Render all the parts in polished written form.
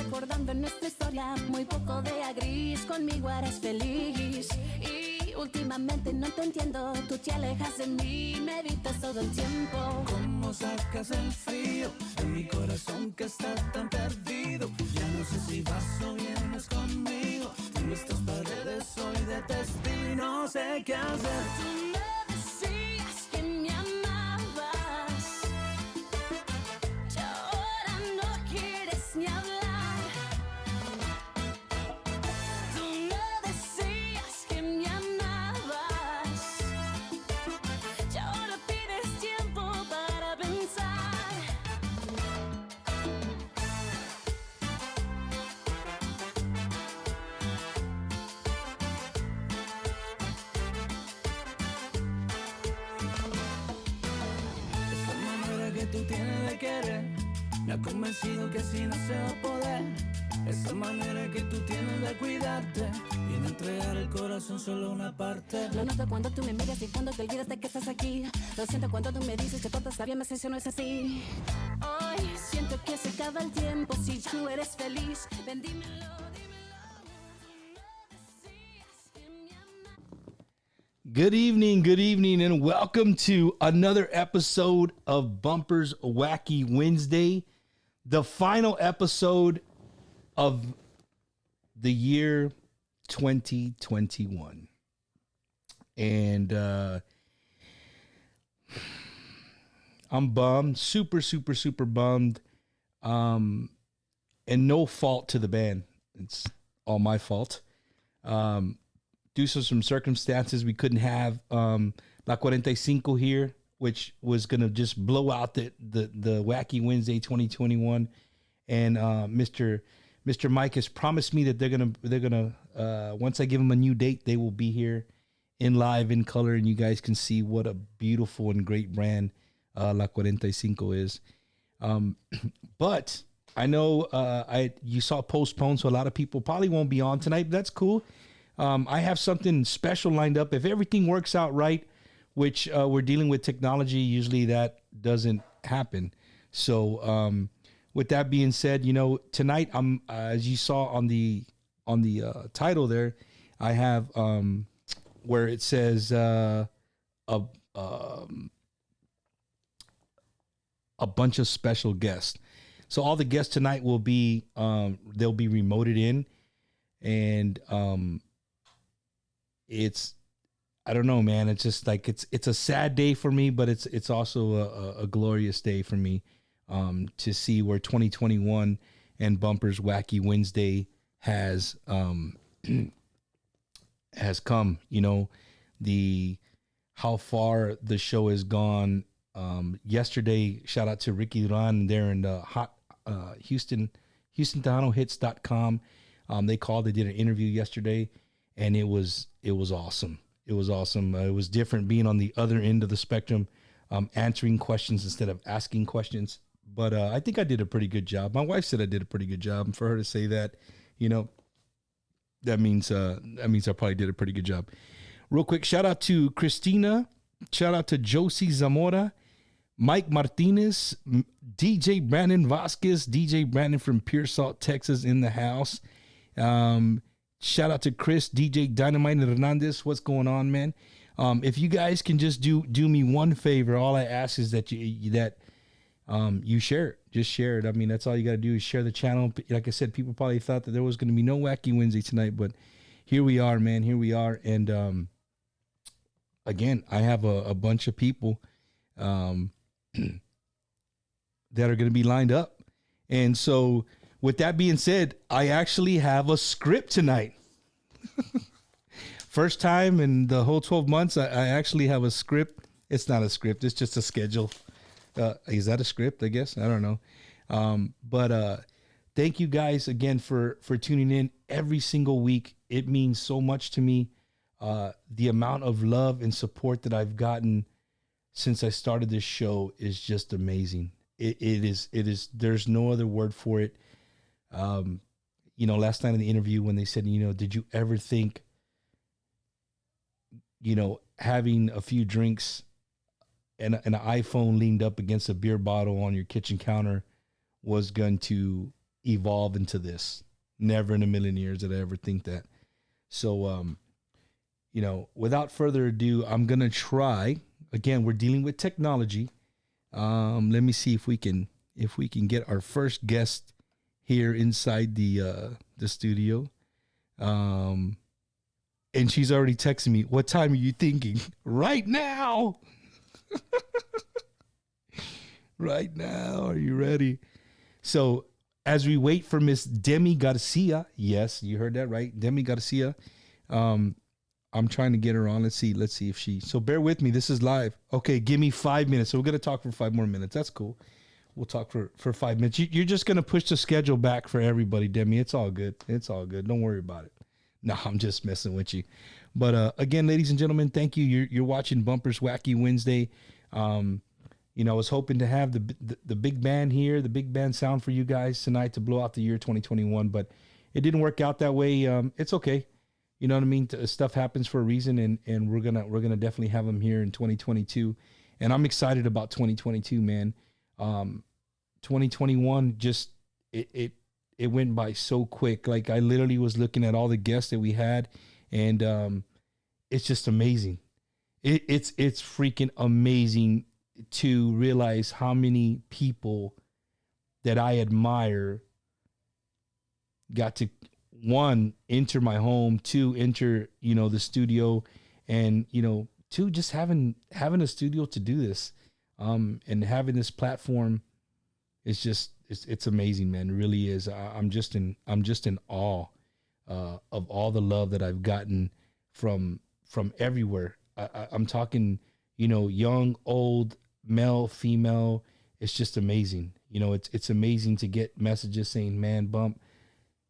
recordando nuestra historia, muy poco de gris, conmigo eres feliz. Y últimamente no te entiendo, tú te alejas de mí, me evitas todo el tiempo. ¿Cómo sacas el frío de mi corazón que está tan perdido? Ya no sé si vas o vienes conmigo. En estas paredes soy de testigo y no sé qué hacer. Tú me decías que me amabas, y ahora no quieres ni hablar. Tú me decías que me amabas, y ahora pides tiempo para pensar. Esta manera que tú tienes de querer me ha convencido que así no se va a poder. Esa manera que tú tienes de cuidarte y de entregar el corazón solo una parte. Lo noto cuando tú me miras y cuando te olvidas de que estás aquí. Lo siento cuando tú me dices que todo está bien, eso no es así. Hoy siento que se acaba el tiempo, si ya no eres feliz. Ven, dímelo, dímelo. Tú me decías que me amabas. Good evening, and welcome to another episode of Bumper's Wacky Wednesday, the final episode of the year 2021. And I'm bummed, super bummed, and no fault to the band. It's all my fault. Due to some circumstances, we couldn't have La 45 here, which was going to just blow out the Wacky Wednesday 2021. And Mr. Mike has promised me that they're gonna once I give them a new date, they will be here in live, in color, and you guys can see what a beautiful and great brand La 45 is. But I know you saw postponed, so a lot of people probably won't be on tonight, but that's cool. I have something special lined up. If everything works out right, which we're dealing with technology, usually that doesn't happen. So with that being said, tonight I'm as you saw on the title there, I have where it says a bunch of special guests. So all the guests tonight will be they'll be remoted in, and it's, I don't know, man. It's just like it's a sad day for me, but it's also a glorious day for me to see where 2021 and Bumper's Wacky Wednesday has has come. How far the show has gone. Yesterday, shout out to Ricky Duran there in the hot HoustonTejanoHits.com. They did an interview yesterday, and it was awesome. It was awesome. It was different being on the other end of the spectrum, answering questions instead of asking questions. But I think I did a pretty good job. My wife said I did a pretty good job. And for her to say that, that means I probably did a pretty good job. Real quick, shout out to Christina. Shout out to Josie Zamora, Mike Martinez, DJ Brandon Vasquez, DJ Brandon from Pearsall, Texas in the house. Shout out to Chris, DJ Dynamite Hernandez. What's going on, man? If you guys can just do me one favor, all I ask is that you share it. Just share it. I mean, that's all you got to do is share the channel. Like I said, people probably thought that there was going to be no Wacky Wednesday tonight, but here we are, man. Here we are. And again, I have a bunch of people that are going to be lined up. And so with that being said, I actually have a script tonight. First time in the whole 12 months, I actually have a script. It's not a script. It's just a schedule. Is that a script? I guess. I don't know. But thank you guys again for tuning in every single week. It means so much to me. The amount of love and support that I've gotten since I started this show is just amazing. It is. There's no other word for it. Last night in the interview when they said, did you ever think, having a few drinks and an iPhone leaned up against a beer bottle on your kitchen counter was going to evolve into this. Never in a million years did I ever think that. So, you know, without further ado, I'm gonna try. Again, we're dealing with technology. Let me see if we can get our first guest here inside the studio. And she's already texting me, "What time are you thinking?" Right now. Right now. Are you ready? So as we wait for Miss Demi Garcia, yes, you heard that right, Demi Garcia. I'm trying to get her on. Let's see if she. So bear with me. This is live. Okay, give me 5 minutes. So we're gonna talk for 5 more minutes. That's cool. We'll talk for 5 minutes. You're just gonna push the schedule back for everybody, Demi. It's all good. It's all good. Don't worry about it. No, I'm just messing with you. But again, ladies and gentlemen, thank you. You're watching Bumpers Wacky Wednesday. You know, I was hoping to have the big band here, the big band sound for you guys tonight to blow out the year 2021, but it didn't work out that way. It's okay. You know what I mean? Stuff happens for a reason, and we're gonna definitely have them here in 2022. And I'm excited about 2022, man. 2021 just it went by so quick. Like I literally was looking at all the guests that we had, and it's just amazing. It's freaking amazing to realize how many people that I admire got to, one, enter my home, two, enter, you know, the studio, and, you know, two, just having a studio to do this, and having this platform is just, it's amazing, man. It really is. I'm just in awe, of all the love that I've gotten from everywhere. I'm talking, you know, young, old, male, female. It's just amazing. You know, it's amazing to get messages saying, "Man, Bump,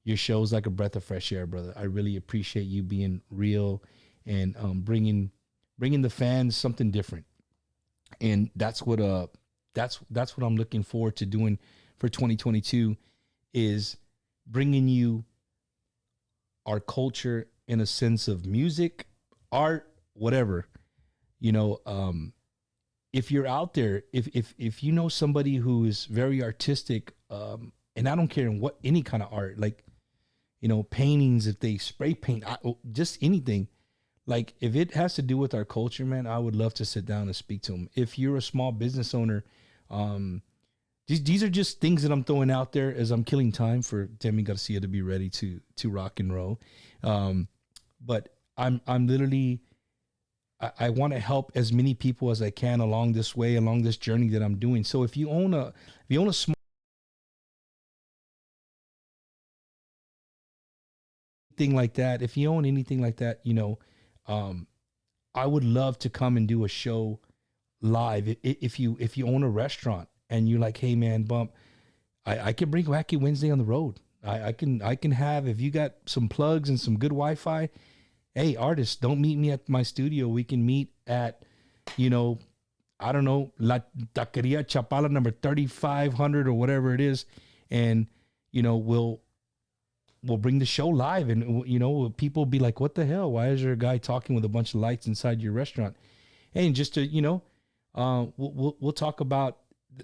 your show's like a breath of fresh air, brother. I really appreciate you being real and bringing the fans something different." And that's what I'm looking forward to doing for 2022, is bringing you our culture in a sense of music, art, whatever. You know, if you're out there, if you know somebody who is very artistic, and I don't care in what, any kind of art, like, you know, paintings, if they spray paint, just anything, like if it has to do with our culture, man, I would love to sit down and speak to them. If you're a small business owner, these are just things that I'm throwing out there as I'm killing time for Demi Garcia to be ready to rock and roll. But I'm literally, I want to help as many people as I can along this way, along this journey that I'm doing. So if you own a small thing like that, if you own anything like that, you know, I would love to come and do a show live. If you own a restaurant and you're like, "Hey man, Bump, I can bring Wacky Wednesday on the road. I can have, if you got some plugs and some good Wi-Fi, hey, artists, don't meet me at my studio. We can meet at, you know, I don't know, La Taqueria Chapala number 3500 or whatever it is. And, you know, we'll bring the show live, and, you know, people be like, "What the hell? Why is there a guy talking with a bunch of lights inside your restaurant?" And just to, you know, we'll talk about,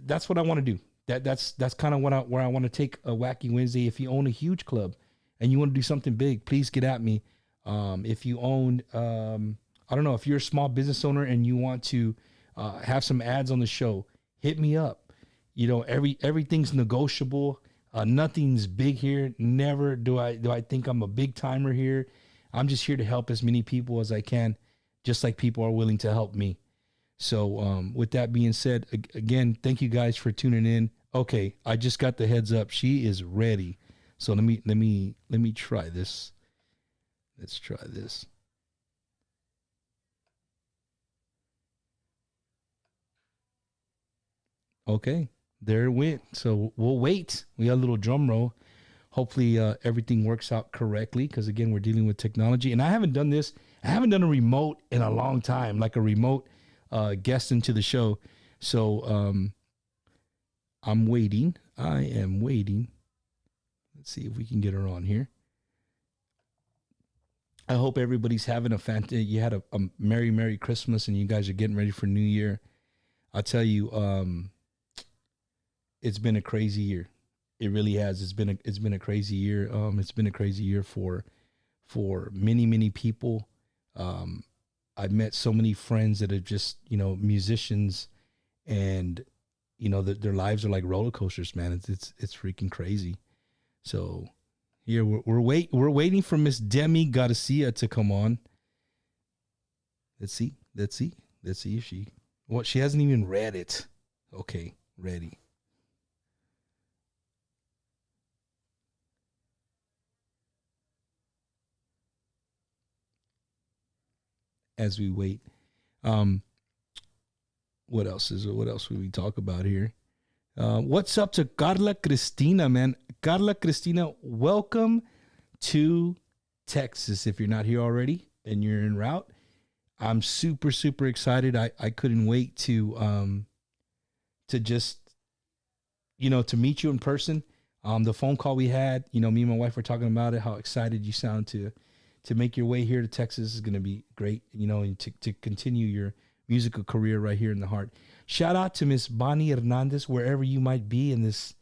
that's what I want to do. That's kind of where I want to take a Wacky Wednesday. If you own a huge club and you want to do something big, please get at me. If you own, I don't know, if you're a small business owner and you want to have some ads on the show, hit me up. You know, everything's negotiable. Nothing's big here. Never do I think I'm a big timer here. I'm just here to help as many people as I can, just like people are willing to help me. So with that being said, again, thank you guys for tuning in. Okay, I just got the heads up. She is ready. So let me try this. Let's try this. Okay, there it went. So we'll wait. We got a little drum roll. Hopefully everything works out correctly, because again, we're dealing with technology, and I haven't done this. I haven't done a remote in a long time, like a remote guest into the show. So I'm waiting. I am waiting. Let's see if we can get her on here. I hope everybody's having you had a Merry Christmas, and you guys are getting ready for New Year. I'll tell you, it's been a crazy year. It really has. It's been a crazy year. It's been a crazy year for many many people. Um, I've met so many friends that are just musicians, and their lives are like roller coasters, man. It's freaking crazy. So here we're waiting for Miss Demi Garcia to come on. Let's see. Let's see if she hasn't even read it. Okay, ready. As we wait. Um, what else would we talk about here? What's up to Carla Cristina, man? Carla Cristina, welcome to Texas. If you're not here already and you're en route, I'm super, super excited. I couldn't wait to just, to meet you in person. The phone call we had, me and my wife were talking about it, how excited you sound to make your way here to Texas is going to be great, and to continue your musical career right here in the heart. Shout out to Miss Bonnie Hernandez, wherever you might be in this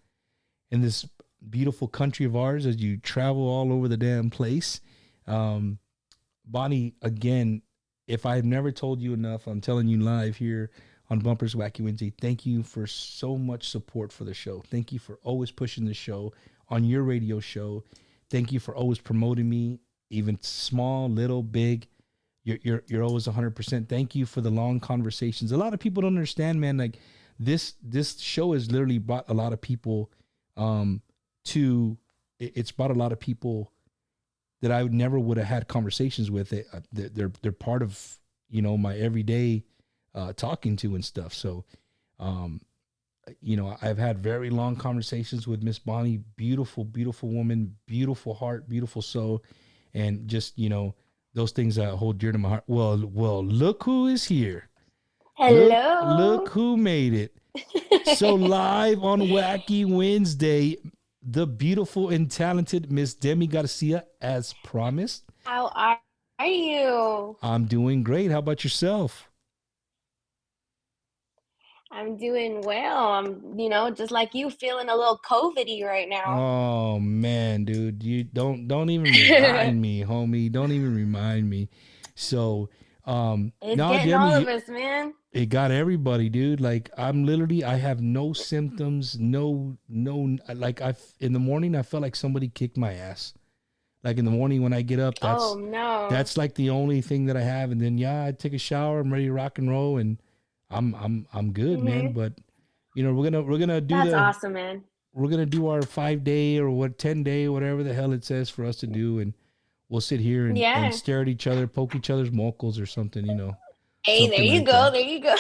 beautiful country of ours as you travel all over the damn place. Bonnie, again, if I've never told you enough, I'm telling you live here on Bumpers Wacky Wednesday. Thank you for so much support for the show. Thank you for always pushing the show on your radio show. Thank you for always promoting me, even small, little, big. You're always 100%. Thank you for the long conversations. A lot of people don't understand, man. Like this show has literally brought a lot of people it's brought a lot of people that I would have had conversations with. They're part of my everyday talking to and stuff. So I've had very long conversations with Miss Bonnie. Beautiful, beautiful woman, beautiful heart, beautiful soul, and just those things that hold dear to my heart. Well, look who is here. Hello. Look who made it. So live on Wacky Wednesday, the beautiful and talented Miss Demi Garcia, as promised. How are you? I'm doing great. How about yourself? I'm doing well. I'm, just like you, feeling a little COVID-y right now. Oh man, dude, you don't even remind me, homie. Don't even remind me. So, It's no, getting all Demi, of us, man. it got everybody, dude. Like I have no symptoms, no, like in the morning, I felt like somebody kicked my ass. Like in the morning when I get up, Oh no. that's like the only thing that I have. And then I take a shower, I'm ready to rock and roll, and I'm good, man. But we're gonna do That's awesome, man. we're gonna do our 5-day or 10-day, whatever the hell it says for us to do, and we'll sit here and Yeah. stare at each other, poke each other's mockles or something, Hey, there something you like go. that. There you go.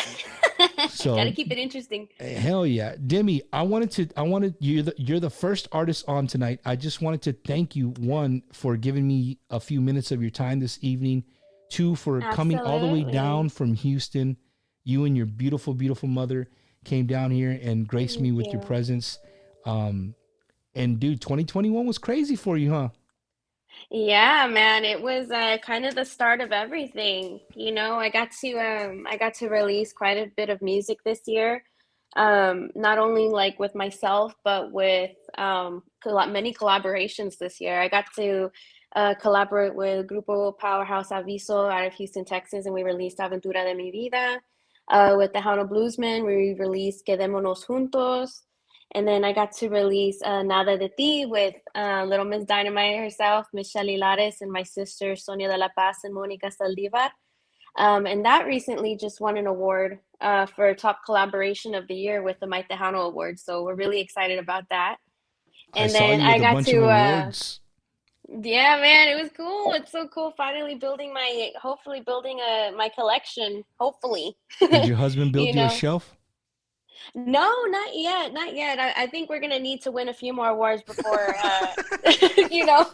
So Gotta keep it interesting. hell yeah, Demi. You're the first artist on tonight. I just wanted to thank you, one, for giving me a few minutes of your time this evening, two, for coming all the way down from Houston. You and your beautiful, beautiful mother came down here and graced me with your presence. And dude, 2021 was crazy for you, huh? Yeah, man, it was kind of the start of everything. I got to release quite a bit of music this year. Not only like with myself, but with many collaborations this year. I got to collaborate with Grupo Powerhouse Aviso out of Houston, Texas, and we released Aventura de mi Vida. With the Hound of Bluesmen, we released Quedémonos Juntos. And then I got to release Nada de Ti with Little Miss Dynamite herself, Miss Shelly Lares, and my sister Sonia de la Paz and Monica Saldivar. And that recently just won an award for Top Collaboration of the Year with the Maite Tejano Award. So we're really excited about that. I And saw then you I with a got bunch of to, awards. yeah, man, it was cool. It's so cool finally hopefully building my collection, hopefully. Did your husband build You you a know. shelf? No, not yet, not yet. I think we're gonna need to win a few more awards before, you know,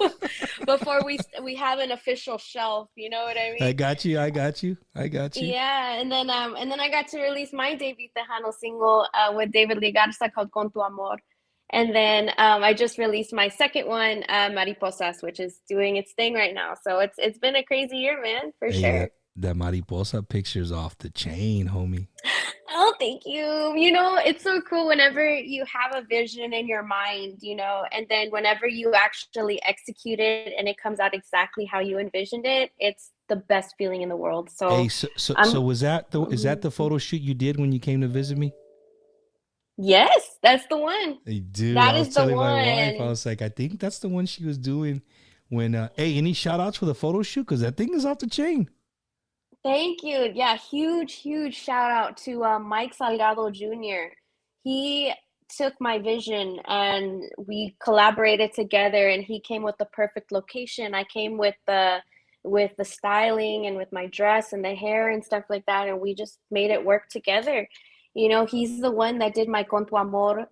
before we have an official shelf. You know what I I mean? got you. I got you. I got you. Yeah, and then I got to release my debut Tejano single with David Lee Garza called Con Tu Amor, and then I just released my second one, Mariposas, which is doing its thing right now. So it's been a crazy year, man, for Hey, sure. that mariposa picture's off the chain, homie. Oh, thank you. You know, it's so cool whenever you have a vision in your mind, and then whenever you actually execute it and it comes out exactly how you envisioned it, it's the best feeling in the world. Hey, So so I'm, was that the is that mhm. the photo shoot you did when you came to visit me? Yes, that's the one. Hey, dude, That I was is the telling my wife, I one. was like, I think that's the one she was doing when hey, any shout outs for the photo shoot? Because that thing is off the chain. Thank you. Yeah, huge, huge shout out to Mike Salgado Jr. He took my vision and we collaborated together and he came with the perfect location. I came with the styling and with my dress and the hair and stuff like that and we just made it work together. He's the one that did my Con tu Amor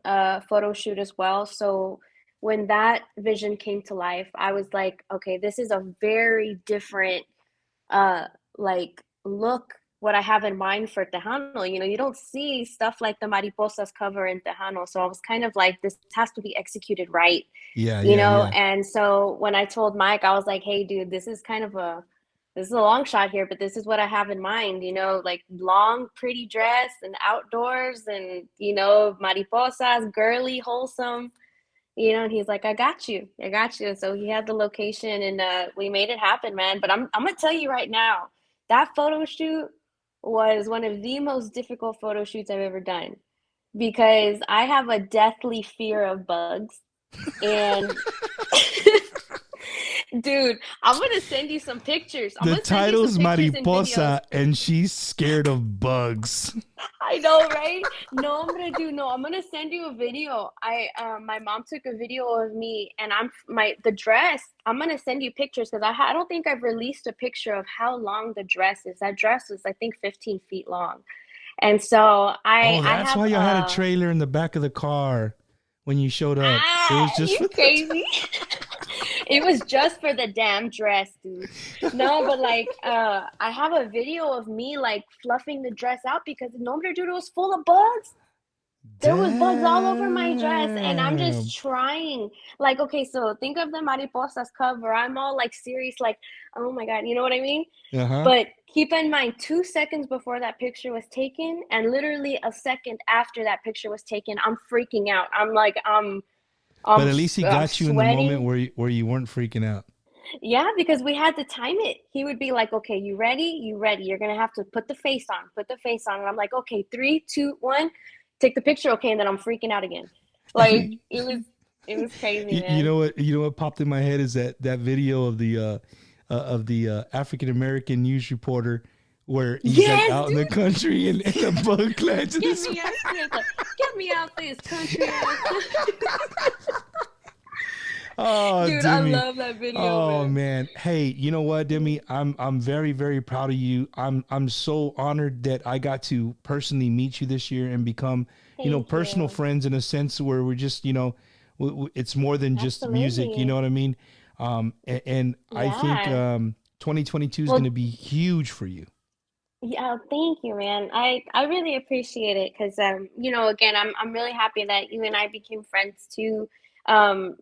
photo shoot as well. So when that vision came to life, I was like, okay, this is a very different uh like look what I have in mind for Tejano. You don't see stuff like the Mariposas cover in Tejano. So I was kind of like, this has to be executed right, Yeah, yeah, yeah. And so when I told Mike, I was like, hey dude, this is a long shot here, but this is what I have in mind, like long, pretty dress and outdoors and mariposas, girly, wholesome. And he's like, I got you. So he had the location and we made it happen, man. But I'm gonna tell you right now, that photo shoot was one of the most difficult photo shoots I've ever done because I have a deathly fear of bugs. And dude, I'm gonna send you some pictures. I'm The gonna send you some title's pictures and videos. Mariposa, and she's scared of bugs. I know, right? No, I'm gonna do no. I'm gonna send you a video. My mom took a video of me, and the dress. I'm gonna send you pictures because I don't think I've released a picture of how long the dress is. That dress was I think 15 feet long, and so I Oh, I that's have why y'all had a trailer in the back of the car when you showed up. It was just you for that. crazy. It was just for the damn dress, dude. No, but like, I have a video of me like fluffing the dress out because the nombre dude was full of bugs. There was bugs all over my dress, and I'm Damn. just trying. Like, okay, so think of the mariposas cover. I'm all like serious, like, oh my God, you know what I mean? Uh huh. But keep in mind, 2 seconds before that picture was taken, and literally a second after that picture was taken, I'm freaking out. I'm like, But at least he I'm got you in the moment sweating. where you weren't freaking out. Yeah, because we had to time it. He would be like, okay, you ready? You ready? You're gonna have to put the face on, put the face on. And I'm like, okay, three, two, one, take the picture, okay, and then I'm freaking out again. Like it was crazy, You man. know what? You know what popped in my head is that video of the African American news reporter where he's like Yes, out in the dude. country and the bug lands in Get his. me out, get me out this country ass. Oh, Dude, I Demi. love that video, Oh man. man. Hey, you know what, Demi? I'm very very proud of you. I'm so honored that I got to personally meet you this year and become, Thank personal you. friends in a sense where we're just, it's more than just music, you know Absolutely. what I mean? And I think Yeah. 2022 is going to Well, be huge for you. yeah, thank you, man. I really appreciate it because again, I'm really happy that you and I became friends too.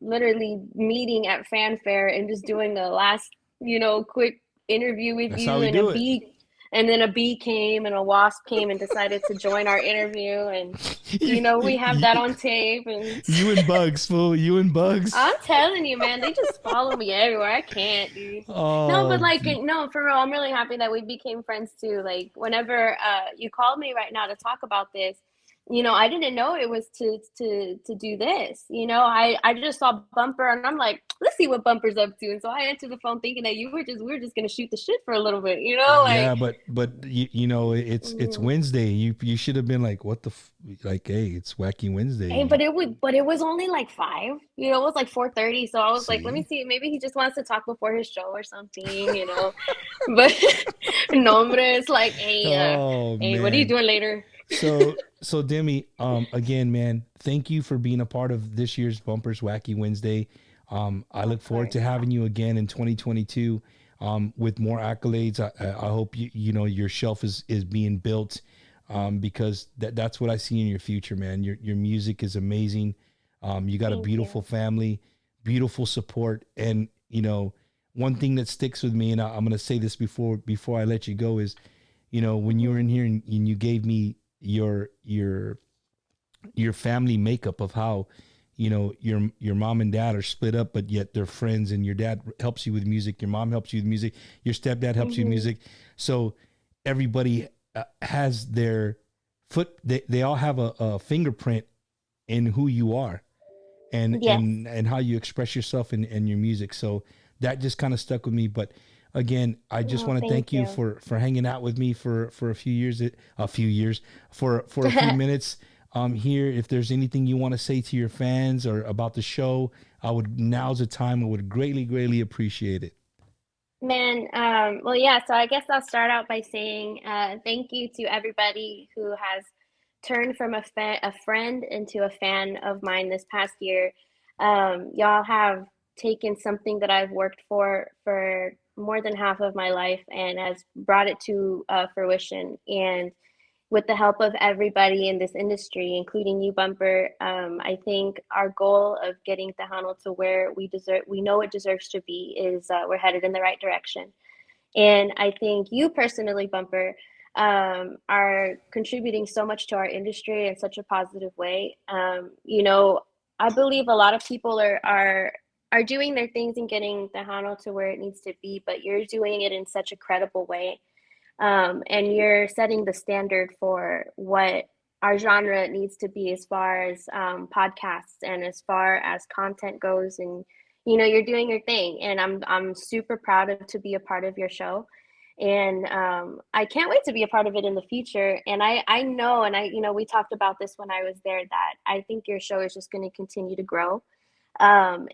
Literally meeting at fanfare and just doing the last, quick interview with That's how you we and a do it. bee and then a bee came and a wasp came and decided to join our interview and you, we have you, that on tape and you and Bugs, fool. You and Bugs. I'm telling you, man, they just follow me everywhere. I can't, dude. No, Oh, but like, no, for real, I'm really happy that we became friends too. Like, whenever you called me right now to talk about this, I didn't know it was to do this. I just saw Bumper and I'm like, let's see what Bumper's up to. And so I answered the phone thinking that we were just gonna shoot the shit for a little bit, like. yeah, but it's mm, Wednesday. You should have been like, what the like? Hey, it's Wacky Hey, Wednesday. but it was only like 5. It was like 4:30. So I was like, let me See? see. Maybe he just wants to talk before his show or something. But no, hombre, it's like, Oh hey, what are you man. doing later? So Demi, again, man, thank you for being a part of this year's Bumpers Wacky Wednesday. I Of look forward course. to having you again in 2022 with more accolades. I hope your shelf is being built because that's what I see in your future, man. Your music is amazing. You got a Thank you. beautiful family, beautiful support, and one thing that sticks with me, and I'm going to say this before I let you go is, when you were hmm in here and you gave me your family makeup of how your mom and dad are split up, but yet they're friends, and your dad helps you with music, your mom helps you with music, your stepdad helps you with Mm-hmm. music. So everybody has their they all have a fingerprint in who you are, and Yes. how you express yourself in your music. So that just kind of stuck with me. But again, I just Oh, want to thank thank you you. for hanging out with me for a few years, for a few minutes here. If there's anything you want to say to your fans or about the show, now's the time. I would greatly appreciate it. Man, well, yeah, so I guess I'll start out by saying thank you to everybody who has turned from a friend into a fan of mine this past year. Y'all have taken something that I've worked for more than half of my life and has brought it to fruition. And with the help of everybody in this industry, including you, Bumper, I think our goal of getting Tejano to where we know it deserves to be, is we're headed in the right direction. And I think you personally, Bumper, are contributing so much to our industry in such a positive way. I believe a lot of people are doing their things and getting Tejano to where it needs to be, but you're doing it in such a credible way, and you're setting the standard for what our genre needs to be as far as podcasts and as far as content goes. And you're doing your thing, and I'm super proud of to be a part of your show. And I can't wait to be a part of it in the future. And I know, and we talked about this when I was there, that I think your show is just going to continue to grow. And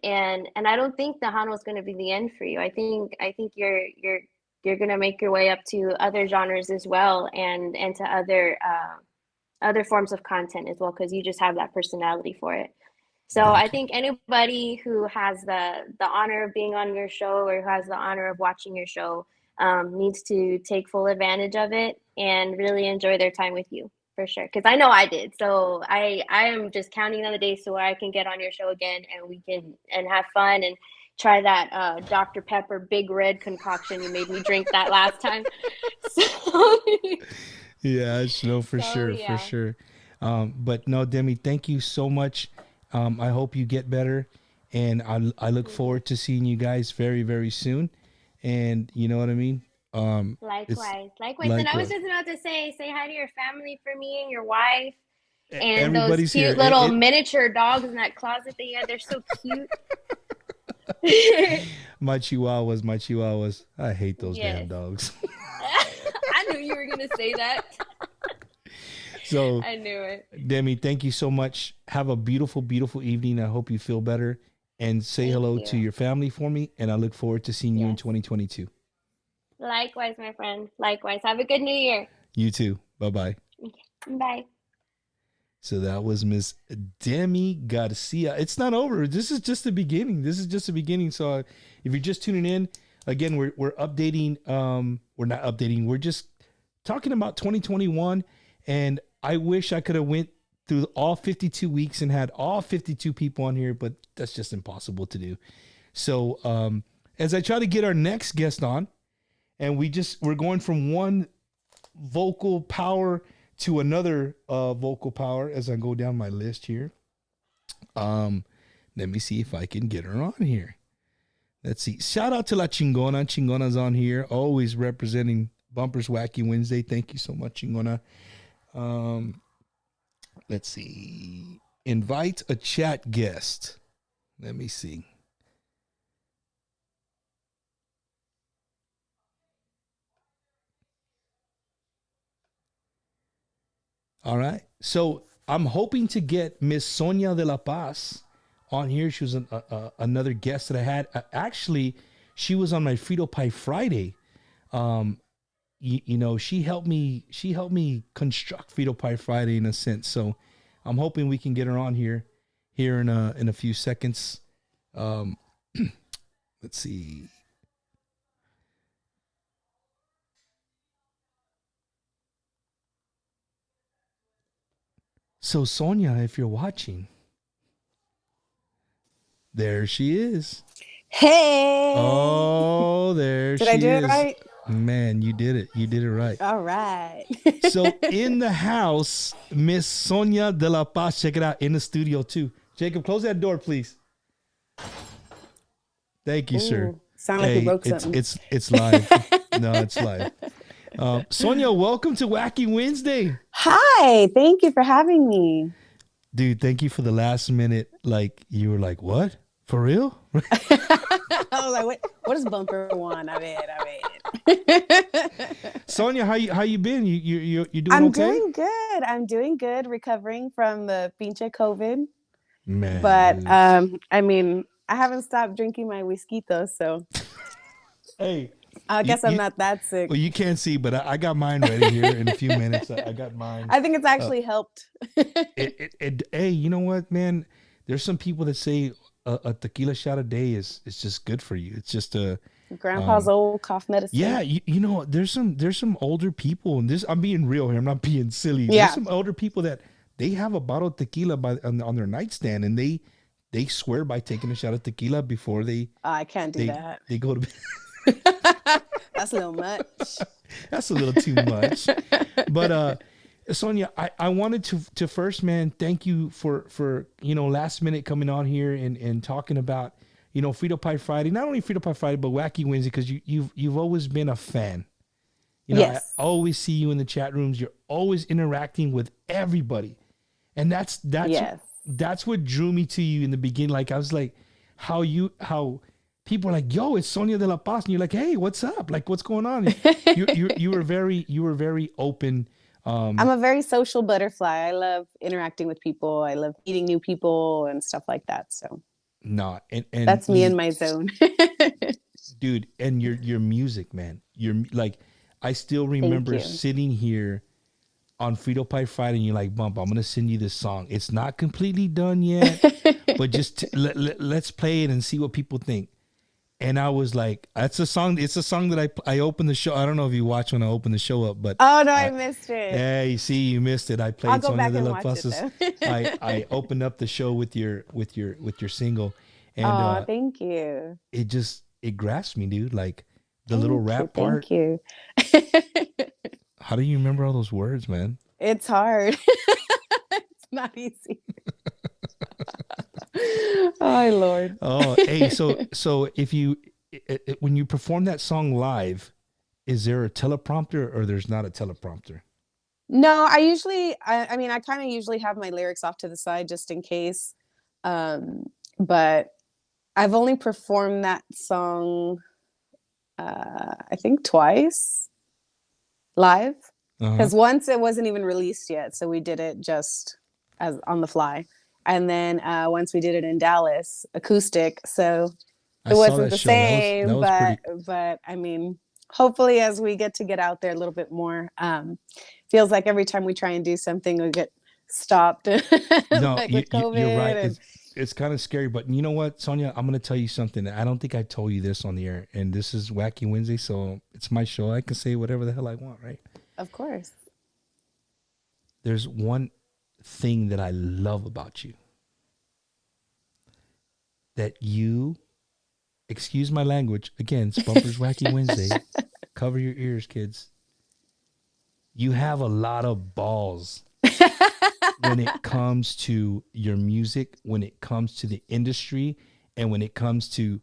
I don't think the Hano is going to be the end for you. I think you're going to make your way up to other genres as well, and to other forms of content as well, because you just have that personality for it. So I Thank you. think anybody who has the honor of being on your show, or who has the honor of watching your show, needs to take full advantage of it and really enjoy their time with you, for sure. Because I know I did. So I am just counting on the days so I can get on your show again, and we can and have fun and try that Dr. Pepper Big Red concoction you made me drink that last time. So Yeah, I know, for so sure, for yeah. sure. But no, Demi, thank you so much. I hope you get better, and I look Mhm. forward to seeing you guys very soon. And you know what I mean. It's Likewise, likewise. And I was likewise. just about to say hi to your family for me and your wife and those Everybody's here. cute little miniature dogs in that closet that you had. They're so cute. My chihuahuas. I hate those damn Yes. dogs. I knew you were gonna say that. So, I knew it. Demi, thank you so much. Have a beautiful evening. I hope you feel better, and say Thank hello to you. your family for me. And I look forward to seeing you in Yes. 2022. Likewise, my friend. Likewise. Have a good new year. You too. Bye bye. Okay. Bye. So that was Miss Demi Garcia. It's not over. This is just the beginning. This is just the beginning. So if you're just tuning in, again, we're updating. We're not updating. We're just talking about 2021. And I wish I could have went through all 52 weeks and had all 52 people on here, but that's just impossible to do. So as I try to get our next guest on, and we're going from one vocal power to another vocal power as I go down my list here. Um, Let me see if I can get her on here. Let's see. Shout out to La Chingona. Chingona's on here, always representing Bumpers Wacky Wednesday. Thank you so much, Chingona. Um, let's see. Invite a chat guest. Let me see. All right. So I'm hoping to get Miss Sonia de la Paz on here. She was another guest that I had. Actually, she was on my Frito Pie Friday. Um, she helped me. She helped me construct Frito Pie Friday in a sense. So I'm hoping we can get her on here in a few seconds. Um, let's see. So Sonia, if you're watching, there she is. Hey, Oh, there did I she do it is. right? Man, you did it. You did it right. All right. So in the house, Miss Sonia de la Paz. Check it out in the studio too. Jacob, close that door, please. Thank you, sir. Ooh, sound like you broke it's something. it's live. No, it's live. Sonia, welcome to Wacky Wednesday. Hi, thank you for having me. Dude, thank you for the last minute. Like you were like, what? For real? I was like, what is bumper one? I mean. Sonia, how you been? You doing I'm okay? doing good. I'm doing good, recovering from the pinche COVID. Man. But I mean, I haven't stopped drinking my whiskey though, so Hey. I guess I'm not that sick. Well, you can't see, but I got mine ready here in a few minutes. I got mine. I think it's actually helped. Hey, you know what, man? There's some people that say a tequila shot a day is just good for you. It's just a Grandpa's old cough medicine. Yeah, you know, there's some older people, and this I'm being real here. I'm not being silly. Yeah. There's some older people that they have a bottle of tequila on their nightstand, and they swear by taking a shot of tequila before they. I can't do that. They go to bed. That's a little much. That's a little too much. But Sonia, I wanted to first, man, thank you for last minute coming on here and talking about Frito Pie Friday. Not only Frito Pie Friday, but Wacky Wednesday, because you've always been a fan. Yes. I always see you in the chat rooms. You're always interacting with everybody, and that's Yes. that's what drew me to you in the beginning. Like I was like, how people are like, yo, it's Sonia de la Paz, and you're like, hey, what's up? Like, what's going on? You were very open. I'm a very social butterfly. I love interacting with people. I love meeting new people and stuff like that. So and that's me in my zone. Dude, and your music, man. You're like, I still remember sitting here on Frito Pie Friday, and you're like, Bump, I'm gonna send you this song. It's not completely done yet, but just let's play it and see what people think. And I was like, that's a song. It's a song that I opened the show. I don't know if you watched when I opened the show up, but oh no, I missed it. Yeah, you see, you missed it. I played I'll go back Sonia de and la watch Paz's. I opened up the show with your single, and oh, thank you. It grasped me, dude. Like the little rap part. Thank you. How do you remember all those words, man? It's hard. It's not easy. Oh Lord. Oh, hey, so if you when you perform that song live, is there a teleprompter or there's not a teleprompter? No, I usually I mean I kind of usually have my lyrics off to the side just in case. But I've only performed that song I think twice live, because once it wasn't even released yet, so we did it just as on the fly. And then once we did it in Dallas, acoustic, so it wasn't the same. That was but I mean, hopefully as we get out there a little bit more, feels like every time we try and do something, we get stopped. No, like with COVID you're right. It's kind of scary, but you know what, Sonia? I'm going to tell you something. I don't think I told you this on the air, and this is Wacky Wednesday, so it's my show. I can say whatever the hell I want, right? Of course. There's one thing that I love about you. That you, excuse my language, again, it's Bumper's Wacky Wednesday. Cover your ears, kids. You have a lot of balls when it comes to your music, when it comes to the industry, and when it comes to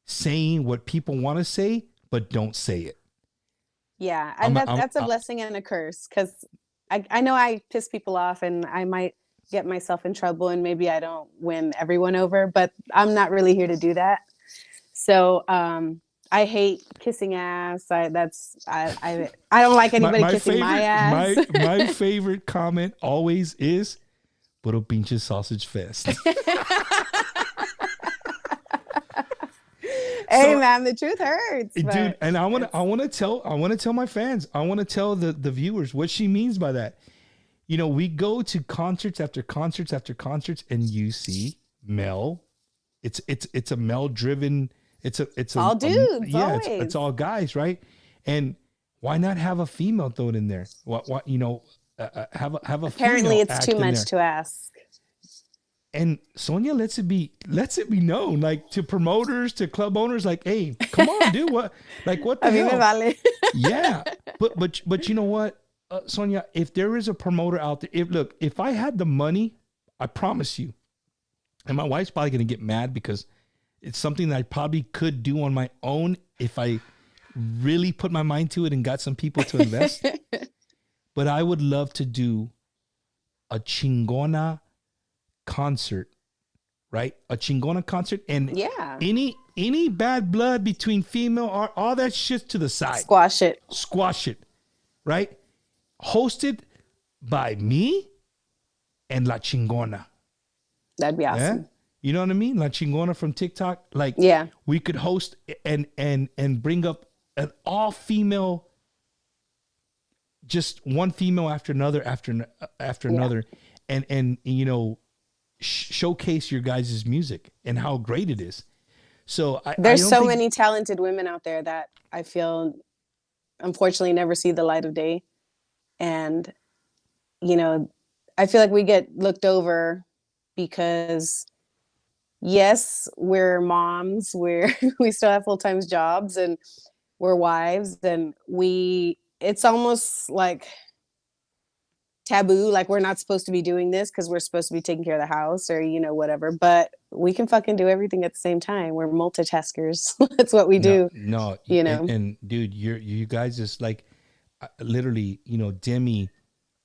saying what people want to say, but don't say it. Yeah, and that's a blessing and a curse, because I know I piss people off and I might get myself in trouble and maybe I don't win everyone over, but I'm not really here to do that. So I hate kissing ass. I don't like anybody kissing my ass. My favorite comment always is "Puro pinche sausage fest." Hey man, the truth hurts, dude. And I want to tell my fans. I want to tell the viewers what she means by that. You know, we go to concerts after concerts after concerts, and you see Mel. It's a Mel driven. It's all dudes. Yeah, it's all guys, right? And why not have a female throw it in there? What have a apparently female it's act too in much there. to ask. and Sonia lets it be known, like to promoters, to club owners, like, hey, come on, dude, what the A mí hell? me vale. Yeah, but you know what, Sonia, if there is a promoter out there, if I had the money, I promise you, and my wife's probably gonna get mad because it's something that I probably could do on my own if I really put my mind to it and got some people to invest. But I would love to do a chingona concert, right? A chingona concert, and Yeah. any bad blood between female, or all that shit to the side. Squash it. Right? Hosted by me and La Chingona. That'd be awesome. Yeah? You know what I mean? La Chingona from TikTok. Like, Yeah. we could host and bring up an all female, just one female after another, after another, and you know, showcase your guys' music and how great it is. So There's so many talented women out there that I feel unfortunately never see the light of day. And, you know, I feel like we get looked over because, yes, we're moms, we still have full-time jobs, and we're wives, and it's almost like taboo, like we're not supposed to be doing this because we're supposed to be taking care of the house, or, you know, whatever. But we can fucking do everything at the same time. We're multitaskers. That's what we do. No, you know. And dude, you guys just like, literally, you know, Demi,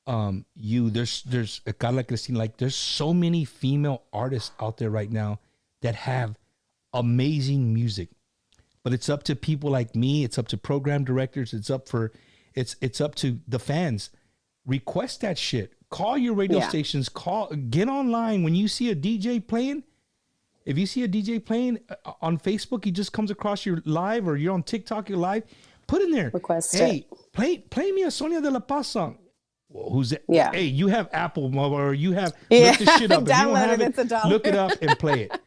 there's Carla Cristina, like there's so many female artists out there right now that have amazing music. But it's up to people like me, it's up to program directors, it's up to the fans. Request that shit. Call your radio stations, get online. When you see a DJ playing, if you see a DJ playing on Facebook, he just comes across your live, or you're on TikTok, you're live, put in there, Request hey, play me a Sonia de la Paz song. Well, who's that? Yeah. Hey, you have Apple, or you have, look this shit up. If you don't have it, look it up and play it.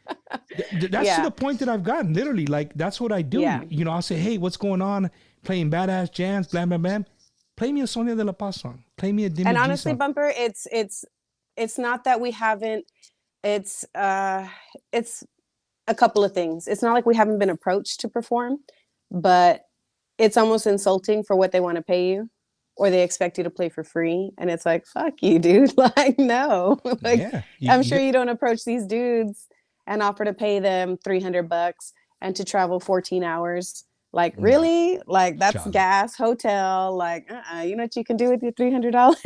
That's to the point that I've gotten, literally, like, that's what I do. Yeah. You know, I'll say, hey, what's going on? Playing badass jams, blam, blam, blam. Play me a Sonia de la Paz song. Play me a Demi And G honestly, song. Bumper, it's not that we haven't, it's a couple of things. It's not like we haven't been approached to perform, but it's almost insulting for what they want to pay you, or they expect you to play for free. And it's like, fuck you, dude. Like, no. Like, Yeah, I'm sure you don't approach these dudes and offer to pay them $300 and to travel 14 hours. Like, really? Like, that's Charlie. gas, hotel. Like, you know what you can do with your $300?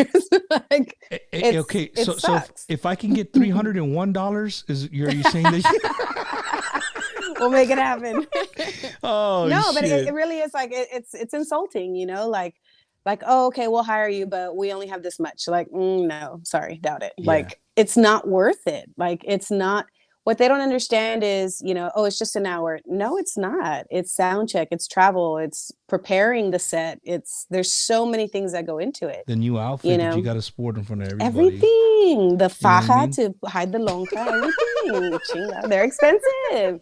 Like, okay, so if I can get $301, are you saying that? We'll make it happen. Oh no, shit. but it really is like, it's insulting, you know, like, oh, okay, we'll hire you, but we only have this much. Like, no, sorry, doubt it. Yeah. Like, it's not worth it. Like, it's not. What they don't understand is, you know, oh, it's just an hour. No, it's not. It's sound check. It's travel. It's preparing the set. There's so many things that go into it. The new outfit you that know? you got to sport in front of everybody. Everything. The faja I mean? to hide the lonja. Everything. Chinga. They're expensive.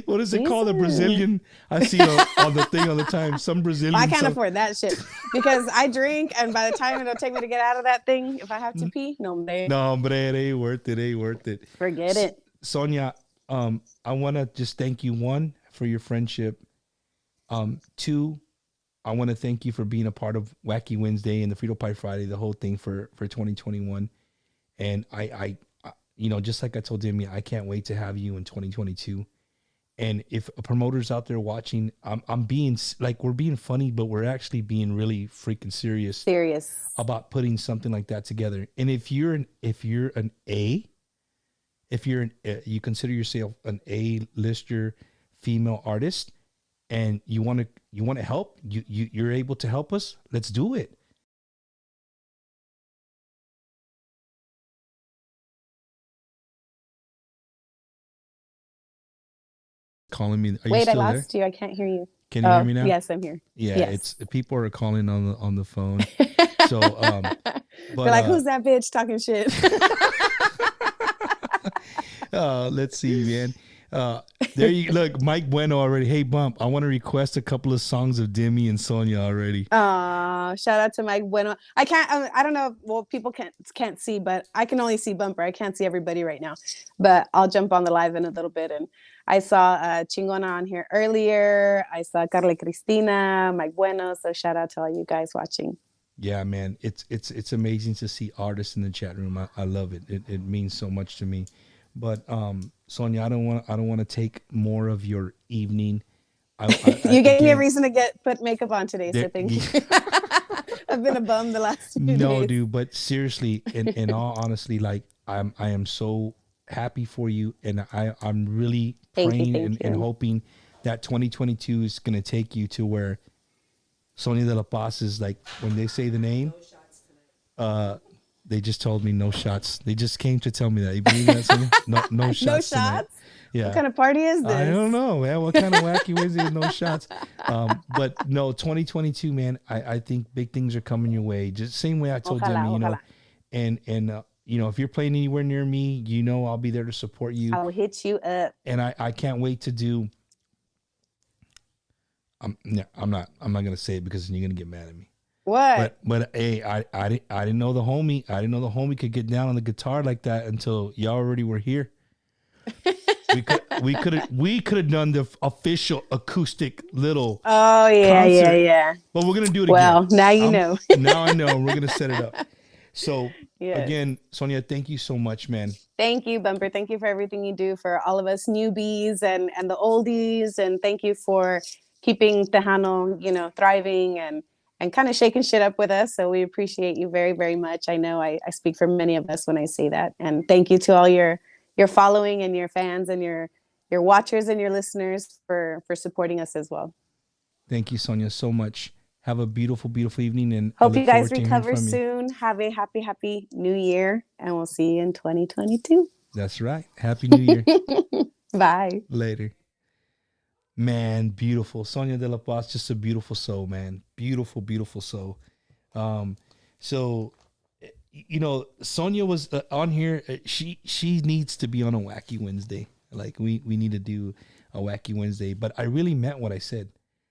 What is it called? The Brazilian? I see on the thing all the time. Some Brazilian. I can't afford that shit because I drink, and by the time it'll take me to get out of that thing, if I have to pee, no, man. No, but it ain't worth it. Ain't worth it. Forget it. Sonia, I want to just thank you, one, for your friendship. Two, I want to thank you for being a part of Wacky Wednesday and the Frito Pie Friday, the whole thing for 2021. And I, you know, just like I told Demi, I can't wait to have you in 2022. And if a promoter's out there watching, I'm being like, we're being funny, but we're actually being really freaking serious about putting something like that together. And if you're an A, you consider yourself an A-lister female artist, and you want to help, you're able to help us, let's do it. Calling me. Are Wait, you I still lost there? you. I can't hear you. Can you hear me now? Yes, I'm here. Yeah, yes. It's people are calling on the phone. So, but they're like, who's that bitch talking shit? Let's see, man. There you look, Mike Bueno already. Hey, Bump, I want to request a couple of songs of Demi and Sonia already. Bueno. Shout out to Mike Bueno. I don't know. Well, people can't see, but I can only see Bumper. I can't see everybody right now, but I'll jump on the live in a little bit. And I saw Chingona on here earlier. I saw Carla Cristina, Mike Bueno. So shout out to all you guys watching. Yeah, man, it's amazing to see artists in the chat room. I love it. It means so much to me. But Sonia, I don't want to take more of your evening. You gave me a reason to put makeup on today, so thank you. I've been a bum the last few days. No, dude, but seriously, in all honesty, like I am so happy for you, and I'm really praying and hoping that 2022 is gonna take you to where Sonia de la Paz is like, when they say the name, they just told me no shots. They just came to tell me that. You believe that, Sonia? No shots. No shots? Tonight. Yeah. What kind of party is this? I don't know, man. What kind of wacky Wednesday with no shots? But no, 2022, man. I think big things are coming your way. Just same way I told them, you know. And you know, if you're playing anywhere near me, you know I'll be there to support you. I'll hit you up. And I can't wait to do. I'm not gonna say it because then you're gonna get mad at me. What? But hey, I didn't know the homie. I didn't know the homie could get down on the guitar like that until y'all already were here. we could have done the official acoustic little. Oh yeah, concert. yeah. But we're gonna do it again. Well, now you know. Now I know. We're gonna set it up. So again, Sonia, thank you so much, man. Thank you, Bumper. Thank you for everything you do for all of us newbies and the oldies, and thank you for keeping Tejano, you know, thriving and kind of shaking shit up with us. So we appreciate you very, very much. I know I speak for many of us when I say that. And thank you to all your following and your fans and your watchers and your listeners for supporting us as well. Thank you, Sonia, so much. Have a beautiful, beautiful evening. And hope you guys recover soon. Have a happy new year. And we'll see you in 2022. That's right. Happy New Year. Bye. Later. Man, beautiful. Sonia de la Paz, just a beautiful soul, man. Beautiful, beautiful soul. So, you know, Sonia was on here. She needs to be on a Wacky Wednesday. Like, we need to do a Wacky Wednesday. But I really meant what I said.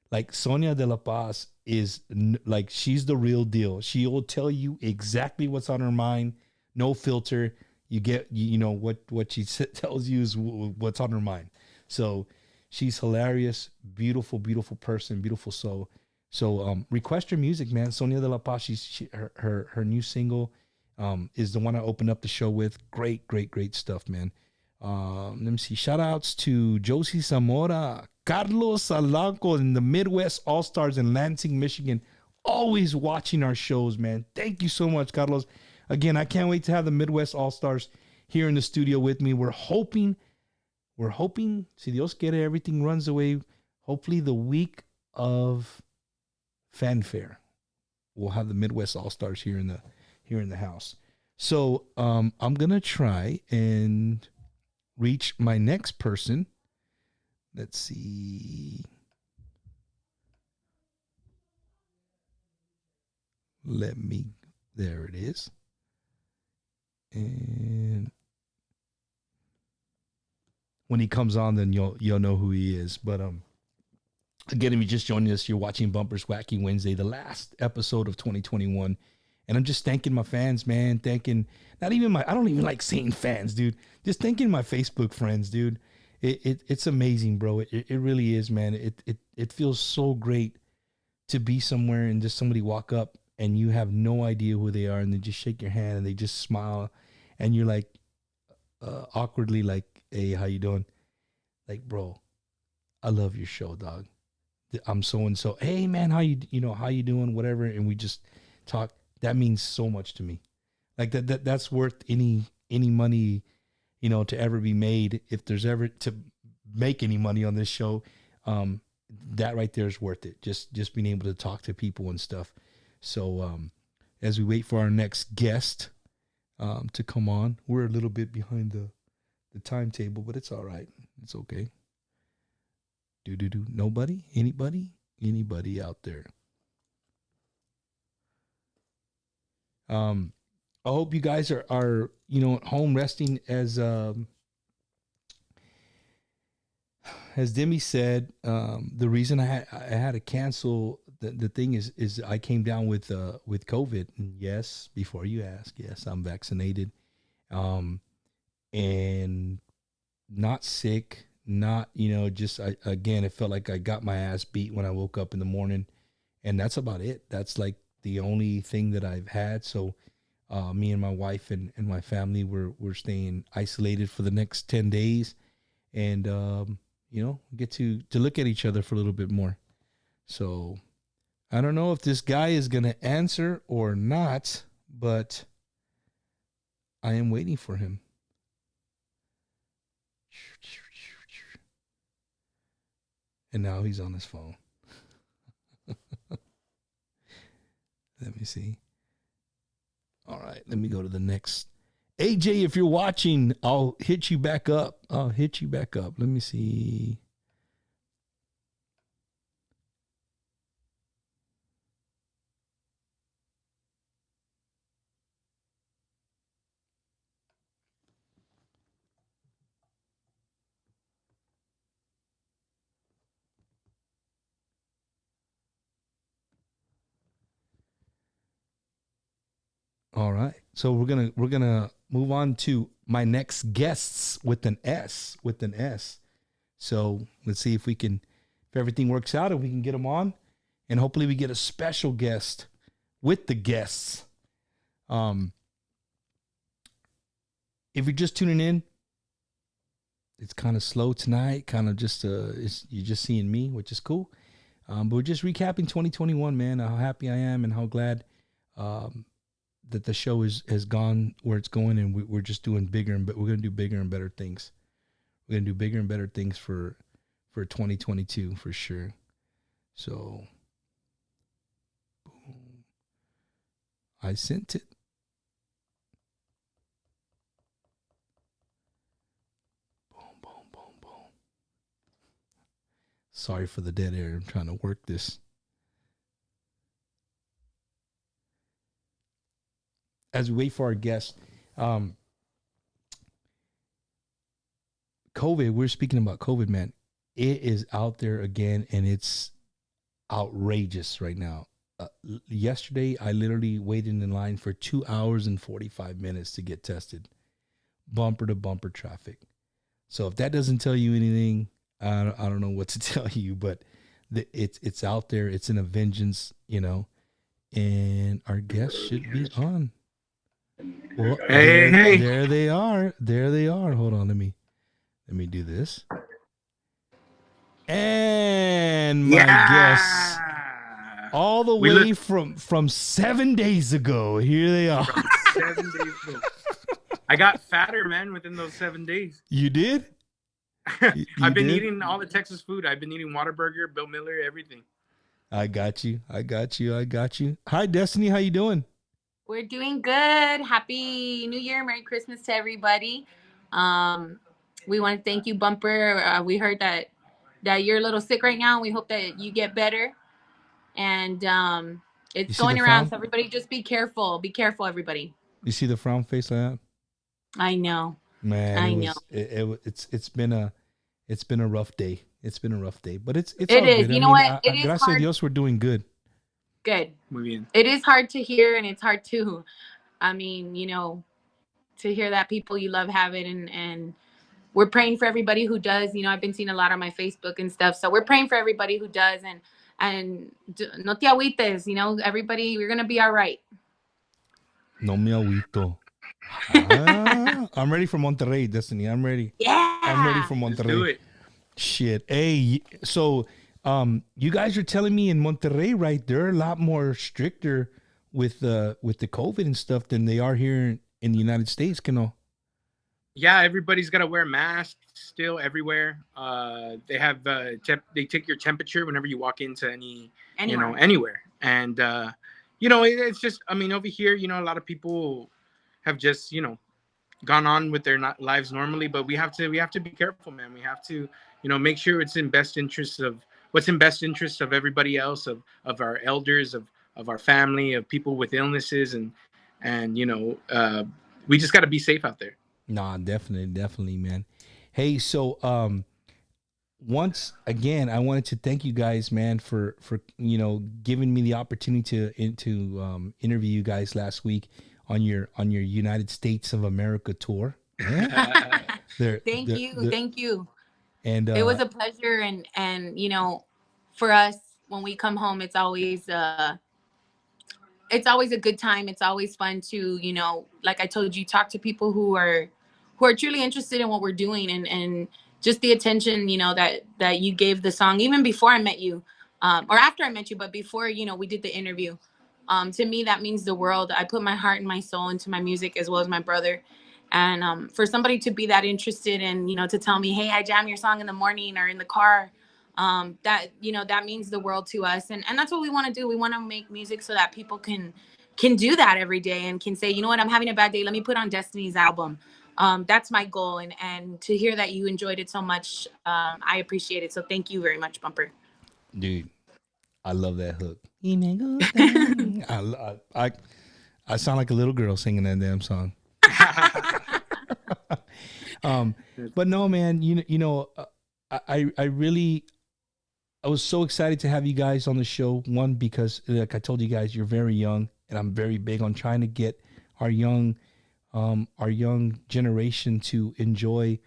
Like, Sonia de la Paz is, like, she's the real deal. She will tell you exactly what's on her mind. No filter. You get, you know, what she tells you is what's on her mind. So, she's hilarious, beautiful, beautiful person, beautiful soul. So request her music, man. Sonia de la Paz, her new single is the one I opened up the show with. Great, great, great stuff, man. Let me see. Shout outs to Josie Zamora, Carlos Alanco in the Midwest All-Stars in Lansing, Michigan. Always watching our shows, man. Thank you so much, Carlos. Again, I can't wait to have the Midwest All-Stars here in the studio with me. We're hoping, si Dios quiere, everything runs away. Hopefully the week of Fanfare, we'll have the Midwest All-Stars here in the house. So I'm gonna try and reach my next person. Let's see. There it is. And when he comes on, then you'll know who he is. But again, if you just joined us, you're watching Bumper's Wacky Wednesday, the last episode of 2021. And I'm just thanking my fans, man. Thanking I don't even like saying fans, dude. Just thanking my Facebook friends, dude. It's amazing, bro. It really is, man. It feels so great to be somewhere and just somebody walk up and you have no idea who they are, and they just shake your hand and they just smile, and you're like awkwardly like, hey, how you doing? Like, bro, I love your show, dog. I'm so and so. Hey, man, how you doing? Whatever, and we just talk. That means so much to me. Like that's worth any money, you know, to ever be made. If there's ever to make any money on this show, that right there is worth it. Just being able to talk to people and stuff. So as we wait for our next guest to come on, we're a little bit behind the timetable, but it's all right. It's okay. Nobody? Anybody out there? I hope you guys are at home resting as Demi said. The reason I had to cancel the thing is I came down with COVID. And yes, before you ask, yes, I'm vaccinated. Um, and not sick, not, just again, it felt like I got my ass beat when I woke up in the morning, and that's about it. That's like the only thing that I've had. So me and my wife and my family we're staying isolated for the next 10 days, and get to look at each other for a little bit more. So I don't know if this guy is going to answer or not, but I am waiting for him. And now he's on his phone. Let me see. All right, let me go to the next. AJ, if you're watching, I'll hit you back up. Let me see. All right. So we're gonna move on to my next guests with an S. So let's see if everything works out and we can get them on, and hopefully we get a special guest with the guests. If you're just tuning in, it's kind of slow tonight. Kind of just you're just seeing me, which is cool. But we're just recapping 2021, man. How happy I am and how glad that the show has gone where it's going, and we're just doing bigger, but we're gonna do bigger and better things. We're gonna do bigger and better things for 2022 for sure. So, boom. I sent it. Boom, boom, boom, boom. Sorry for the dead air. I'm trying to work this. As we wait for our guest, COVID, we're speaking about COVID, man. It is out there again, and it's outrageous right now. Yesterday, I literally waited in line for 2 hours and 45 minutes to get tested. Bumper to bumper traffic. So if that doesn't tell you anything, I don't know what to tell you, but it's out there. It's in a vengeance, and our guest should be on. Well, hey. There they are. Hold on, let me do this. And my guests, all the way from 7 days ago. Here they are. 7 days ago. I got fatter, man, within those 7 days. You did? I've been eating all the Texas food. I've been eating Whataburger, Bill Miller, everything. I got you. Hi, Destiny. How you doing? We're doing good. Happy New Year. Merry Christmas to everybody. We want to thank you, Bumper. We heard that you're a little sick right now. We hope that you get better. And it's going around. So everybody just be careful. Be careful, everybody. You see the frown face like that? I know. Man, I know. It's been a rough day. But it's it all is. Good. You know what? It is gracias a Dios, we're doing good. Good. Muy bien. It is hard to hear, and it's hard to, to hear that people you love have it, and we're praying for everybody who does. I've been seeing a lot on my Facebook and stuff, so we're praying for everybody who does, and no te agüites, everybody, we're gonna be all right. No me agüito. I'm ready for Monterrey, Destiny. I'm ready. Yeah. I'm ready for Monterrey. Let's do it. Shit. Hey, so you guys are telling me in Monterrey, right? They're a lot more stricter with the COVID and stuff than they are here in the United States, Kano. Yeah, everybody's got to wear masks still everywhere. They have they take your temperature whenever you walk into anywhere. And it's just, over here, a lot of people have just, gone on with their lives normally, but we have to be careful, man. We have to, make sure it's in best interest of what's in best interest of everybody else, of our elders, of our family, of people with illnesses, and we just got to be safe out there. Nah, definitely, man. Hey, so once again, I wanted to thank you guys, man, for giving me the opportunity to interview you guys last week on your United States of America tour. Thank you. And it was a pleasure, and for us, when we come home, it's always a good time. It's always fun to, like I told you, talk to people who are truly interested in what we're doing, and just the attention, that you gave the song, even before I met you, or after I met you, but before, we did the interview. To me, that means the world. I put my heart and my soul into my music, as well as my brother. And for somebody to be that interested and, to tell me, hey, I jam your song in the morning or in the car, that means the world to us. And that's what we want to do. We want to make music so that people can do that every day and can say, you know what, I'm having a bad day, let me put on Destiny's album. That's my goal. And to hear that you enjoyed it so much, I appreciate it. So thank you very much, Bumper. Dude, I love that hook. I sound like a little girl singing that damn song. But no, man, I was so excited to have you guys on the show. One, because like I told you guys, you're very young, and I'm very big on trying to get our young generation to enjoy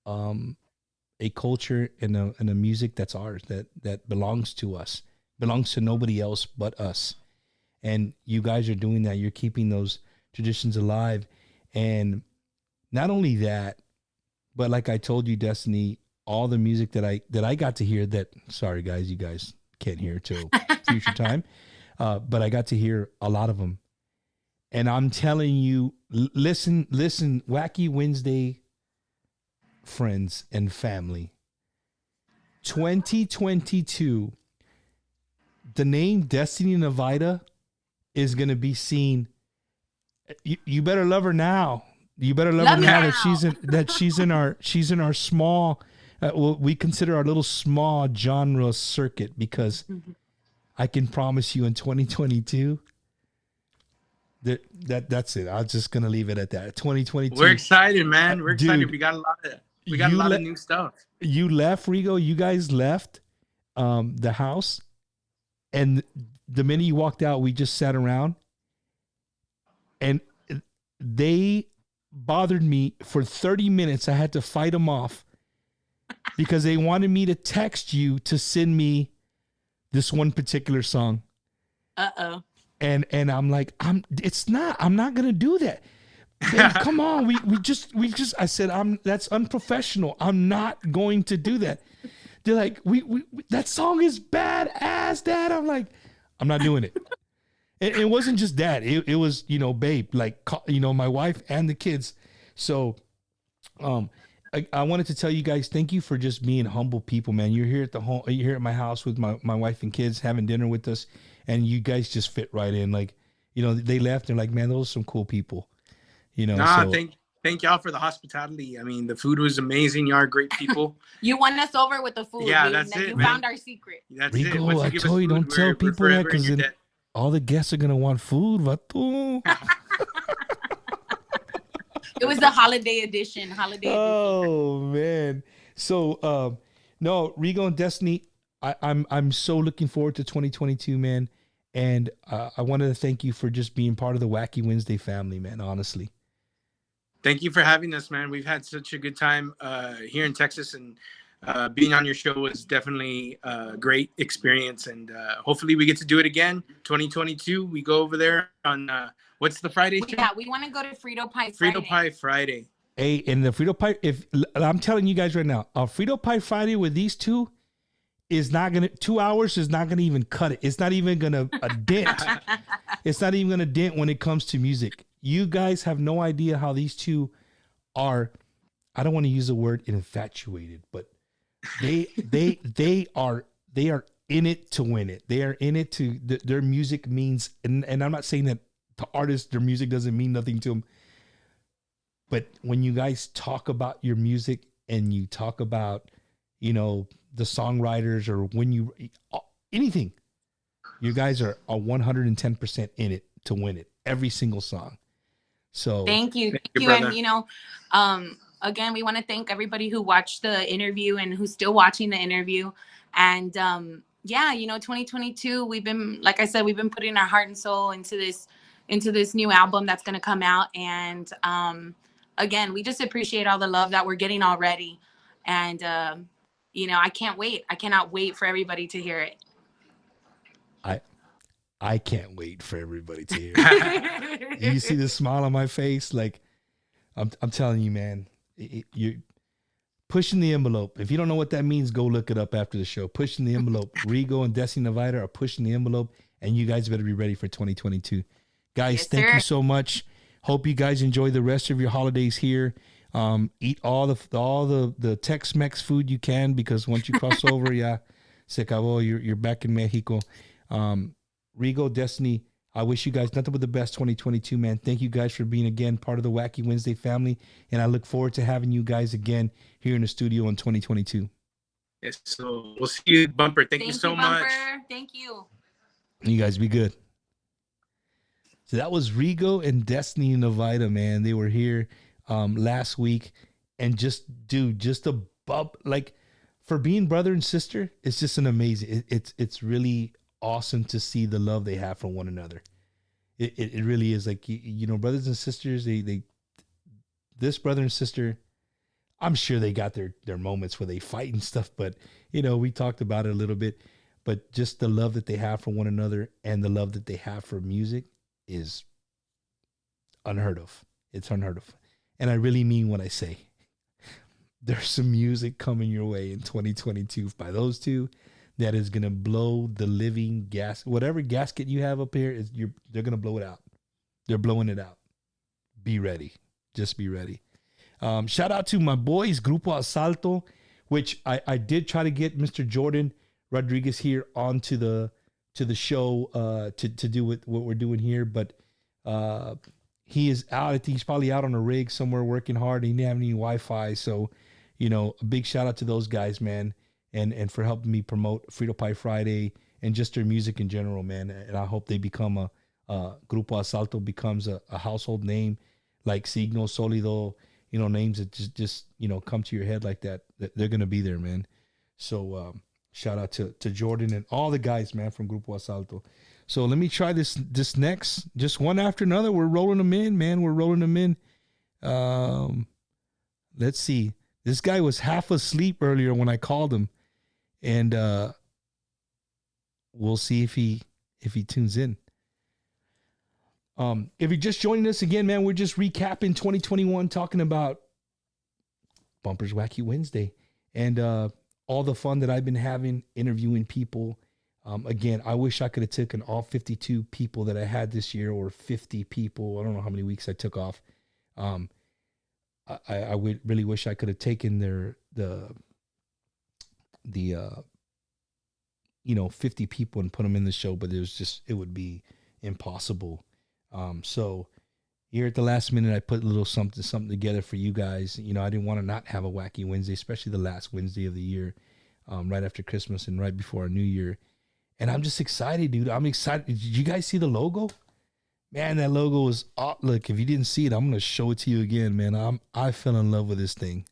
a culture and a music that's ours, that belongs to us, belongs to nobody else but us. And you guys are doing that. You're keeping those traditions alive. And not only that, but like I told you, Destiny, all the music that I got to hear, that, sorry guys, you guys can't hear till future time, but I got to hear a lot of them. And I'm telling you, listen, Wacky Wednesday friends and family, 2022, the name Destiny Nevada is going to be seen. You better love her now. You better love her now that she's in our small, we consider our little small genre circuit, because I can promise you in 2022 that's it. I'm just gonna leave it at that. 2022. We're excited, man. We're excited. We got a lot of new stuff. You left, Rigo. You guys left the house, and the minute you walked out, we just sat around, and they bothered me for 30 minutes. I had to fight them off because they wanted me to text you to send me this one particular song. Uh-oh. And I'm like, I'm not gonna do that. Babe, come on, we just I said, that's unprofessional. I'm not going to do that. They're like, we that song is badass, Dad. I'm like, I'm not doing it. It wasn't just that. It was, babe, like, my wife and the kids. So, I wanted to tell you guys, thank you for just being humble people, man. You're here at the home. You're here at my house with my wife and kids having dinner with us, and you guys just fit right in. Like, they left. They're like, man, those are some cool people. Thank y'all for the hospitality. I mean, the food was amazing. You are great people. You won us over with the food. Yeah, that's it. You man. found our secret. That's Rico, it. I told you, don't tell people that, because then all the guests are gonna want food. Vato. It was the holiday edition. Oh man. So no, Rigo and Destiny, I'm so looking forward to 2022, man. And I wanted to thank you for just being part of the Wacky Wednesday family, man, honestly. Thank you for having us, man. We've had such a good time here in Texas, and being on your show was definitely a great experience. And hopefully we get to do it again. 2022, we go over there on what's the Friday show? Yeah, we want to go to Frito Pie Friday. Frito Pie Friday. Hey, and the Frito Pie, I'm telling you guys right now, a Frito Pie Friday with these two is not gonna, 2 hours is not gonna even cut it. It's not even gonna dent. It's not even gonna dent when it comes to music. You guys have no idea how these two are. I don't want to use the word infatuated, but they are in it to win it. They are in it to their music means, and I'm not saying that to artists their music doesn't mean nothing to them. But when you guys talk about your music and you talk about, the songwriters, or when you anything, you guys are 110% in it to win it every single song. So thank you. Brother. And again, we want to thank everybody who watched the interview and who's still watching the interview. And yeah, you know, 2022, we've been, like I said, we've been putting our heart and soul into this new album that's going to come out. And again, we just appreciate all the love that we're getting already. And you know, I can't wait. I cannot wait for everybody to hear it. I can't wait for everybody to hear it. You see the smile on my face? Like, I'm telling you, man, you're pushing the envelope. If you don't know what that means, go look it up after the show. Pushing the envelope. Rigo and Destiny Navida are pushing the envelope, and you guys better be ready for 2022. Guys, Yes, thank sir. you so much. Hope you guys enjoy the rest of your holidays here. Eat all the Tex-Mex food you can, because once you cross over, yeah, se acabó. You're back in Mexico. Rigo, Destiny, I wish you guys nothing but the best 2022, man. Thank you guys for being, again, part of the Wacky Wednesday family, and I look forward to having you guys again here in the studio in 2022. Yes, so we'll see you, Bumper. Thank you so much. Bumper. Thank you. You guys be good. So that was Rigo and Destiny Navida, man. They were here last week, and just a bump, like, for being brother and sister, it's just an amazing. It's really awesome to see the love they have for one another. It really is, like, you know, brothers and sisters. They this brother and sister, I'm sure they got their moments where they fight and stuff, but you know, we talked about it a little bit. But just the love that they have for one another and the love that they have for music is unheard of. It's unheard of, and I really mean what I say. There's some music coming your way in 2022 by those two that is going to blow the living whatever gasket you have up here, they're going to blow it out. They're blowing it out. Be ready. Just be ready. Shout out to my boys, Grupo Asalto, which I did try to get Mr. Jordan Rodriguez here onto the show to do what we're doing here, but he is out. I think he's probably out on a rig somewhere working hard. He didn't have any Wi-Fi, so you know, a big shout out to those guys, man. And for helping me promote Frito Pie Friday and just their music in general, man. And I hope they become Grupo Asalto becomes a household name, like Signo, Solido, you know, names that just you know, come to your head like that. They're going to be there, man. So shout out to Jordan and all the guys, man, from Grupo Asalto. So let me try this next, just one after another. We're rolling them in, man. We're rolling them in. Let's see. This guy was half asleep earlier when I called him. And we'll see if he tunes in. If you're just joining us again, man, we're just recapping 2021, talking about Bumper's Wacky Wednesday and all the fun that I've been having interviewing people. Again, I wish I could have taken all 52 people that I had this year, or 50 people. I don't know how many weeks I took off. I would really wish I could have taken the 50 people and put them in the show, but it would be impossible. So here at the last minute, I put a little something together for you guys. You know, I didn't want to not have a Wacky Wednesday, especially the last Wednesday of the year, right after Christmas and right before our New Year. And I'm just excited, dude. I'm excited. Did you guys see the logo? Man, that logo is look, if you didn't see it, I'm gonna show it to you again, man. I fell in love with this thing.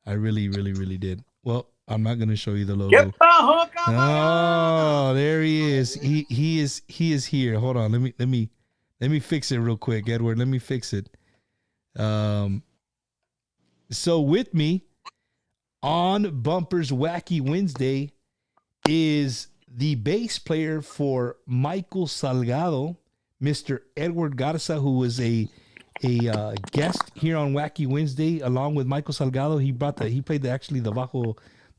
I really, really, really did. Well, I'm not gonna show you the logo. Oh, there he is. He is here. Hold on. Let me fix it real quick, Edward. Let me fix it. So with me on Bumper's Wacky Wednesday is the bass player for Michael Salgado, Mr. Edward Garza, who was a guest here on Wacky Wednesday along with Michael Salgado. He played the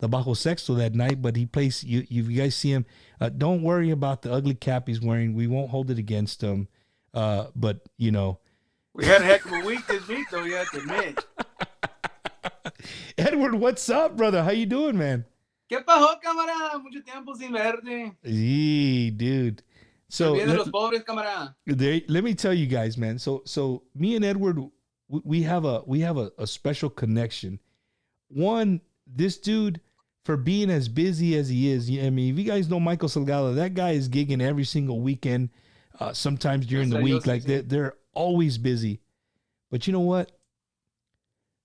bajo sexto that night, but he plays. You guys see him. Don't worry about the ugly cap he's wearing. We won't hold it against him. But you know, we had a heck of a week this week, though. You have to admit. Edward, what's up, brother? How you doing, man? ¿Qué pasó, camarada? Mucho tiempo sin verte. Yee, dude. So los pobres, camarada. Let me tell you guys, man. So me and Edward, we have a special connection. One, this dude, for being as busy as he is, I mean, if you guys know Michael Salgado, that guy is gigging every single weekend, sometimes during the week. Like they're always busy. But you know what?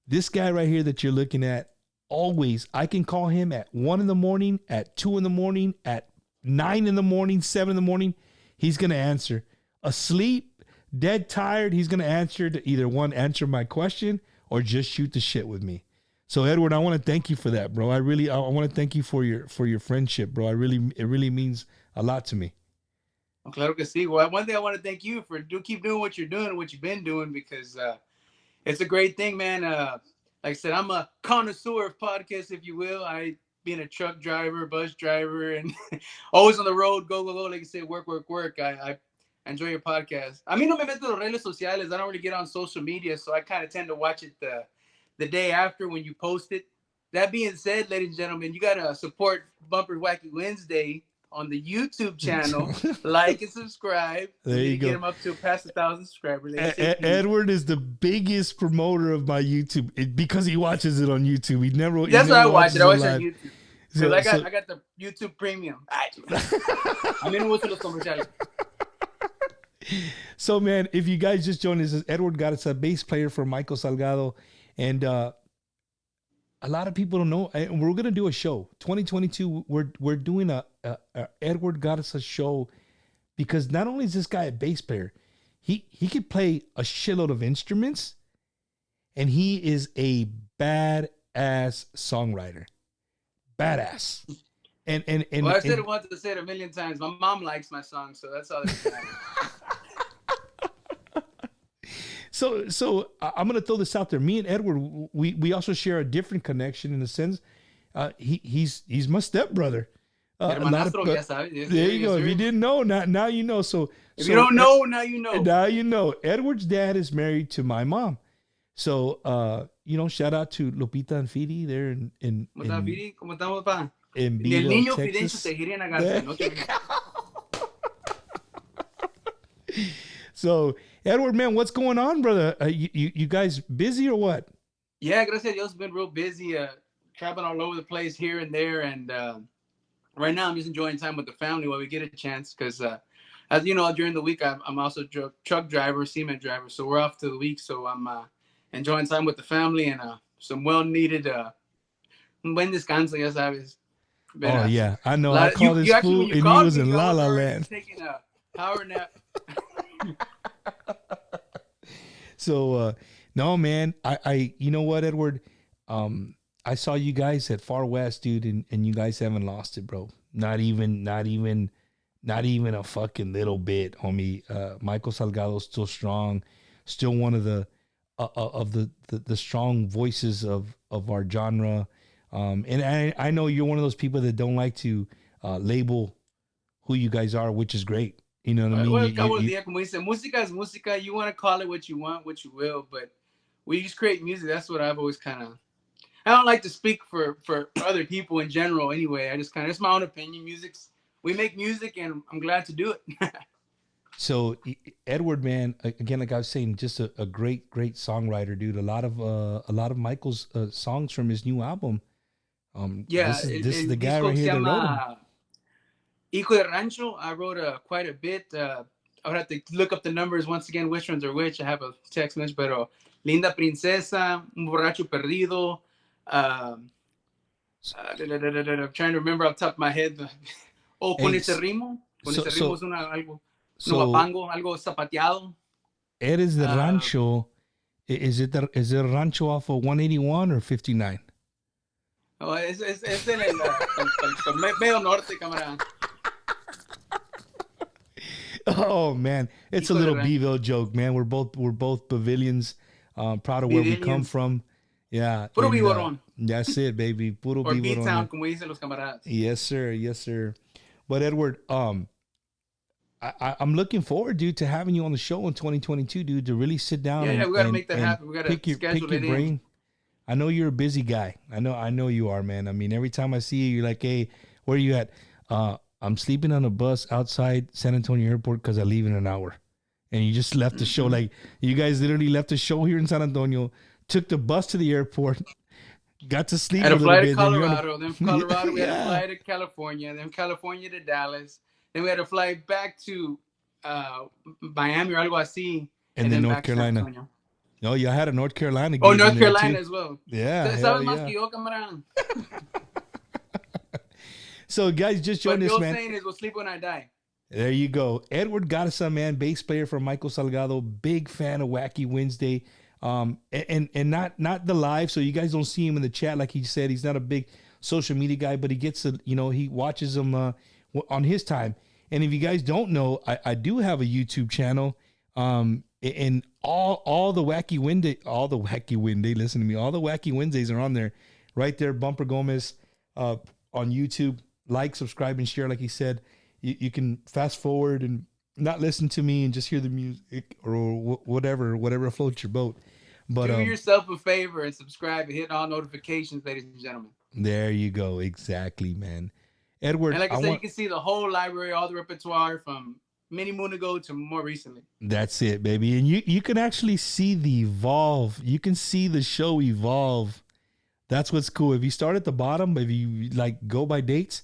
This guy right here that you're looking at, always, I can call him at 1 in the morning, at 2 in the morning, at 9 in the morning, 7 in the morning. He's going to answer. Asleep, dead tired, he's going to answer to either one, answer my question or just shoot the shit with me. So Edward, I want to thank you for that, bro. I want to thank you for your friendship, bro. It really means a lot to me. Well, claro que sí. Well, one thing I want to thank you for keep doing what you're doing and what you've been doing, because it's a great thing, man. Like I said, I'm a connoisseur of podcasts, if you will. I being a truck driver, bus driver, and always on the road, go. Like you say, work. I enjoy your podcast. A mí no me meto en las redes sociales. I don't really get on social media, so I kind of tend to watch it the day after when you post it. That being said, ladies and gentlemen, you got to support Bumper Wacky Wednesday on the YouTube channel. Like and subscribe. There you go. Get him up to past 1,000 subscribers. Edward is the biggest promoter of my YouTube because he watches it on YouTube. That's why I watch it. I watch it on YouTube. So, I got the YouTube Premium. A mí no me gustan los comerciales. So, man, if you guys just joined us, Edward Garza, a bass player for Michael Salgado, and a lot of people don't know. And we're gonna do a show 2022. We're doing a Edward Garza show because not only is this guy a bass player, he could play a shitload of instruments, and he is a badass songwriter. Badass. And well, I said it once, I said it a million times. My mom likes my song, so that's all that matters. So I'm gonna throw this out there. Me and Edward, we also share a different connection in a sense. He's my stepbrother. There you go. If you didn't know, now you know. So if you don't know, now you know. Now you know. Edward's dad is married to my mom. So shout out to Lupita and Fidi there in Fidi? ¿Cómo estamos, pa? In Beeville, Texas. So, Edward, man, what's going on, brother? You guys busy or what? Yeah, gracias a Dios, been real busy, traveling all over the place here and there, and right now I'm just enjoying time with the family while we get a chance, because as you know, during the week I'm also truck driver, cement driver, so we're off to the week, so I'm enjoying time with the family and some well-needed un buen descanso, ya sabes. But, yeah, I know. I called this fool and he was in La La Land. Taking a power nap. So no, man, I you know what, Edward, I saw you guys at Far West, dude, and you guys haven't lost it, bro. Not even a fucking little bit, homie. Michael Salgado's still strong, still one of the strong voices of our genre. And I know you're one of those people that don't like to label who you guys are, which is great. You know what I mean? Well, como dice, música es música. You want to call it what you want, what you will, but we just create music. That's what I've always kind of. I don't like to speak for other people in general. Anyway, I just kind of, it's my own opinion. We make music, and I'm glad to do it. So, Edward, man, again, like I was saying, just a great songwriter, dude. A lot of Michael's songs from his new album. This is the guy right here that wrote him. Hijo de Rancho, I wrote quite a bit. I would have to look up the numbers once again, which ones are which. I have a text message, pero Linda Princesa, Un Borracho Perdido. I'm trying to remember off the top of my head. Con ese ritmo. Con ese ritmo es algo guapango, algo zapateado. Eres de Rancho. Is it Rancho off of 181 or 59? Oh, es el medio norte, camarada. Oh man, it's a little Beeville joke, man. We're both Bavilians, proud of where we come from. Yeah, puro Beaverón. That's it, baby. Puro or Beaverón. B-Town, como dicen los camaradas. Yes, sir. But Edward, I'm looking forward, dude, to having you on the show in 2022, dude, to really sit down. Yeah, we gotta make that happen. We gotta schedule it in. I know you're a busy guy. I know you are, man. I mean, every time I see you, you're like, hey, where are you at? I'm sleeping on a bus outside San Antonio Airport because I leave in an hour. And you just left the show. Like, you guys literally left the show here in San Antonio, took the bus to the airport, got to sleep a little bit. Had a flight to Colorado. Then from Colorado, we had to fly to California. Then California to Dallas. Then we had to fly back to Miami or algo así. And then North Carolina. Oh, you had a North Carolina gig Oh, in North there, Carolina too. as well. Yeah, hell ¿Sabes más yeah. que yo, camarada? So, guys, just But join the us, old man. saying is, we'll sleep when I die. There you go. Edward Garza, man, bass player for Michael Salgado, big fan of Wacky Wednesday. And not the live, so you guys don't see him in the chat like he said. He's not a big social media guy, but he gets he watches them on his time. And if you guys don't know, I do have a YouTube channel. And all the Wacky Wednesday, listen to me, all the Wacky Wednesdays are on there, right there. Bumper Gomez on YouTube. Like, subscribe, and share. Like he said, you can fast forward and not listen to me and just hear the music or whatever floats your boat. But do yourself a favor and subscribe and hit all notifications, ladies and gentlemen. There you go. Exactly, man. Edward, and like I said, you can see the whole library, all the repertoire from many moon ago to more recently. That's it, baby. And you can actually see the evolve. You can see the show evolve. That's what's cool. If you start at the bottom, if you like go by dates,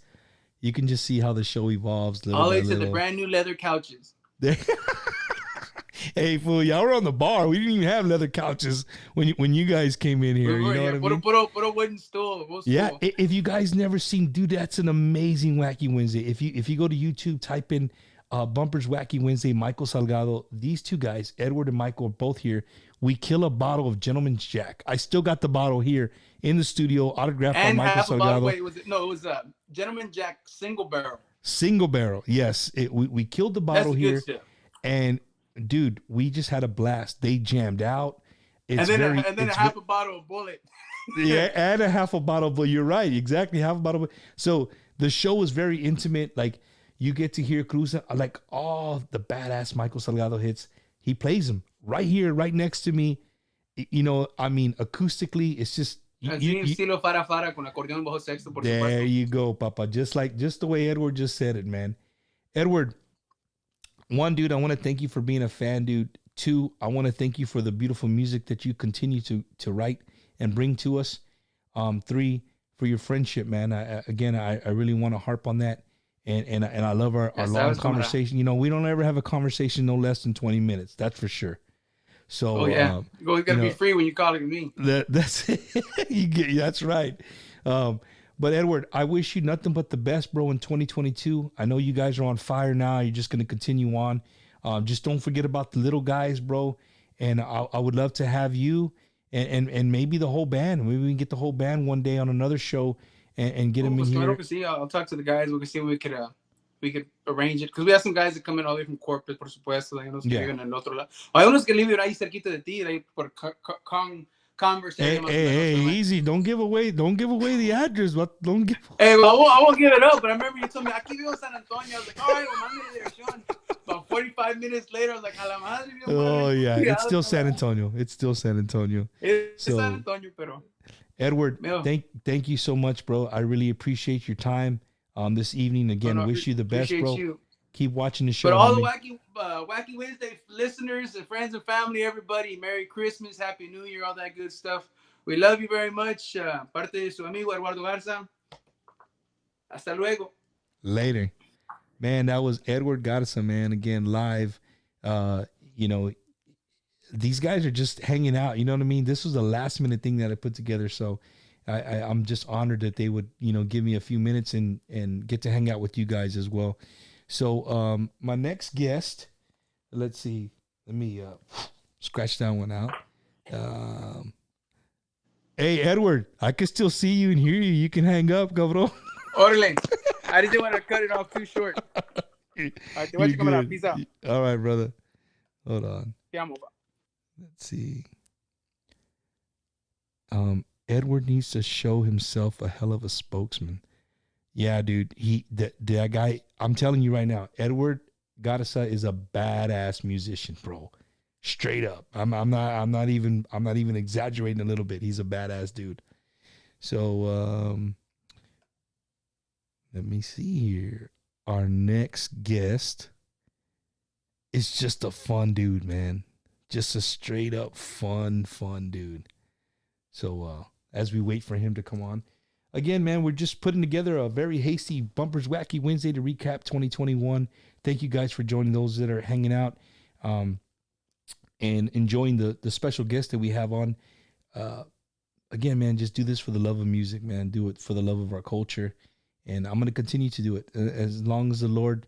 you can just see how the show evolves. All the way to the brand new leather couches. Hey, fool, y'all were on the bar. We didn't even have leather couches when you guys came in here. You know what I mean? Put a wooden stool. Yeah, if you guys never seen, dude, that's an amazing Wacky Wednesday. If you go to YouTube, type in Bumpers Wacky Wednesday, Michael Salgado. These two guys, Edward and Michael, are both here. We kill a bottle of Gentleman's Jack. I still got the bottle here in the studio, autographed by Michael Salgado. Bottle, wait, it was Gentleman Jack single barrel. Single barrel, yes. We killed the bottle That's here, good stuff. And dude, we just had a blast. They jammed out. And then half a bottle of Bullet. Yeah, and a half a bottle. But you're right, exactly half a bottle. So the show was very intimate. Like you get to hear Cruz, like all the badass Michael Salgado hits. He plays them right here, right next to me. You know, I mean, acoustically, it's just. There you go, Papa. Just the way Edward just said it, man. Edward, one, dude, I want to thank you for being a fan, dude. Two, I want to thank you for the beautiful music that you continue to write and bring to us. Three, for your friendship, man. I really want to harp on that. And I love our long conversation. You know, we don't ever have a conversation no less than 20 minutes. That's for sure. So, you gotta be free when you're calling me. That's it. That's right. But Edward, I wish you nothing but the best, bro, in 2022. I know you guys are on fire now. You're just going to continue on. Just don't forget about the little guys, bro. And I would love to have you and maybe the whole band. Maybe we can get the whole band one day on another show and get them in here. I'll talk to the guys. We can see what we could arrange it. Because we have some guys that come in all the way from Corpus, por supuesto. Hay unos que viven en el otro lado. Hay unos que viven ahí cerquita de ti, ahí por Converse. Hey, easy. Don't give away the address. What? Don't give. Hey, well, I won't give it up. But I remember you told me, aquí vivo San Antonio. I was like, all right, well, mami dirección. About 45 minutes later, I was like, a la madre. Oh, yeah. It's still San Antonio. It's San Antonio. Pero. Edward, thank you so much, bro. I really appreciate your time this evening. Again, wish you the best, bro. You. Keep watching the show. But all the Wacky Wednesday listeners and friends and family, everybody, Merry Christmas, Happy New Year, all that good stuff. We love you very much. Parte de su amigo Eduardo Garza. Hasta luego. Later. Man, that was Edward Garza, man. Again, live. You know, these guys are just hanging out. You know what I mean? This was a last minute thing that I put together. So I'm just honored that they would, give me a few minutes and get to hang out with you guys as well. So my next guest, let's see. Let me scratch that one out. Hey, Edward, I can still see you and hear you. You can hang up, cabrón. Orale. I didn't want to cut it off too short. All right, why you coming out? Peace out. All right, brother. Hold on. Te amo. Let's see. Edward needs to show himself a hell of a spokesman. Yeah, dude. That guy. I'm telling you right now, Edward Garza is a badass musician, bro. Straight up. I'm not even exaggerating a little bit. He's a badass dude. So let me see here. Our next guest is just a fun dude, man. Just a straight up fun dude. So as we wait for him to come on. Again, man, we're just putting together a very hasty Bumpers Wacky Wednesday to recap 2021. Thank you guys for joining, those that are hanging out. and enjoying the special guest that we have on. Again, man, just do this for the love of music, man. Do it for the love of our culture, and I'm gonna continue to do it as long as the Lord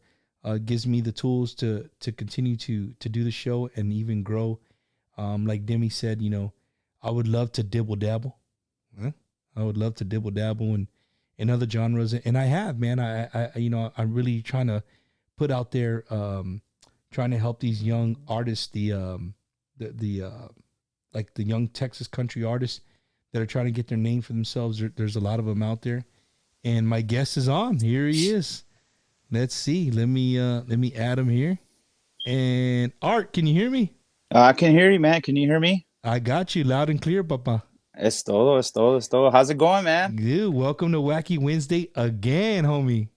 gives me the tools to continue to do the show and even grow. Like Demi said, I would love to dibble dabble. Huh? I would love to dibble dabble in other genres, and I have, man. I'm really trying to put out there, trying to help these young artists, like the young Texas country artists that are trying to get their name for themselves. There's a lot of them out there, and my guest is on. Here he is. Let's see. Let me add him here. And Art, can you hear me? I can hear you, man. Can you hear me? I got you loud and clear, Papa. Es todo, es todo, es todo. How's it going, man? Dude, welcome to Wacky Wednesday again, homie.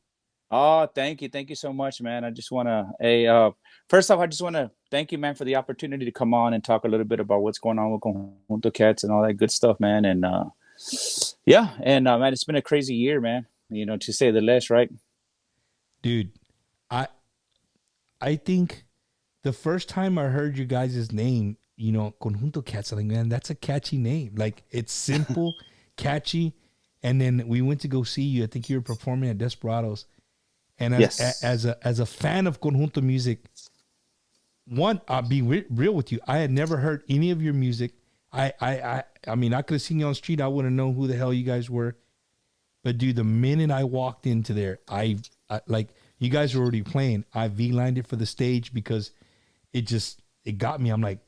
Oh, thank you. Thank you so much, man. I just want to, first off, I just want to thank you, man, for the opportunity to come on and talk a little bit about what's going on with Conjunto Cats and all that good stuff, man. And, man, it's been a crazy year, man, to say the least, right? Dude, I think the first time I heard you guys' name, Conjunto Cats, I'm like, man, that's a catchy name. Like, it's simple, catchy. And then we went to go see you. I think you were performing at Desperados. And as a fan of Conjunto music, one, I'll be real with you. I had never heard any of your music. I mean, I could have seen you on the street. I wouldn't know who the hell you guys were. But dude, the minute I walked into there, I like, you guys were already playing. I V-lined it for the stage because it got me. I'm like,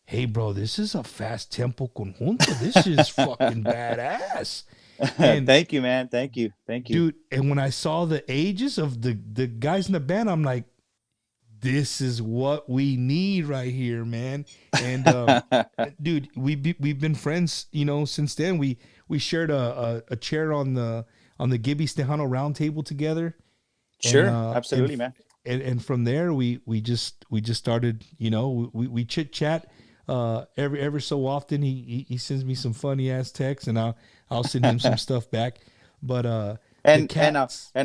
hey, bro, this is a fast tempo conjunto. This is fucking badass. And, thank you, man. Thank you. Dude, and when I saw the ages of the guys in the band, I'm like, this is what we need right here, man. And dude, we've been friends, since then. We shared a chair on the Gibby Stejano round table together. Sure, absolutely, man. And from there, we just started, we chit chat every so often. He sends me some funny ass texts, and I'll send him some stuff back. But and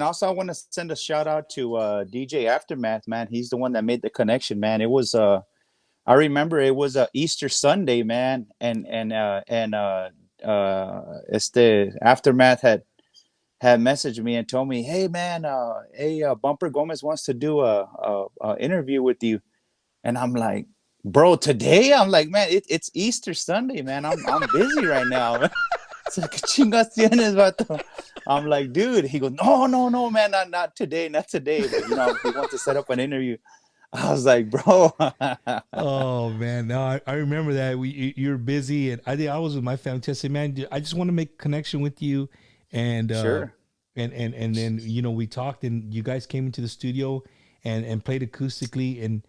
also I want to send a shout out to DJ Aftermath, man. He's the one that made the connection, man. It was I remember it was Easter Sunday, man, and Aftermath had messaged me and told me, hey man, Bumper Gomez wants to do a interview with you. And I'm like, bro, today? I'm like, man, it's Easter Sunday, man. I'm busy right now. I'm like, dude. He goes, no, man, not today, not today. But he wants to set up an interview. I was like, bro. Oh man, no, I remember that. You're busy, and I think I was with my family. I said, man, I just want to make a connection with you. And sure. And then we talked, and you guys came into the studio and played acoustically. And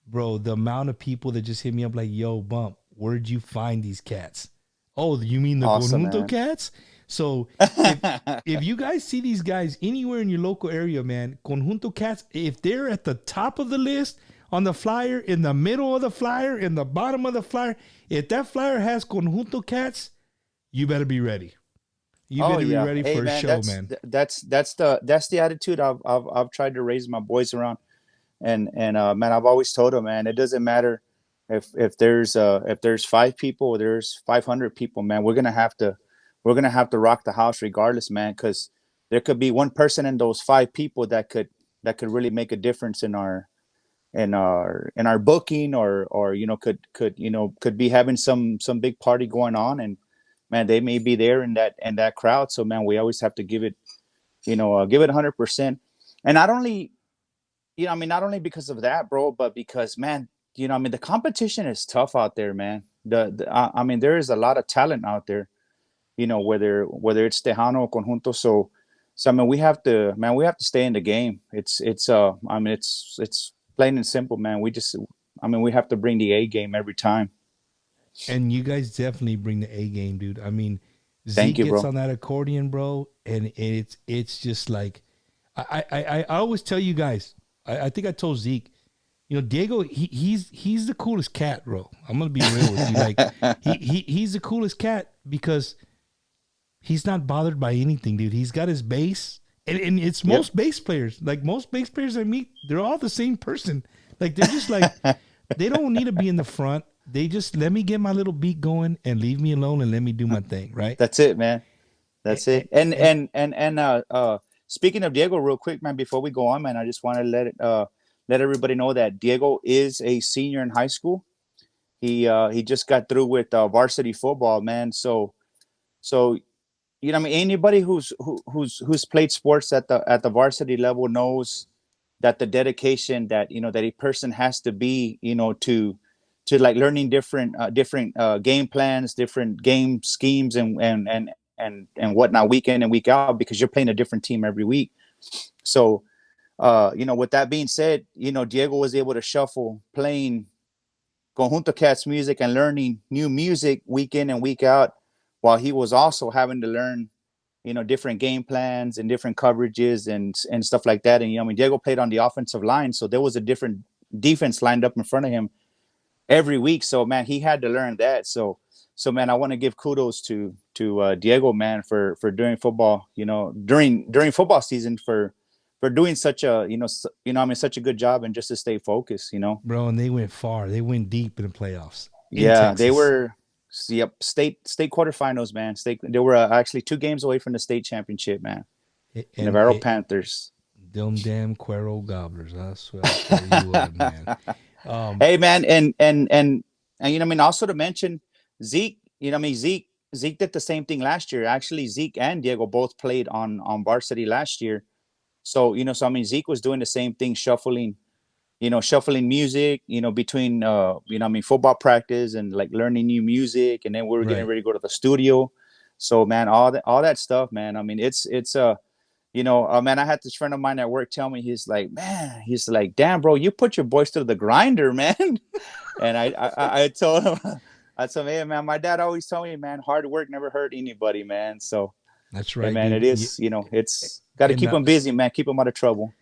bro, the amount of people that just hit me up like, yo, Bump, where'd you find these cats? Oh, you mean the Conjunto Cats? So if you guys see these guys anywhere in your local area, man, Conjunto Cats, if they're at the top of the list on the flyer, in the middle of the flyer, in the bottom of the flyer, if that flyer has Conjunto Cats, you better be ready. You better be ready for a show, man. That's the attitude I've tried to raise my boys around, and man, I've always told them, man, it doesn't matter if there's 5 people or there's 500 people, man. We're gonna have to rock the house regardless, man, because there could be one person in those 5 people that could really make a difference in our booking, or could be having some big party going on, and man, they may be there in that crowd. So man, we always have to give it 100%. And not only because of that, bro, but because, man, the competition is tough out there, man. There is a lot of talent out there, whether it's Tejano or Conjunto. So I mean, we have to stay in the game. It's plain and simple, man. We have to bring the A game every time. And you guys definitely bring the A game, dude. I mean, Zeke gets on that accordion, bro, and it's just like, I always tell you guys. I think I told Zeke, Diego, he's the coolest cat, bro. I'm gonna be real with you. Like he's the coolest cat because he's not bothered by anything, dude. He's got his bass, and it's most bass players. Like most bass players I meet, they're all the same person. Like they're just like they don't need to be in the front. They just let me get my little beat going and leave me alone and let me do my thing, right? That's it, man. That's And, it. And speaking of Diego, real quick, man, before we go on, man, I just want to let everybody know that Diego is a senior in high school. He just got through with varsity football, man. So you know, I mean, anybody who's played sports at the varsity level knows that the dedication that that a person has to be, to like learning different game plans, different game schemes, and whatnot, week in and week out, because you're playing a different team every week. So with that being said, Diego was able to shuffle playing Conjunto Cats music and learning new music week in and week out, while he was also having to learn, different game plans and different coverages and stuff like that. And I mean, Diego played on the offensive line, so there was a different defense lined up in front of him every week. So man, he had to learn that. So man, I want to give kudos to Diego, man, for doing football, during football season, for doing such a such a good job, and just to stay focused. bro, and they went far. They went deep in the playoffs in Yeah, they Texas. were. Yep, state quarterfinals, man. They were actually 2 games away from the state championship, man. And Navarro Panthers. them damn Cuero gobblers. I swear, I tell you what, man. Hey, man, and I mean, also to mention Zeke. I mean, Zeke did the same thing last year. Actually, Zeke and Diego both played on varsity last year. So so I mean, Zeke was doing the same thing, shuffling music, between I mean, football practice and like learning new music, and then we were getting Right. ready to go to the studio. So man, all that stuff, man. I mean, it's man, I had this friend of mine at work tell me, he's like, damn, bro, you put your boys through the grinder, man. And I told him, hey, man, my dad always told me, man, hard work never hurt anybody, man. So, That's hey, right, man, it dude. is, it's got to And keep them busy, man. Keep them out of trouble.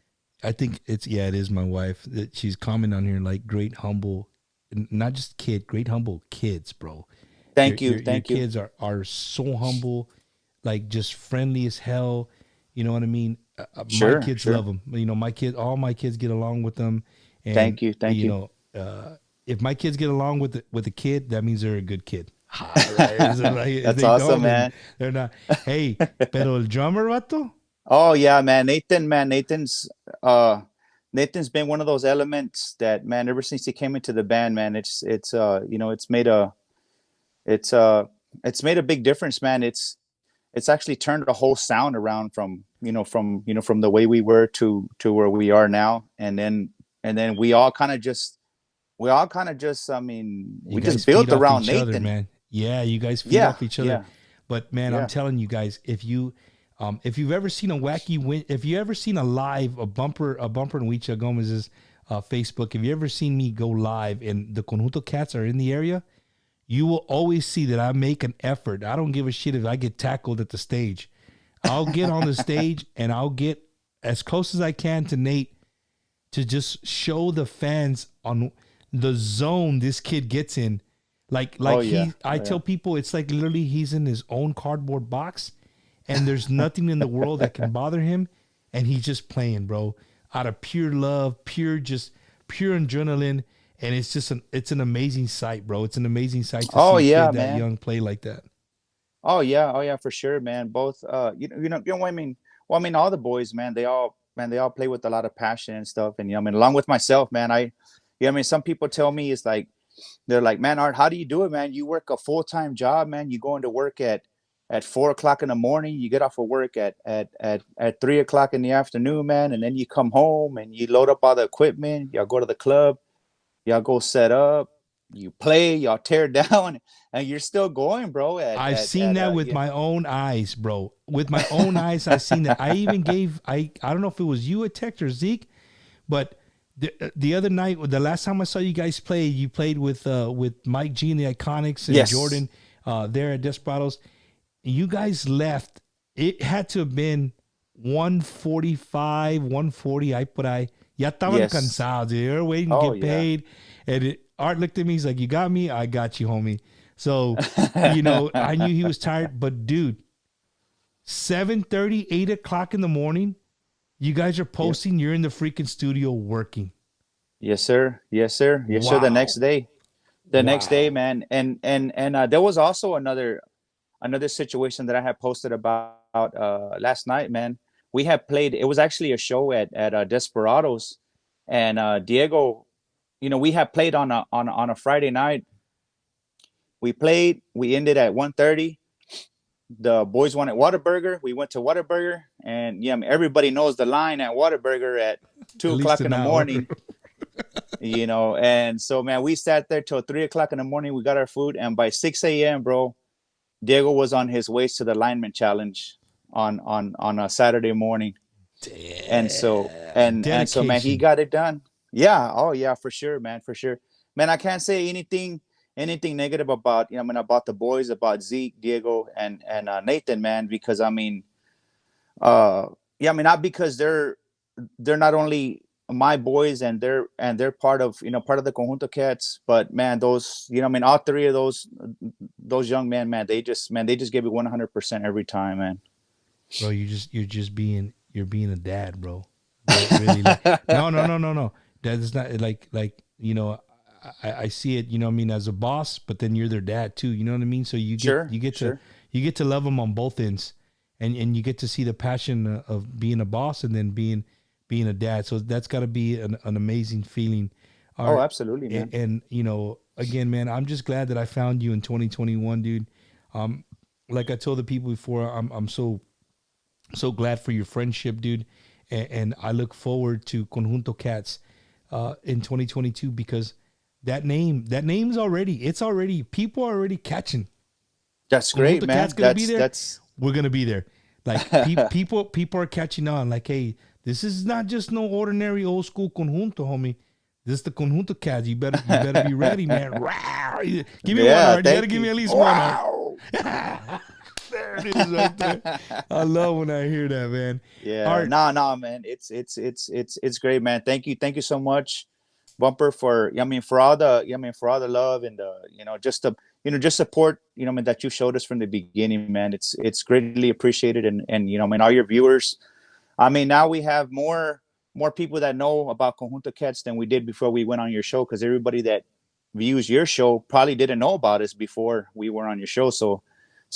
I think it is my wife that she's commenting on here, like great humble, not just great humble kids, bro. Thank you. Your Thank you. kids are so humble, like just friendly as hell. You know what I mean? My Sure. kids Sure. love them. All my kids get along with them. And Thank you. Thank you. if my kids get along with a kid, that means they're a good kid. Right? So, like, if That's they awesome, don't, then man. they're not. Hey, pero el drummer, vato? Oh yeah, man. Nathan's been one of those elements that, man, ever since he came into the band, man, it's it's made a big difference, man. It's actually turned the whole sound around from the way we were to where we are now. And then we all kind of just I mean, You we guys just feed built off around each other, Nathan. man. Yeah, you guys feed Yeah, off each other. yeah, But man, I'm yeah. telling you guys, if you've ever seen a wacky win, if you ever seen a bumper in Huicha Gomez's Facebook, if you ever seen me go live and the Conjunto Cats are in the area, you will always see that I make an effort. I don't give a shit if I get tackled at the stage. I'll get on the stage and I'll get as close as I can to Nate to just show the fans on the zone this kid gets in. Like Oh yeah. I Oh tell yeah. people it's like literally he's in his own cardboard box and there's nothing in the world that can bother him and he's just playing, bro, out of pure love, pure adrenaline, and it's an amazing sight, bro. It's an amazing sight to Oh see a yeah, kid that man. young play like that. Oh yeah, for sure, man. Both I mean, all the boys, man, they all play with a lot of passion and stuff. And I mean, along with myself, man, I mean, some people tell me, it's like, they're like, man, Art, how do you do it, man? You work a full-time job, man. You go into work at 4 o'clock in the morning, you get off of work at 3 o'clock in the afternoon, man, and then you come home and you load up all the equipment, y'all go to the club, y'all go set up, you play, y'all tear down, and you're still going, bro. I've seen that with my own eyes, bro. With my own eyes, I've seen that. I even gave I don't know if it was you a text or Zeke, but the other night, the last time I saw you guys play, you played with Mike G and the Iconics and Yes. Jordan there at Desperados. You guys left. It had to have been 1:45, 1:40. Ya estaban Yes. cansados. They were waiting to Oh get yeah. paid. And Art looked at me. He's like, "You got me. I got you, homie." So, I knew he was tired. But dude, 7:30, 8 o'clock in the morning, you guys are posting. You're in the freaking studio working. Yes, sir. Yes, sir. Yes, sir. Wow. The next day, Wow. man. And there was also another situation that I had posted about last night, man. We had played. It was actually a show at Desperados, and Diego. You know, we had played on a Friday night. We played. We ended at 1:30. The boys wanted Whataburger. We went to Whataburger, and yeah, I mean, everybody knows the line at Whataburger at two At least o'clock in an the hour. morning. You know, and so man, we sat there till 3 o'clock in the morning. We got our food, and by 6 a.m., bro, Diego was on his way to the lineman challenge on a Saturday morning, and so Damn. and so man, he Dedication. got it done. Yeah, oh yeah, for sure, man, for sure, man. I can't say anything negative about I mean about the boys, about Zeke, Diego, and Nathan, man, because I mean, yeah, I mean not because they're not only my boys and they're part of part of the Conjunto Cats, but man, those I mean all three of those young men, man, they just give it 100% every time, man. Bro, you're being a dad, bro. Really, like, no. That is not like I see it. I mean, as a boss, but then you're their dad too. You know what I mean? So Sure, to sure. you get to love them on both ends, and you get to see the passion of being a boss and then being a dad. So that's got to be an amazing feeling. Oh, Art, absolutely, man. and again, man, I'm just glad that I found you in 2021, dude. Like I told the people before, I'm so glad for your friendship, dude. And I look forward to Conjunto Cats in 2022 because that name's already people are already catching. That's great, Conjunto Cats man. gonna be there. That's We're gonna be there. Like people are catching on. Like, hey, this is not just no ordinary old school Conjunto, homie. This is the Conjunto Cats. You better be ready, man. Rawr. Give me one, yeah. Art. You gotta Thank give me you. at least one, Art. Wow. There it is right there. I love when I hear that, man. Yeah, Art, no, man. It's great, man. Thank you so much, Bumper, for I mean for all the love and just the just support I mean that you showed us from the beginning, man. It's greatly appreciated, and I mean all your viewers. I mean now we have more people that know about Conjunto Cats than we did before we went on your show, because everybody that views your show probably didn't know about us before we were on your show. So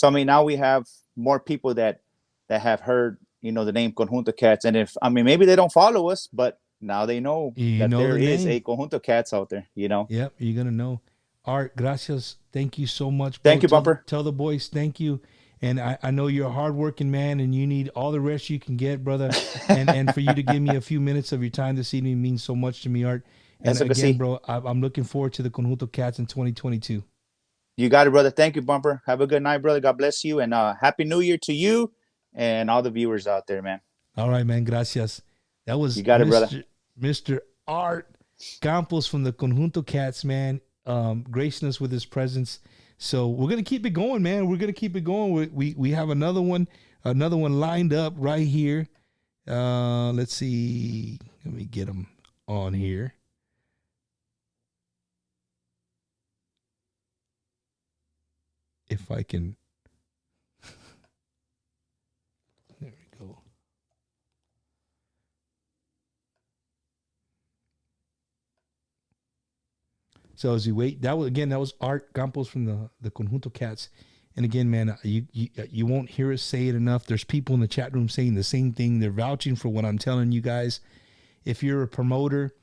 I mean now we have more people that have heard the name Conjunto Cats, and if I mean maybe they don't follow us, but now they know you that know there the is name. a Conjunto Cats out there. Yep, you're gonna know. Art, gracias. Thank you so much, bro. Thank you, Tell Bumper. tell the boys thank you. And I know you're a hardworking man and you need all the rest you can get, brother. And for you to give me a few minutes of your time this evening means so much to me, Art. And Eso que again, sí. bro, I'm looking forward to the Conjunto Cats in 2022. You got it, brother. Thank you, Bumper. Have a good night, brother. God bless you, and Happy New Year to you and all the viewers out there, man. All right, man. Gracias. That You was got it, brother. Mr. Art Campos from the Conjunto Cats, man, gracing us with his presence. So we're gonna keep it going, man. We're gonna keep it going. We have another one lined up right here. Let's see. Let me get him on here. If I can. There we go. So as you wait, that was Art Campos from the Conjunto Cats. And again, man, you won't hear us say it enough. There's people in the chat room saying the same thing. They're vouching for what I'm telling you guys. If you're a promoter,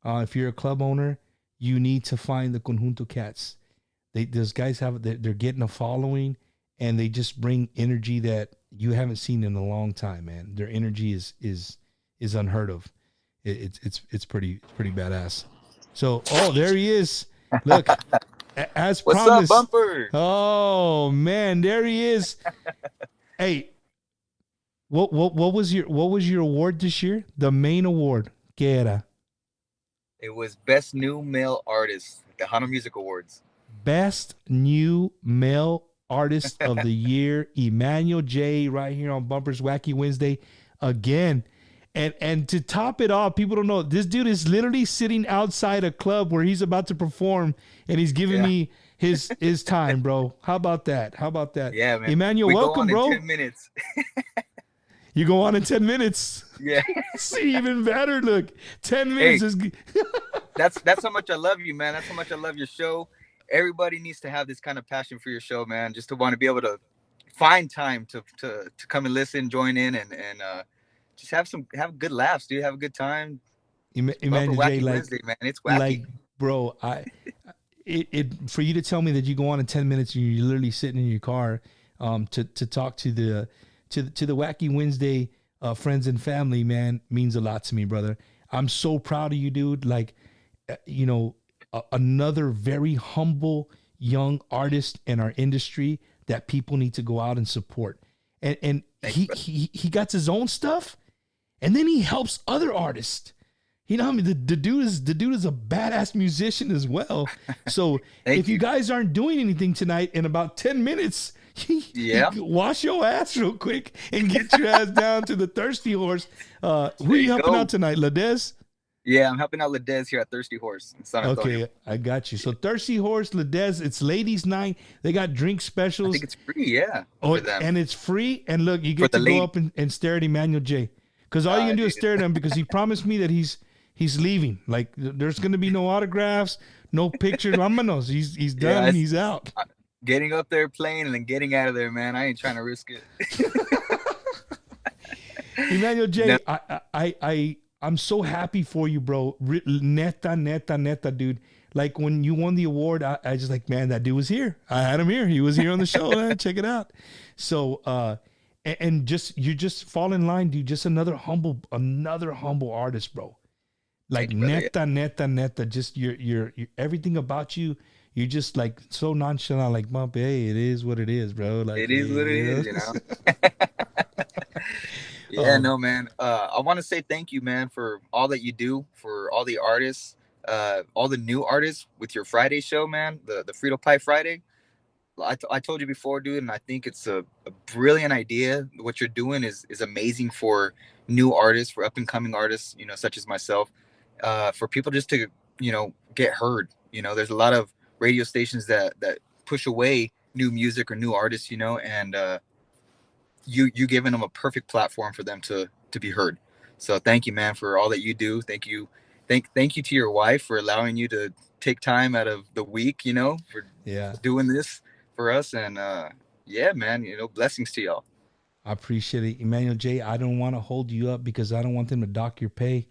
if you're a club owner, you need to find the Conjunto Cats. Those guys they're getting a following, and they just bring energy that you haven't seen in a long time, man. Their energy is unheard of. It's pretty badass. So, there he is. Look, as What's promised. up, Bumper? Oh man, there he is. Hey, what was your award this year? The main award. ¿Qué era? It was Best New Male Artist, the Hana Music Awards. Best New Male Artist of the Year, Emmanuel J. Right here on Bumper's Wacky Wednesday again. And to top it off, people don't know, this dude is literally sitting outside a club where he's about to perform, and he's giving me his time, bro. How about that? Yeah, man. Emmanuel, welcome, go on bro. in 10 minutes. You go on in 10 minutes. Yeah. See, even better. Look, 10 minutes is that's how much I love you, man. That's how much I love your show. Everybody needs to have this kind of passion for your show, man. Just to want to be able to find time to come and listen, join in, and just have good laughs, dude. Have a good time. Bumper Emmanuel J, Wacky Wednesday, man. It's like, wacky. bro, it for you to tell me that you go on in 10 minutes and you're literally sitting in your car, to talk to the Wacky Wednesday friends and family, man, means a lot to me, brother. I'm so proud of you, dude. Like, another very humble young artist in our industry that people need to go out and support. And he got his own stuff, and then he helps other artists. You know, I mean, the dude is a badass musician as well. So if you guys aren't doing anything tonight, in about 10 minutes, wash your ass real quick and get your ass down to the Thirsty Horse. Who are you helping out tonight, Ladez? Yeah, I'm helping out Ladez here at Thirsty Horse in San Antonio. Okay, I got you. So Thirsty Horse, Ladez, it's ladies' night. They got drink specials. I think it's free, yeah. Oh, and it's free. And look, you get to go up and stare at Emmanuel J. Because all you can do is stare at him, because he promised me that he's leaving. Like, there's gonna be no autographs, no pictures. Vámonos. He's done and he's out. Getting up there, playing, and then getting out of there, man. I ain't trying to risk it. Emmanuel J, no. I'm so happy for you, bro. Neta, dude. Like, when you won the award, I just like, man, that dude was here. I had him here. He was here on the show, man. Check it out. So, and you just fall in line, dude. Just another humble artist, bro. Like, neta. Just your everything about you. You're just like so nonchalant. Like, Mom, hey, it is what it is, bro. Like, it is what it is, you know. Yeah, no, man. I want to say thank you, man, for all that you do for all the artists, all the new artists with your Friday show, man. The Frito Pie Friday. I told you before, dude, and I think it's a brilliant idea. What you're doing is amazing for new artists, for up and coming artists, you know, such as myself, for people just to, you know, get heard. You know, there's a lot of radio stations that push away new music or new artists, you know, and you giving them a perfect platform for them to be heard. So thank you, man, for all that you do. Thank you to your wife for allowing you to take time out of the week, you know, for doing this for us. And yeah, man, you know, blessings to y'all. I appreciate it, Emmanuel J. I don't want to hold you up because I don't want them to dock your pay,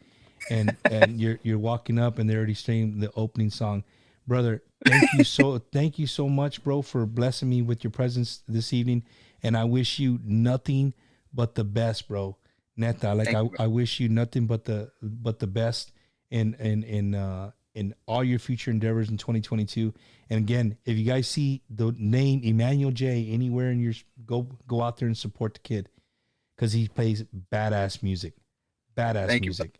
and you're walking up and they're already saying the opening song. Brother, thank you so much, bro, for blessing me with your presence this evening. And I wish you nothing but the best, bro. Neta, like, I wish you nothing but the best in all your future endeavors in 2022. And again, if you guys see the name Emmanuel J anywhere in your, go out there and support the kid, because he plays badass music. Thank music.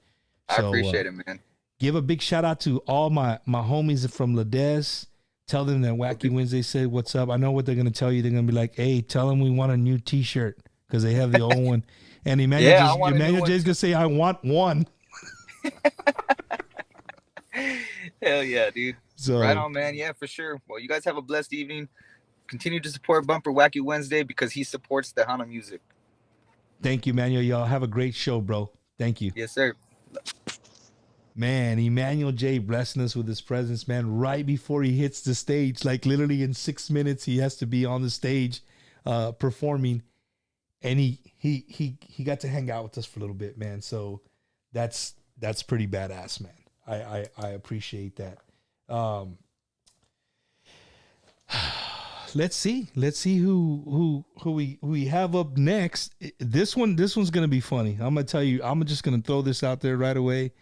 You. I appreciate it, man. Give a big shout out to all my homies from Ladez. Tell them that Wacky Wednesday said what's up. I know what they're going to tell you. They're going to be like, hey, tell them we want a new T-shirt, because they have the old one. And Emmanuel J's going to say, I want one. Hell yeah, dude. So, right on, man. Yeah, for sure. Well, you guys have a blessed evening. Continue to support Bumper Wacky Wednesday, because he supports the Hana music. Thank you, Emmanuel. Y'all have a great show, bro. Thank you. Yes, sir. Man, Emmanuel J blessing us with his presence, man, right before he hits the stage. Like, literally in 6 minutes, he has to be on the stage performing. And he got to hang out with us for a little bit, man. So that's pretty badass, man. I appreciate that. Let's see who we have up next. This one's gonna be funny. I'm gonna tell you. I'm just gonna throw this out there right away.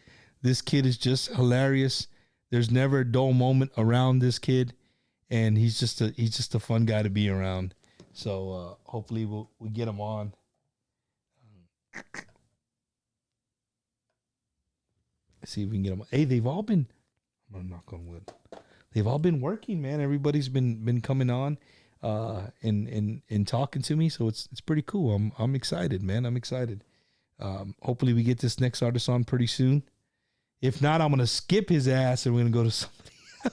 This kid is just hilarious. There's never a dull moment around this kid, and he's just a fun guy to be around. So hopefully we get him on. Let's see if we can get him on. Hey, they've all been. I'm gonna knock on wood. They've all been working, man. Everybody's been coming on, and talking to me. So it's pretty cool. I'm excited, man. I'm excited. Hopefully we get this next artist on pretty soon. If not, I'm going to skip his ass and we're going to go to somebody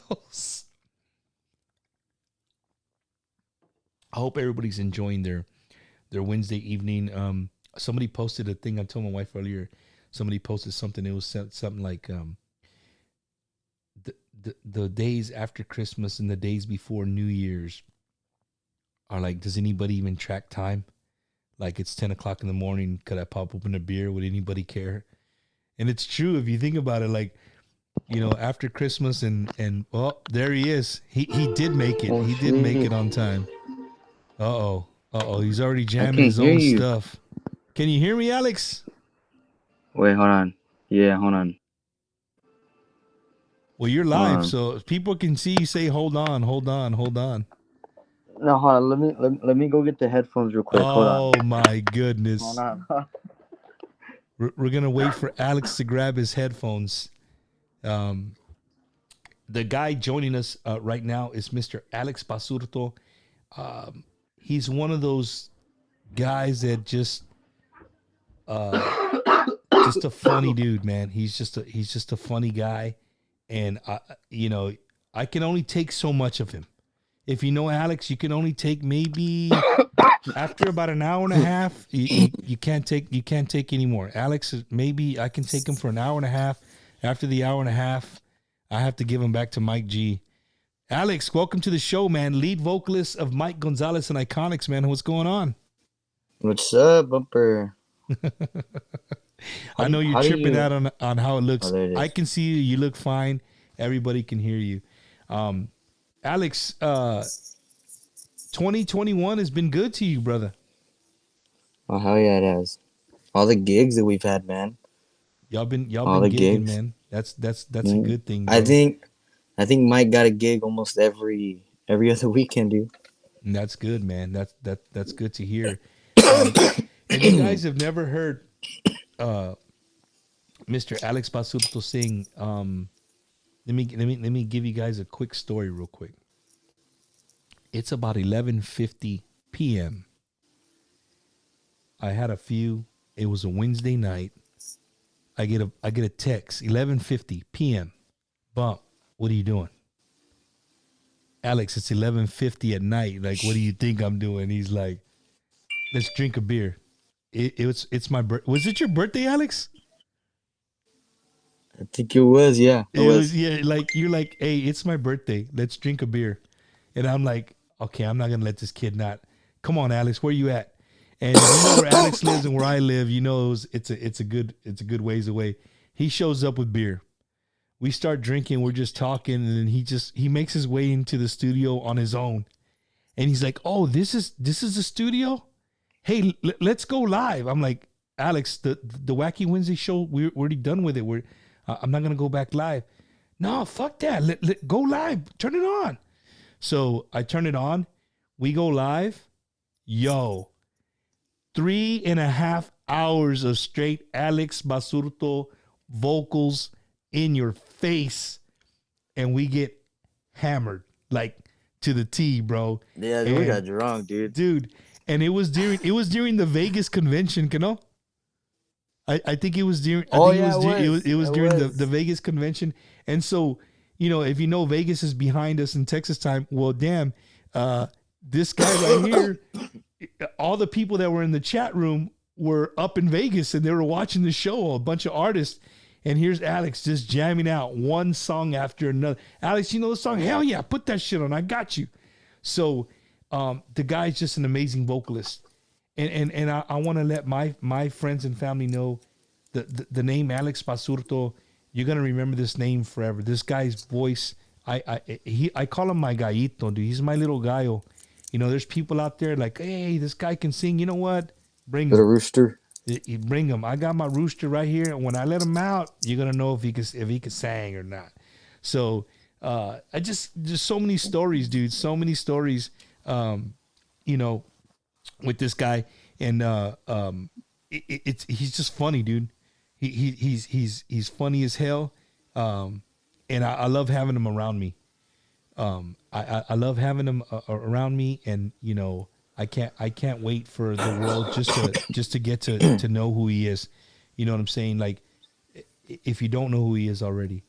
else. I hope everybody's enjoying their Wednesday evening. Somebody posted a thing. I told my wife earlier, somebody posted something. It was something like, the days after Christmas and the days before New Year's are like, does anybody even track time? Like, it's 10 o'clock in the morning. Could I pop open a beer? Would anybody care? And it's true if you think about it. Like, after Christmas and well, there he is. He did make it. Oh He did make shit. it on time. He's already I jamming can't his hear own you. stuff. Can you hear me, Alex? Wait, hold on. Yeah, hold on. Well, you're Hold live, on. so people can see you say, hold on, hold on, hold on. No, hold on. Let me go get the headphones real quick. Hold on. Oh, my Hold goodness. on. We're going to wait for Alex to grab his headphones. The guy joining us right now is Mr. Alex Basurto. He's one of those guys that just a funny dude, man. He's just a funny guy, and I can only take so much of him. If you know Alex, you can only take maybe after about an hour and a half. You can't take anymore. Alex, maybe I can take him for an hour and a half. After the hour and a half, I have to give him back to Mike G. Alex, welcome to the show, man. Lead vocalist of Mike Gonzalez and Iconics, man. What's going on? What's up, Bumper? I know you're tripping out on how it looks. Oh, there it is. I can see you. You look fine. Everybody can hear you. Alex, 2021 has been good to you, brother. Oh, hell yeah, it has. All the gigs that we've had, man. Y'all been All the gigging, gigs. man. That's a good thing, bro. I think Mike got a gig almost every other weekend, dude. And that's good, man. That's good to hear. If you guys have never heard Mr. Alex Basurto sing, let me give you guys a quick story real quick. It's about 11:50 p.m. I had a few. It was a Wednesday night. I get a text, 11:50 p.m. Bump, what are you doing? Alex, it's 11:50 at night. Like, what do you think I'm doing? He's like, let's drink a beer. It's my birthday. Was it your birthday, Alex? I think it was, yeah. It was, yeah. Like, you're like, hey, it's my birthday. Let's drink a beer. And I'm like, okay, I'm not gonna let this kid not. Come on, Alex, where you at? And you know where Alex lives and where I live. You know, it's a good ways away. He shows up with beer. We start drinking. We're just talking, and then he makes his way into the studio on his own. And he's like, "Oh, this is the studio. Hey, let's go live." I'm like, "Alex, the Wacky Wednesday show, we're already done with it. I'm not gonna go back live." No, fuck that. Let go live. Turn it on. So I turn it on. We go live. Yo, 3.5 hours of straight Alex Basurto vocals in your face, and we get hammered like to the T, bro. Yeah, we got drunk, dude. And it was during the Vegas convention, you know. I think it was during. It was during the Vegas convention, and so if you know Vegas is behind us in Texas time. Well, damn, this guy right here, all the people that were in the chat room were up in Vegas and they were watching the show. A bunch of artists. And here's Alex just jamming out one song after another. Alex, you know the song? Hell yeah, put that shit on. I got you. So the guy's just an amazing vocalist. And I want to let my friends and family know the name Alex Basurto. You're going to remember this name forever. This guy's voice, I call him my gallito, dude. He's my little gallo. There's people out there like, hey, this guy can sing. You know what? Bring him. The rooster. You bring him. I got my rooster right here, and when I let him out, you're gonna know if he can sing or not. So I just so many stories, dude. So many stories, with this guy, and he's just funny, dude. He's funny as hell, and I love having him around me. I love having him around me, and I can't wait for the world just to get to know who he is. You know what I'm saying? Like, if you don't know who he is already,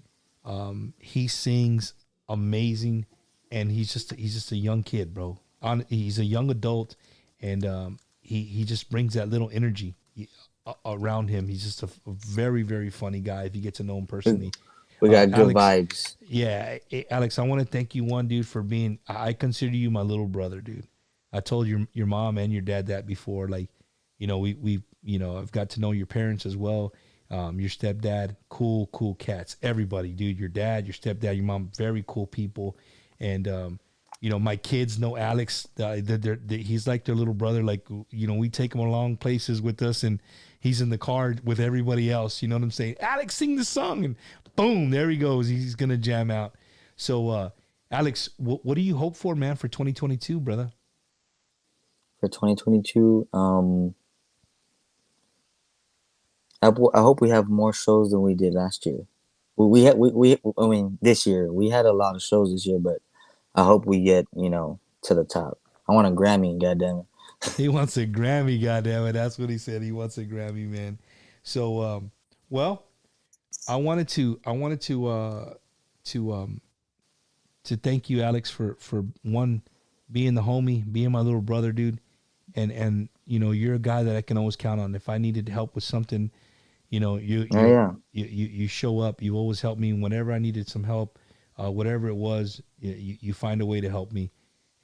he sings amazing, and he's just a young kid, bro. He's a young adult, and he just brings that little energy around him. He's just a very, very funny guy if you get to know him personally. We got good Alex, vibes. yeah, Alex, I want to thank you, one dude, for being. I consider you my little brother, dude. I told your mom and your dad that before. Like, we I've got to know your parents as well. Your stepdad, cool cats. Everybody, dude. Your dad, your stepdad, your mom, very cool people. And my kids know Alex. He's like their little brother. Like, we take him along places with us, and he's in the car with everybody else. You know what I'm saying? Alex, sing the song, and boom, there he goes. He's gonna jam out. So, Alex, what do you hope for, man, for 2022, brother? For 2022, I hope we have more shows than we did last year. I mean, this year we had a lot of shows this year, but I hope we get to the top. I want a Grammy, goddamn it. He wants a Grammy, goddammit. That's what he said. He wants a Grammy, man. So, well, I wanted to thank you, Alex, for one, being the homie, being my little brother, dude, and you're a guy that I can always count on. If I needed help with something, you show up. You always help me whenever I needed some help, whatever it was. You find a way to help me.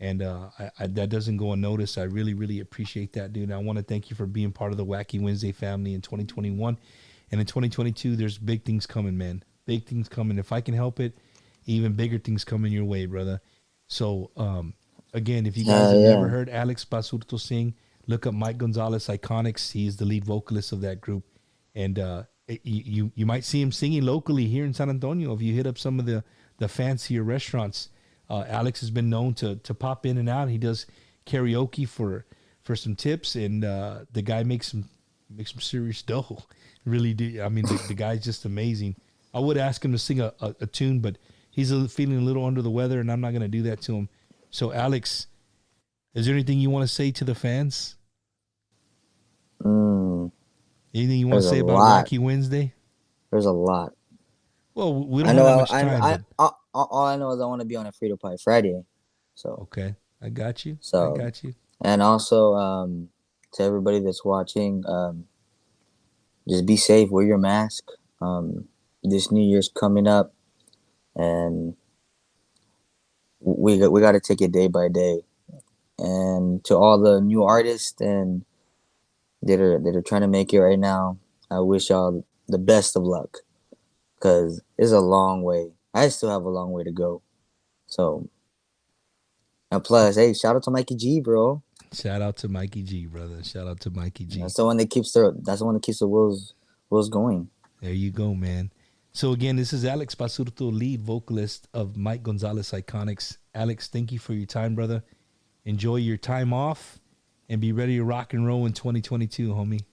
And that doesn't go unnoticed. I really, really appreciate that, dude. I want to thank you for being part of the Wacky Wednesday family in 2021. And in 2022, there's big things coming, man. Big things coming. If I can help it, even bigger things coming your way, brother. So, again, if you guys have never heard Alex Basurto sing, look up Mike Gonzalez Iconics. He's the lead vocalist of that group. And you might see him singing locally here in San Antonio if you hit up some of the fancier restaurants. Alex has been known to pop in and out. He does karaoke for some tips, and the guy makes some serious dough. Really do. I mean, the guy's just amazing. I would ask him to sing a tune, but he's feeling a little under the weather, and I'm not going to do that to him. So, Alex, is there anything you want to say to the fans? Anything you want to say about Wacky Wednesday? There's a lot. Well, we don't have that much time. All I know is I want to be on a Frito Pie Friday. So okay, I got you. And also, to everybody that's watching, just be safe. Wear your mask. This New Year's coming up, and we got to take it day by day. And to all the new artists and that are trying to make it right now, I wish y'all the best of luck, because it's a long way. I still have a long way to go. So, and plus, hey, shout out to Mikey G, bro. Shout out to Mikey G, brother. Shout out to Mikey G. That's the one that keeps the wheels going. There you go, man. So again, this is Alex Basurto, lead vocalist of Mike Gonzalez Iconics. Alex, thank you for your time, brother. Enjoy your time off, and be ready to rock and roll in 2022, homie.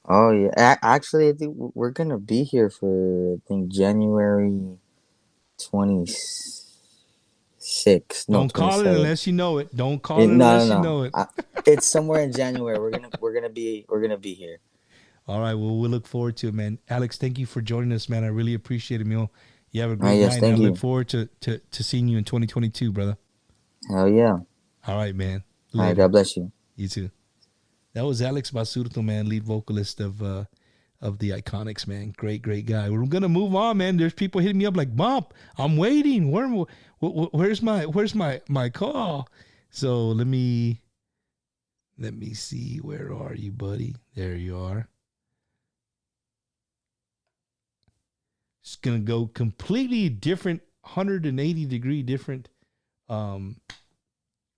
Oh yeah, actually, I think we're gonna be here for January 26th. Don't call it unless you know it. Don't call it unless you know it. It's somewhere in January. We're gonna be here. All right. Well, we look forward to it, man. Alex, thank you for joining us, man. I really appreciate it, man. You have a great night. And I look forward to seeing you in 2022, brother. Hell yeah. All right, man. All right. God bless you. You too. That was Alex Basurto, man, lead vocalist of the Iconics, man. Great guy. We're gonna move on, man. There's people hitting me up like, Bump, I'm waiting. Where's my call? So let me see. Where are you, buddy? There you are. It's gonna go completely different, 180-degree different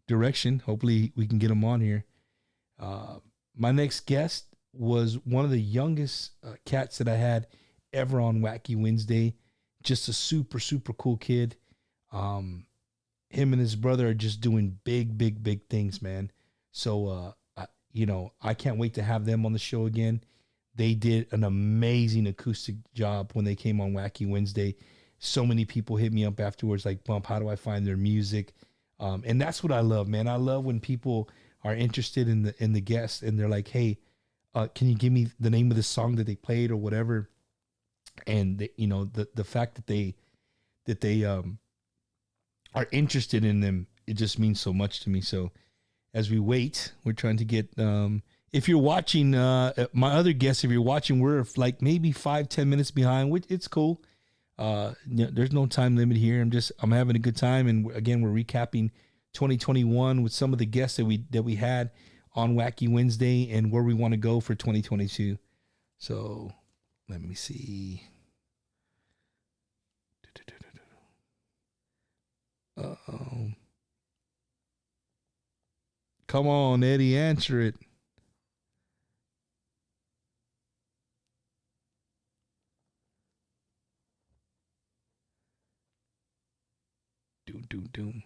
direction. Hopefully we can get him on here. My next guest was one of the youngest cats that I had ever on Wacky Wednesday. Just a super, super cool kid. Him and his brother are just doing big things, man. So, I can't wait to have them on the show again. They did an amazing acoustic job when they came on Wacky Wednesday. So many people hit me up afterwards like, Bump, how do I find their music? And that's what I love, man. I love when people are interested in the guests and they're like, hey, can you give me the name of the song that they played or whatever? And the fact that they are interested in them, it just means so much to me. So as we wait, we're trying to get, if you're watching, my other guests, if you're watching, we're like maybe 5-10 minutes behind, which it's cool. There's no time limit here. I'm having a good time, and again, we're recapping 2021 with some of the guests that we had on Wacky Wednesday and where we want to go for 2022. So let me see. Come on, Eddie, answer it. Doom.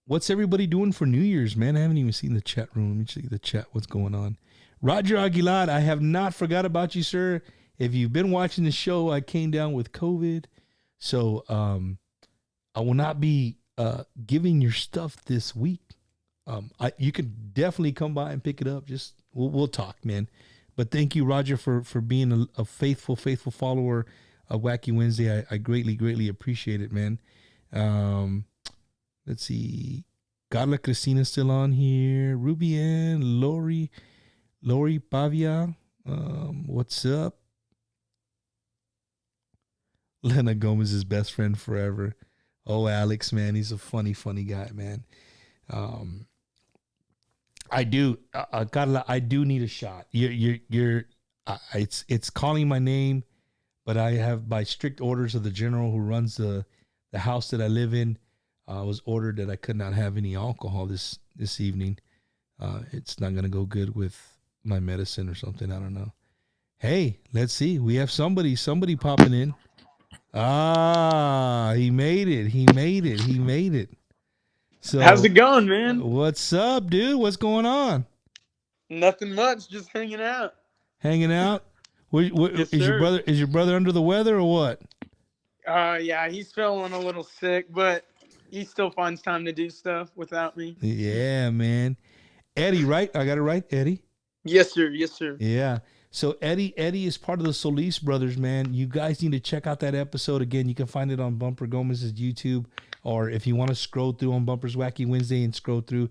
What's everybody doing for New Year's, man? I haven't even seen the chat room. Let me see the chat. What's going on? Roger Aguilar, I have not forgot about you, sir. If you've been watching the show, I came down with COVID. So I will not be giving your stuff this week. You can definitely come by and pick it up. Just we'll talk, man. But thank you, Roger, for being a faithful follower of Wacky Wednesday. I greatly appreciate it, man. Let's see. Carla Cristina still on here. Ruby Ann, Lori Pavia. What's up? Lena Gomez's best friend forever. Oh, Alex, man, he's a funny guy, man. I do, Carla, I do need a shot. It's calling my name, but I have, by strict orders of the general who runs the house that I live in, was ordered that I could not have any alcohol this evening. It's not gonna go good with my medicine or something. I don't know. Hey, let's see. We have somebody popping in. Ah, he made it. So how's it going, man? What's up, dude? What's going on? Nothing much, just hanging out. Hanging out? Yes, is sir. your brother under the weather or what? Yeah, he's feeling a little sick, but he still finds time to do stuff without me. Yeah, man. Eddie, right? I got it right, Eddie? Yes, sir. Yes, sir. Yeah. So Eddie is part of the Solis brothers, man. You guys need to check out that episode again. You can find it on Bumper Gomez's YouTube, or if you want to scroll through on Bumper's Wacky Wednesday and scroll through,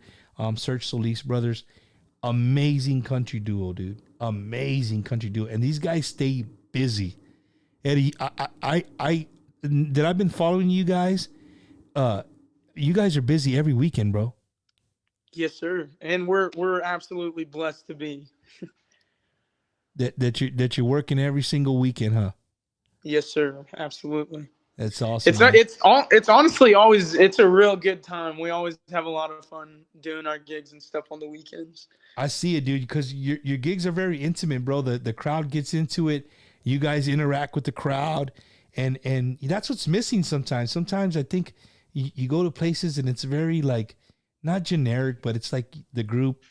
search Solis brothers. Amazing country duo, dude. Amazing country duo, and these guys stay busy. Eddie, I that I've been following you guys. You guys are busy every weekend, bro. Yes, sir. And we're absolutely blessed to be. That you're working every single weekend, huh? Yes, sir. Absolutely. That's awesome. It's honestly always a real good time. We always have a lot of fun doing our gigs and stuff on the weekends. I see it, dude, because your gigs are very intimate, bro. The crowd gets into it. You guys interact with the crowd, and that's what's missing sometimes. Sometimes I think you go to places and it's very like not generic, but it's like the group,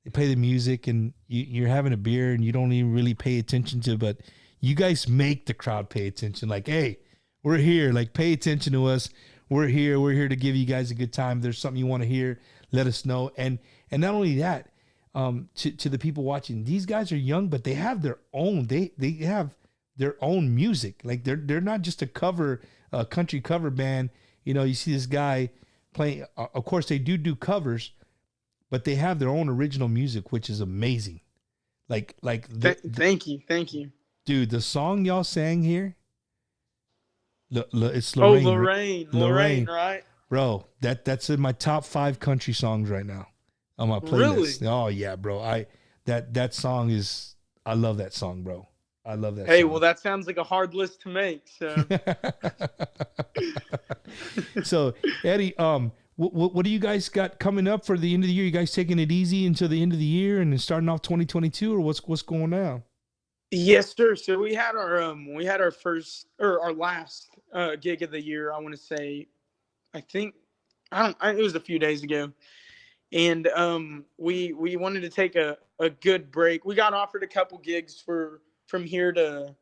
they play the music and you're having a beer and you don't even really pay attention to, but you guys make the crowd pay attention. Like, hey, we're here. Like, pay attention to us. We're here. We're here to give you guys a good time. If there's something you want to hear, let us know. And not only that, to the people watching, these guys are young, but they have their own. They have their own music. Like they're not just a country cover band. You know, you see this guy playing. Of course, they do covers, but they have their own original music, which is amazing. Thank you, dude. The song y'all sang here, it's Lorraine. Lorraine. Lorraine, right? Bro, that's in my top 5 country songs right now on my playlist. Really? Oh yeah, bro. That song is. I love that song, bro. I love that. Hey, song. Well, that sounds like a hard list to make. So, so Eddie, what do you guys got coming up for the end of the year? You guys taking it easy until the end of the year and then starting off 2022, or what's going on? Yes, sir. So we had our first or our last gig of the year. I want to say, it was a few days ago, and we wanted to take a good break. We got offered a couple gigs from here to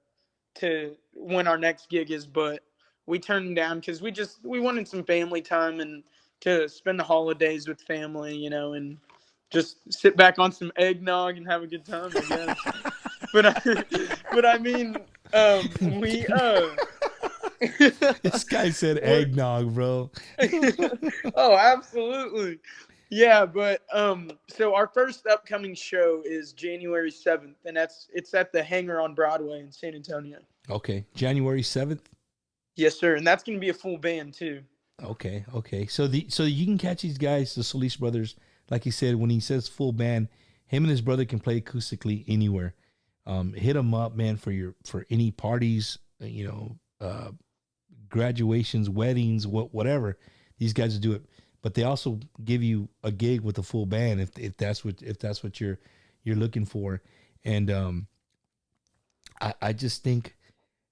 when our next gig is, but we turned them down because we wanted some family time and to spend the holidays with family, you know, and just sit back on some eggnog and have a good time, I guess. but I mean, we this guy said eggnog, bro. Oh, absolutely. Yeah, but so our first upcoming show is January 7th, and it's at the Hangar on Broadway in San Antonio. Okay, January 7th. Yes, sir. And that's going to be a full band too. Okay, okay. So you can catch these guys, the Solis brothers. Like he said, when he says full band, him and his brother can play acoustically anywhere. Hit them up, man, for any parties, graduations, weddings, whatever. These guys will do it. But they also give you a gig with a full band if that's what you're looking for. And I just think,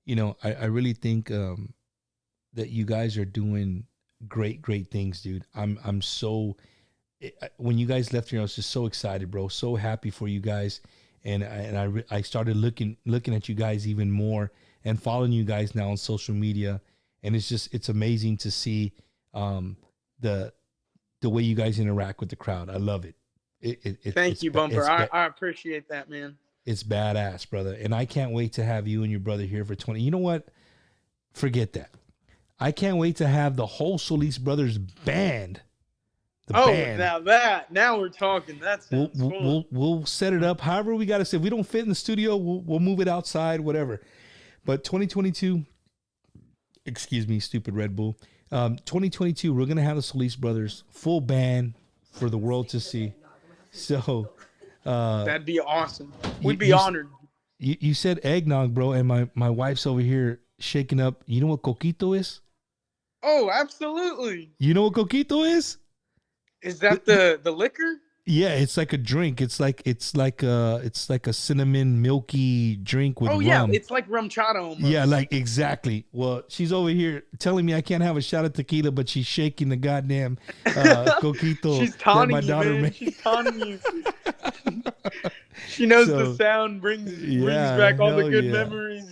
I really think that you guys are doing great things, dude. I'm so when you guys left here, I was just so excited, bro. So happy for you guys, and I started looking at you guys even more and following you guys now on social media, and it's amazing to see the way you guys interact with the crowd. I love it. Thank you, Bumper. I appreciate that, man. It's badass, brother, and I can't wait to have you and your brother here for 20. You know what? Forget that. I can't wait to have the whole Solis Brothers band. Band. Now we're talking. That sounds cool. We'll set it up however we got to say. If we don't fit in the studio, we'll move it outside, whatever. But 2022, excuse me, stupid Red Bull. 2022, we're gonna have the Solis Brothers full band for the world to see. So that'd be awesome. We'd be honored. You said eggnog, bro, and my wife's over here shaking up. You know what coquito is? Oh, absolutely. You know what coquito is? Is that the liquor? Yeah, it's like a drink. It's like a cinnamon milky drink with rum. Yeah, it's like rum chata almost. Yeah, like exactly. Well, she's over here telling me I can't have a shot of tequila, but she's shaking the goddamn coquito. She's taunting my daughter you, man. She's taunting you. She knows the sound brings back all the good memories.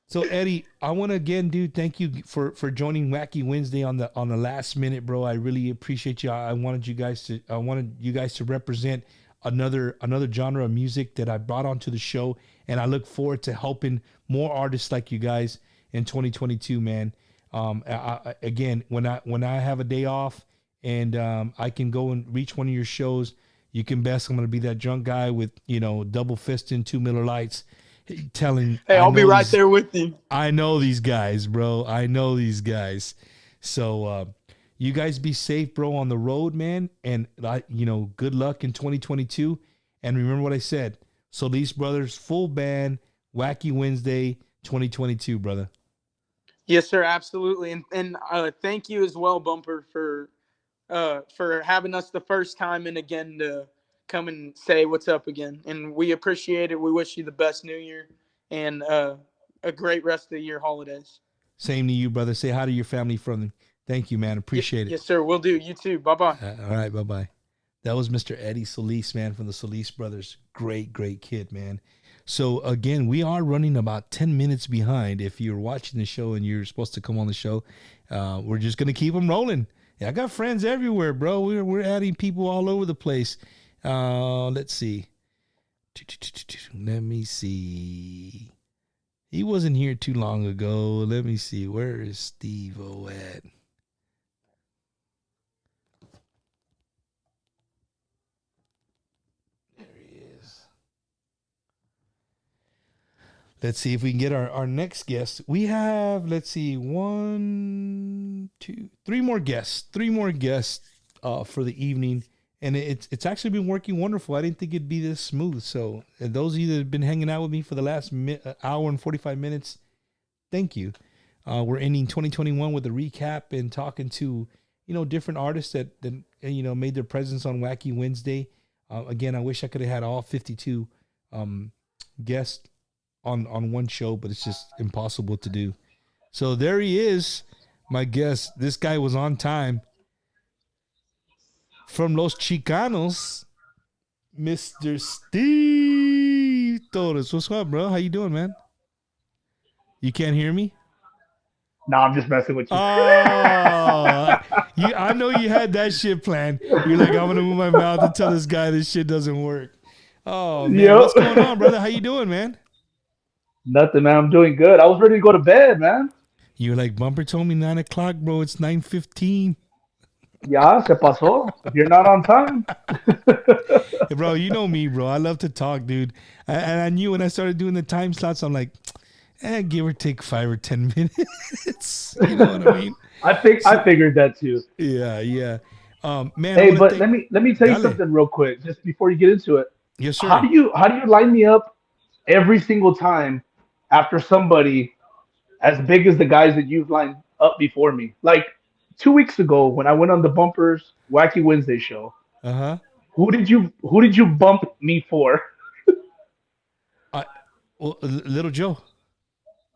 So Eddie, I want to again, dude, thank you for joining Wacky Wednesday on the last minute, bro. I really appreciate you. I wanted you guys to represent another genre of music that I brought onto the show, and I look forward to helping more artists like you guys in 2022, man. Again, when I have a day off and I can go and reach one of your shows, you can best I'm going to be that drunk guy with double fisting 2 Miller Lights. Telling, hey, I'll be right there with you. I know these guys, bro. I know these guys. So you guys be safe, bro, on the road, man. And good luck in 2022. And remember what I said. Solis Brothers full band, Wacky Wednesday 2022, brother. Yes, sir, absolutely. And thank you as well, Bumper, for having us the first time and again to come and say what's up again. And we appreciate it. We wish you the best New Year and a great rest of the year holidays. Same to you, brother. Say hi to your family from me. Thank you, man. Appreciate it. Yes, sir. We'll do. You too. Bye-bye. All right. Bye-bye. That was Mr. Eddie Solis, man, from the Solis Brothers. Great kid, man. So, again, we are running about 10 minutes behind. If you're watching the show and you're supposed to come on the show, we're just going to keep them rolling. Yeah, I got friends everywhere, bro. We're adding people all over the place. Let's see. Let me see. He wasn't here too long ago. Let me see. Where is Steve-O at? There he is. Let's see if we can get our next guest. We have, let's see, 1, 2, 3 more guests. 3 more guests for the evening. And it's actually been working wonderful. I didn't think it'd be this smooth. So those of you that have been hanging out with me for the last hour and 45 minutes, thank you. We're ending 2021 with a recap and talking to, different artists that made their presence on Wacky Wednesday. Again, I wish I could have had all 52 guests on one show, but it's just impossible to do. So there he is, my guest. This guy was on time. From Los Chicanos, Mr. Steve Torres. What's up, bro? How you doing, man? You can't hear me? No, I'm just messing with you. Oh, I know you had that shit planned. You're like, I'm going to move my mouth and tell this guy this shit doesn't work. Oh, man. Yep. What's going on, brother? How you doing, man? Nothing, man. I'm doing good. I was ready to go to bed, man. You're like, Bumper told me 9 o'clock, bro. It's 9:15. Ya, se pasó. If you're not on time. Bro, you know me, bro. I love to talk, dude. And I knew when I started doing the time slots, I'm like, give or take 5 or 10 minutes. You know what I mean? I So, figured that too. yeah, yeah. Man, I Hey, want to but thank. let me tell you Dale. something real quick, just before you get into it. Yes, How sir. do you line me up every single time after somebody as big as the guys that you've lined up before me? Like 2 weeks ago when I went on the Bumpers Wacky Wednesday show, Uh huh. who did you bump me for? I well, little Joe.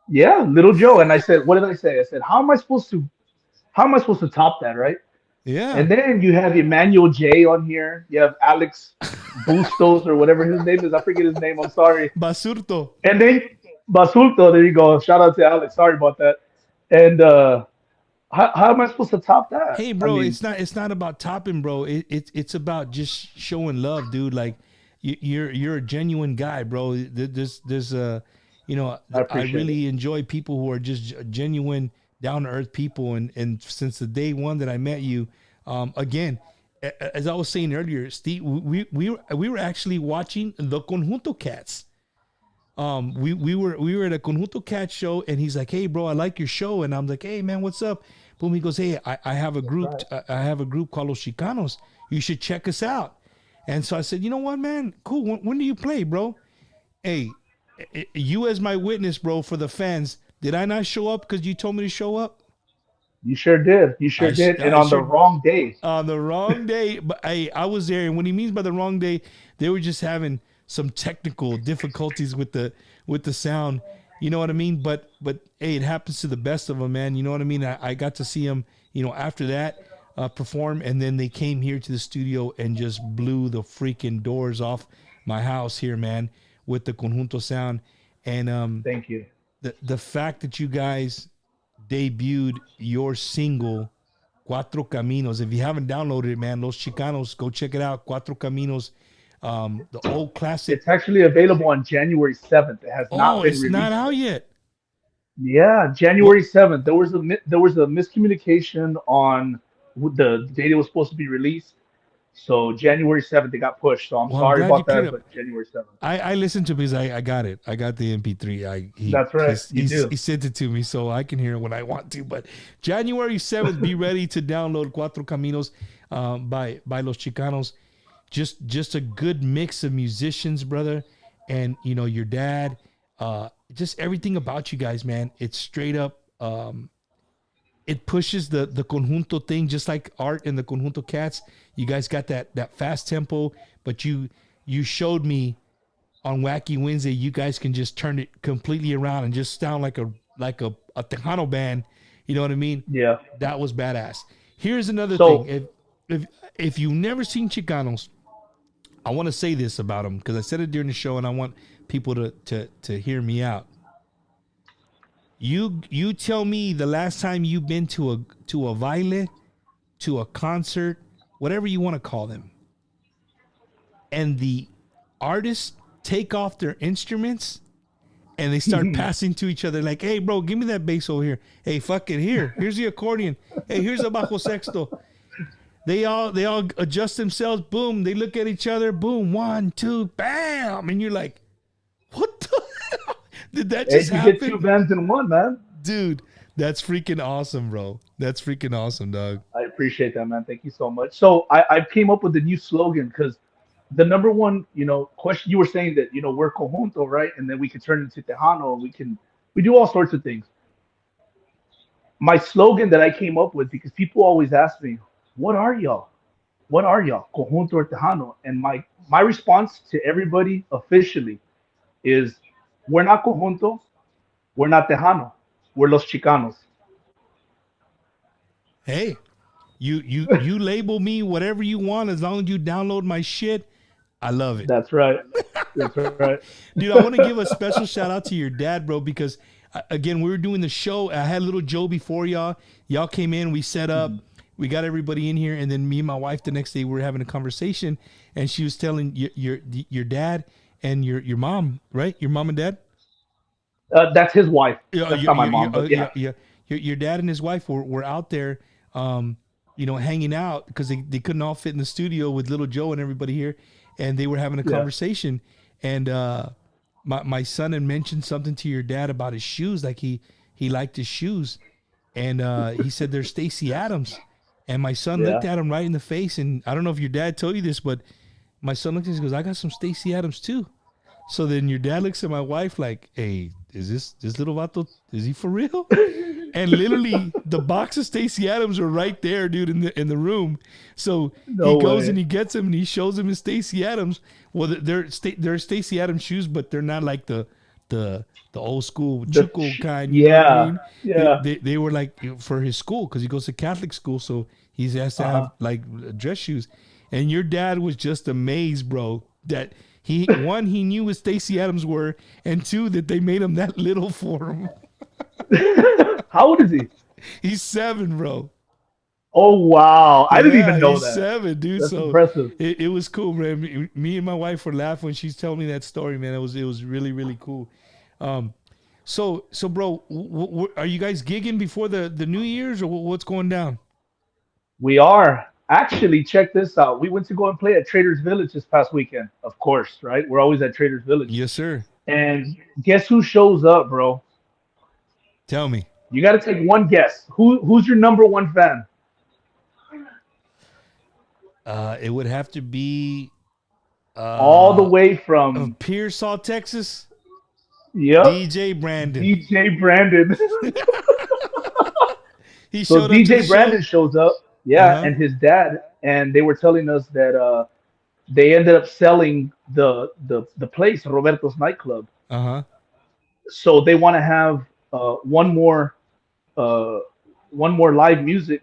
Yeah, Little Joe. And I said, what did I say? I said, how am I supposed to top that, right? Yeah. And then you have Emmanuel J on here. You have Alex Bustos or whatever his name is. I forget his name. I'm sorry. Basurto. And then Basulto, there you go. Shout out to Alex. Sorry about that. And how am I supposed to top that? Hey, I bro, mean, it's not about topping, bro. It's about just showing love, dude. Like you're a genuine guy, bro. There's you know, I I appreciate it. really enjoy people who are just genuine, down to earth people. And since the day one that I met you, again, as I was saying earlier, Steve, we were actually watching the Conjunto Cats. We were at a Conjunto Cat show, and he's like, "Hey, bro, I like your show," and I'm like, "Hey, man, what's up?" Boom, he goes, "Hey, I have a That's group. right. I have a group called Los Chicanos. You should check us out." And so I said, "You know what, man? Cool. When do you play, bro? Hey, you as my witness, bro, for the fans. Did I not show up because you told me to show up? You sure did. You sure I did. And I on the sure wrong day. on the wrong day. But hey, I was there, and what he means by the wrong day, they were just having some technical difficulties with the sound. You know what I mean? But hey, it happens to the best of them, man. You know what I mean? I got to see them, after that perform, and then they came here to the studio and just blew the freaking doors off my house here, man, with the conjunto sound. And Thank you. the fact that you guys debuted your single Cuatro Caminos. If you haven't downloaded it, man, Los Chicanos, go check it out. Cuatro Caminos, the old classic. It's actually available on January 7th. It has not Oh, been it's not released out yet. yet. Yeah, What? January 7th. There was a miscommunication on the date it was supposed to be released. So January 7th it got pushed. So I'm Well, I'm sorry glad you about cleared that, up. but January 7th. I listened to it because I got it. I got the MP3. That's right. You do. He sent it to me so I can hear it when I want to. But January 7th, be ready to download Cuatro Caminos by Los Chicanos. Just a good mix of musicians, brother, and your dad. Just everything about you guys, man. It's straight up. It pushes the conjunto thing, just like Art and the Conjunto Cats. You guys got that fast tempo, but you showed me on Wacky Wednesday, you guys can just turn it completely around and just sound like a Tejano band. You know what I mean? Yeah. That was badass. Here's another thing. So If you've never seen Chicanos, I want to say this about them because I said it during the show, and I want people to hear me out. You tell me the last time you've been to a baile, to a concert, whatever you want to call them, and the artists take off their instruments and they start passing to each other like, "Hey, bro, give me that bass over here. Hey, fuck it, here's the accordion. Hey, here's a bajo sexto." They all adjust themselves. Boom, they look at each other. Boom, one, two, bam, and you're like, "What the hell? Did that hey, just you get two happen, bands in one, man. dude?" That's freaking awesome, bro. That's freaking awesome, dog. I appreciate that, man. Thank you so much. So I came up with a new slogan because the number one, question you were saying that, we're conjunto, right? And then we can turn into Tejano and we do all sorts of things. My slogan that I came up with, because people always ask me, what are y'all? What are y'all? Conjunto or Tejano? And my response to everybody officially is we're not conjunto, we're not Tejano, we're Los Chicanos. Hey, you label me whatever you want as long as you download my shit. I love it. That's right. That's right. Dude, I want to give a special shout out to your dad, bro, because again, we were doing the show. I had little Joe before y'all. Y'all came in, we set up, we got everybody in here, and then me and my wife the next day we were having a conversation, and she was telling your dad and your mom, right? Your mom and dad. That's his wife. Yeah, That's not my mom, but yeah, yeah. yeah. Your dad and his wife were out there, hanging out because they couldn't all fit in the studio with little Joe and everybody here, and they were having a Yeah. conversation, and my son had mentioned something to your dad about his shoes, like he liked his shoes, and he said they're Stacy Adams, and my son looked Yeah. at him right in the face, and I don't know if your dad told you this, but my son looked at him and goes, "I got some Stacy Adams too." So then your dad looks at my wife like, "Hey, is this little vato? Is he for real?" And literally, the box of Stacy Adams are right there, dude, in the room. So he No goes and way. he gets him and he shows him his Stacy Adams. Well, they're Stacy Adams shoes, but they're not like the the old school Chuco kind. You know what I Yeah. mean? Yeah. They were like for his school because he goes to Catholic school, so he has to have Uh-huh. like dress shoes. And your dad was just amazed, bro, that he knew what Stacy Adams were, and two that they made him that little for him. How old is he? He's 7, bro. Oh wow. I didn't Yeah, even know he's that. 7, dude. That's So impressive. it was cool, man. Me and my wife were laughing when she's telling me that story, man. It was really really cool. Um, so bro, are you guys gigging before the New Year's or what's going down? We are. Actually, check this out. We went to go and play at Traders Village this past weekend. Of course, right? We're always at Traders Village. Yes, sir. And guess who shows up, bro? Tell me. You got to take one guess. Who's your number one fan? It would have to be All the uh way from, Pearsall, Texas. yep, DJ Brandon. DJ Brandon. He So showed up to the DJ show. Brandon shows up, Uh yeah, huh. and his dad, and they were telling us that they ended up selling the place, Roberto's nightclub. Uh huh. So they want to have uh, one more uh, one more live music,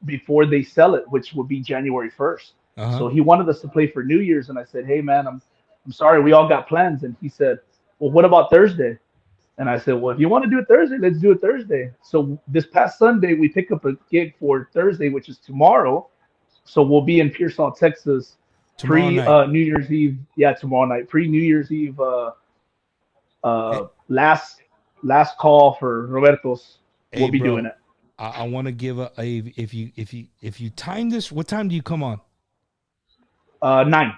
before they sell it, which would be January 1st. Uh huh. So he wanted us to play for New Year's, and I said, "Hey man, I'm sorry, we all got plans." And he said, "Well, what about Thursday?" And I said, "Well, if you want to do it Thursday, let's do it Thursday." So this past Sunday, we pick up a gig for Thursday, which is tomorrow. So we'll be in Pearsall, Texas, Tomorrow pre night. New Year's Eve. Yeah, tomorrow night, pre New Year's Eve. Hey, Last call for Roberto's. We'll hey be doing bro. it. I want to give a if you time this, what time do you come on? 9.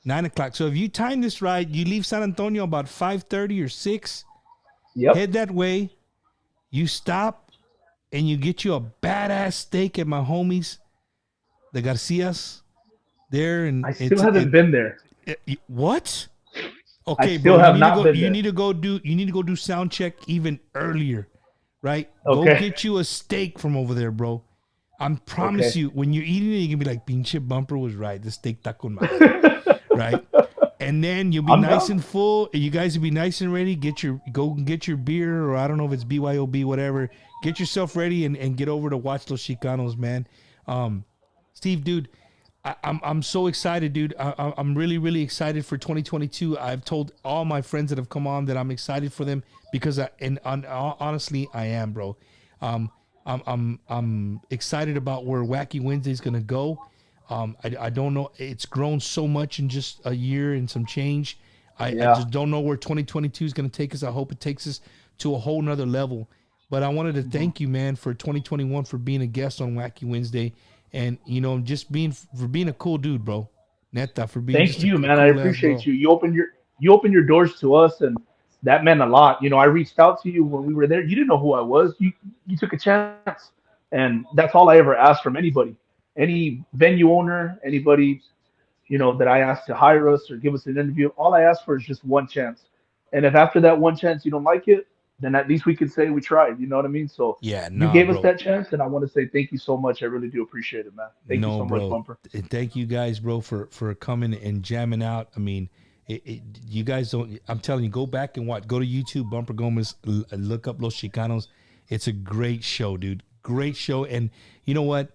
9 o'clock. So if you time this right, you leave San Antonio about 5:30 or 6. Yep. Head that way. You stop and you get you a badass steak at my homies, the Garcias, there, and I still haven't been there. what? I Okay, bro. still have not been there. You need to go do sound check even earlier, right? Go Okay. get you a steak from over there, bro. I promise Okay. you, when you're eating it, you're gonna be like, "Pinche Bumper was right. This steak taco madre," right? And then you'll be I'm nice down. and full. You guys will be nice and ready. Go and get your beer, or I don't know if it's BYOB, whatever. Get yourself ready and get over to watch those Chicanos, man. Um, Steve, dude, I'm so excited, dude. I'm really really excited for 2022. I've told all my friends that have come on that I'm excited for them because honestly I am, bro. Um, I'm excited about where Wacky Wednesday's gonna go. I don't know. It's grown so much in just a year and some change. I Yeah. just don't know where 2022 is going to take us. I hope it takes us to a whole nother level. But I wanted to Mhm. thank you, man, for 2021 for being a guest on Wacky Wednesday, and just being a cool dude, bro. Neta, for being Thank just a, you, a man. I cool ass appreciate bro. you. You opened your doors to us, and that meant a lot. I reached out to you when we were there. You didn't know who I was. You took a chance, and that's all I ever asked from anybody, any venue owner, anybody that I asked to hire us or give us an interview. All I ask for is just one chance. And if after that one chance you don't like it, then at least we can say we tried. You know what I mean? So Yeah, you nah, gave us bro. that chance, and I want to say thank you so much. I really do appreciate it, man. Thank you No, so much, bro. Bumper. Thank you guys, bro, for coming and jamming out. I mean, you guys don't. I'm telling you, go back and watch. Go to YouTube, Bumper Gomez. Look up Los Chicanos. It's a great show, dude. Great show. And you know what?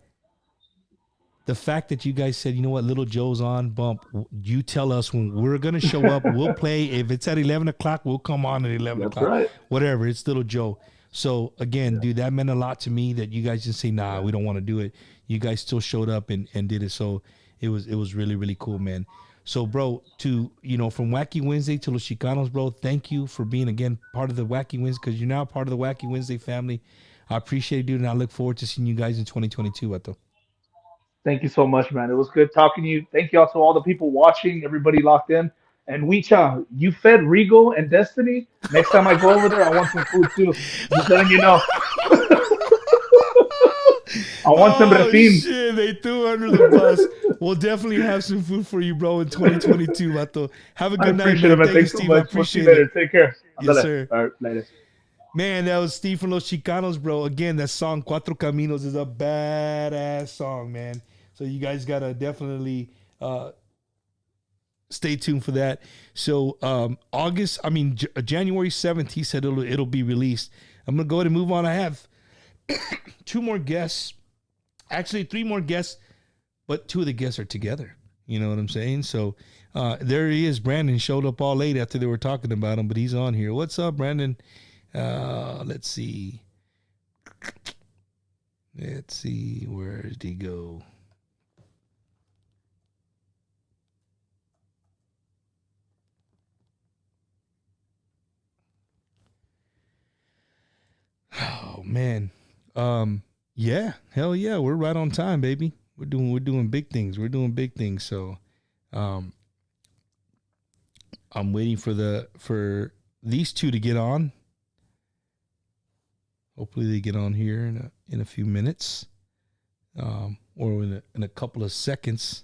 The fact that you guys said, you know what, Little Joe's on, Bump. You tell us when we're gonna show up. We'll play. If it's at 11 o'clock, we'll come on at 11 o'clock. Right. Whatever. It's Little Joe. So again, Yeah. dude, that meant a lot to me that you guys just say, nah, we don't want to do it. You guys still showed up and did it. So it was really, really cool, man. So, bro, from Wacky Wednesday to Los Chicanos, bro, thank you for being again part of the Wacky Wednesday because you're now part of the Wacky Wednesday family. I appreciate it, dude, and I look forward to seeing you guys in 2022, Vato. Thank you so much, man. It was good talking to you. Thank you all to all the people watching, everybody locked in. And Weecha, you fed Regal and Destiny. Next time I go over there, I want some food too. Just letting you know. I want some Oh refin. shit! They threw under the bus. We'll definitely have some food for you, bro, in 2022, Vato. Have a I good night, appreciate it, man. man. Thank you, Thanks so Steve. I much. We'll see you appreciate it. later. Take care. Yes, Andale. sir. All right, later. Man, that was Steve from Los Chicanos, bro. Again, that song Cuatro Caminos is a badass song, man. So you guys gotta definitely stay tuned for that. So January 7th, he said it'll be released. I'm gonna go ahead and move on. I have 2 more guests, actually 3 more guests, but 2 of the guests are together. You know what I'm saying? So there he is. Brandon showed up all late after they were talking about him, but he's on here. What's up, Brandon? Let's see. Where did he go? Oh man. Yeah, hell yeah, we're right on time, baby. We're doing big things. We're doing big things. So I'm waiting for these 2 to get on. Hopefully they get on here in a few minutes, or in a couple of seconds.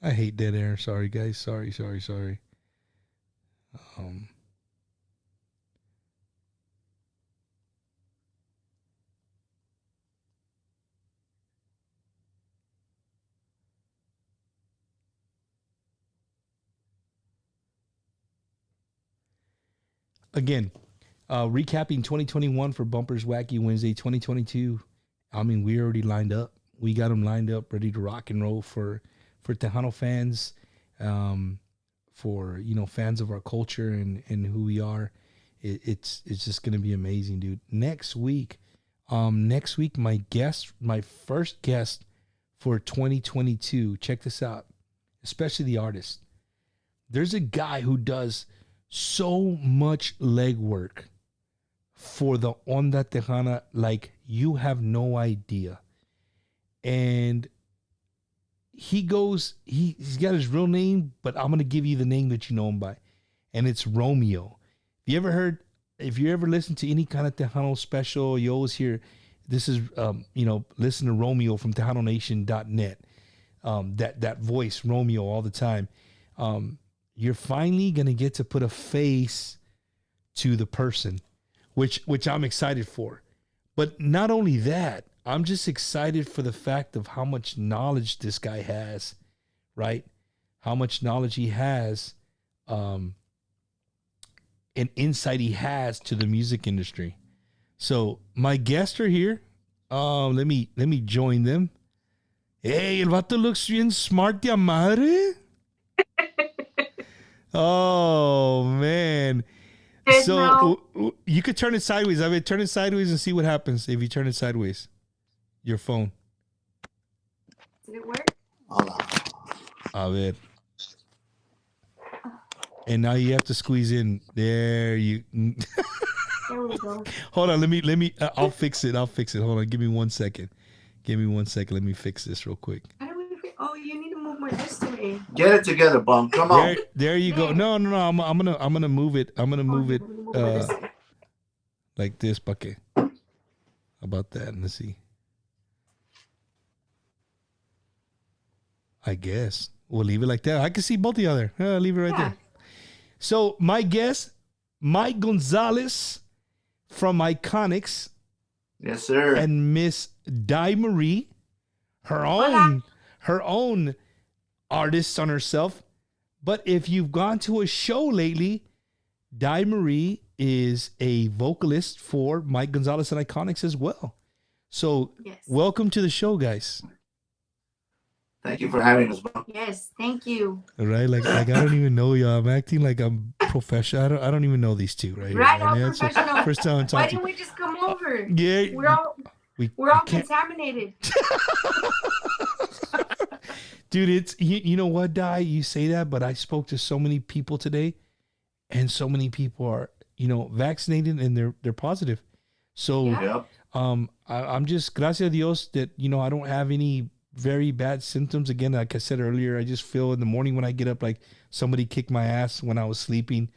I hate dead air. Sorry, guys. Sorry. Again, recapping 2021 for Bumpers Wacky Wednesday 2022. I mean, we already lined up. We got them lined up, ready to rock and roll for Tejano fans, for fans of our culture and who we are. It's just gonna be amazing, dude. Next week, my first guest for 2022. Check this out, especially the artist. There's a guy who does so much legwork for the Onda Tejana, like you have no idea. And he's got his real name, but I'm gonna give you the name that you know him by, and it's Romeo. If you ever listen to any kind of Tejano special, you always hear this is listen to Romeo from TejanoNation.net. That voice, Romeo, all the time. You're finally gonna get to put a face to the person, which I'm excited for. But not only that, I'm just excited for the fact of how much knowledge this guy has, right? How much knowledge he has, and insight he has to the music industry. So my guests are here. Let me join them. Hey, el vato looks bien smart, ya madre. Oh man. So you could turn it sideways. I mean, turn it sideways and see what happens if you turn it sideways. Your phone. Did it work? A ver. And now you have to squeeze in. There you. There we go. Hold on. Let me. I'll fix it. Hold on. Give me 1 second. Let me fix this real quick. How do we? Oh, you need to move more this way. Get it together, bum. Come on. There you go. No. I'm gonna move it. I'm gonna move it like this. Bucket. How about that? Let's see. I guess we'll leave it like that. I can see both of you there. Leave it right there. So my guest, Mike Gonzalez from Iconics. Yes, sir. And Miss Di Marie, her own artist on herself. But if you've gone to a show lately, Di Marie is a vocalist for Mike Gonzalez and Iconics as well. So welcome to the show, guys. Thank you for having us, bro. Yes, thank you. Right, like I don't even know y'all. I'm acting like I'm professional. I don't even know these two, right? Right, I mean, all professional. First time I'm talking. Why didn't we just come over? Yeah, we're all contaminated. Dude, it's you know what, Di? You say that, but I spoke to so many people today, and so many people are vaccinated and they're positive. So, Yep. I'm just gracias a Dios that I don't have any very bad symptoms. Again, like I said earlier, I just feel in the morning when I get up like somebody kicked my ass when I was sleeping.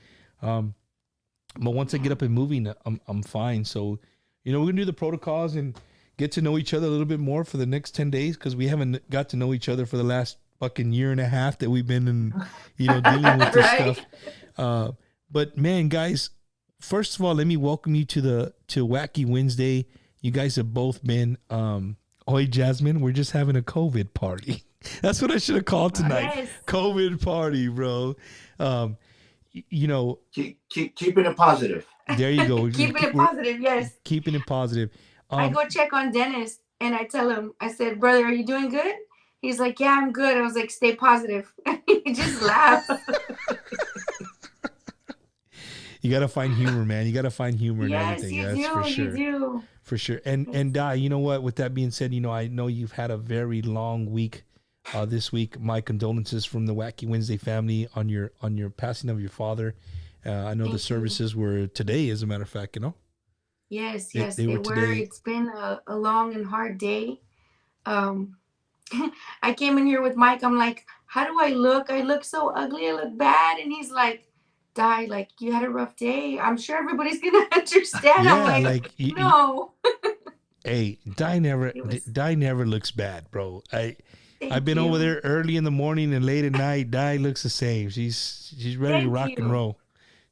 But once I get up and moving, I'm fine. So, we're gonna do the protocols and get to know each other a little bit more for the next 10 days because we haven't got to know each other for the last fucking year and a half that we've been in, dealing with this Right? stuff. But man, guys, first of all, let me welcome you to Wacky Wednesday. You guys have both been, Oi, Jasmine, we're just having a COVID party. That's what I should have called tonight. Yes. COVID party, bro. Keeping it positive. There you go. Keeping it We're positive, yes. keeping it positive. I go check on Dennis and I tell him, I said, brother, are you doing good? He's like, yeah, I'm good. I was like, stay positive. He just laughed. You got to find humor, man. You got to find humor in Yes, everything. you That's do. for sure. You do. For sure. And Di, you know what? With that being said, I know you've had a very long week this week. My condolences from the Wacky Wednesday family on your passing of your father. I know the services were today, as a matter of fact, Yes, they were today. It's been a long and hard day. I came in here with Mike. I'm like, how do I look? I look so ugly. I look bad. And he's like, Di, like, you had a rough day. I'm sure everybody's going to understand. Yeah, I'm like no. Hey, Di never looks bad, bro. I've been you. over there early in the morning and late at night. Di looks the same. She's ready to rock and roll.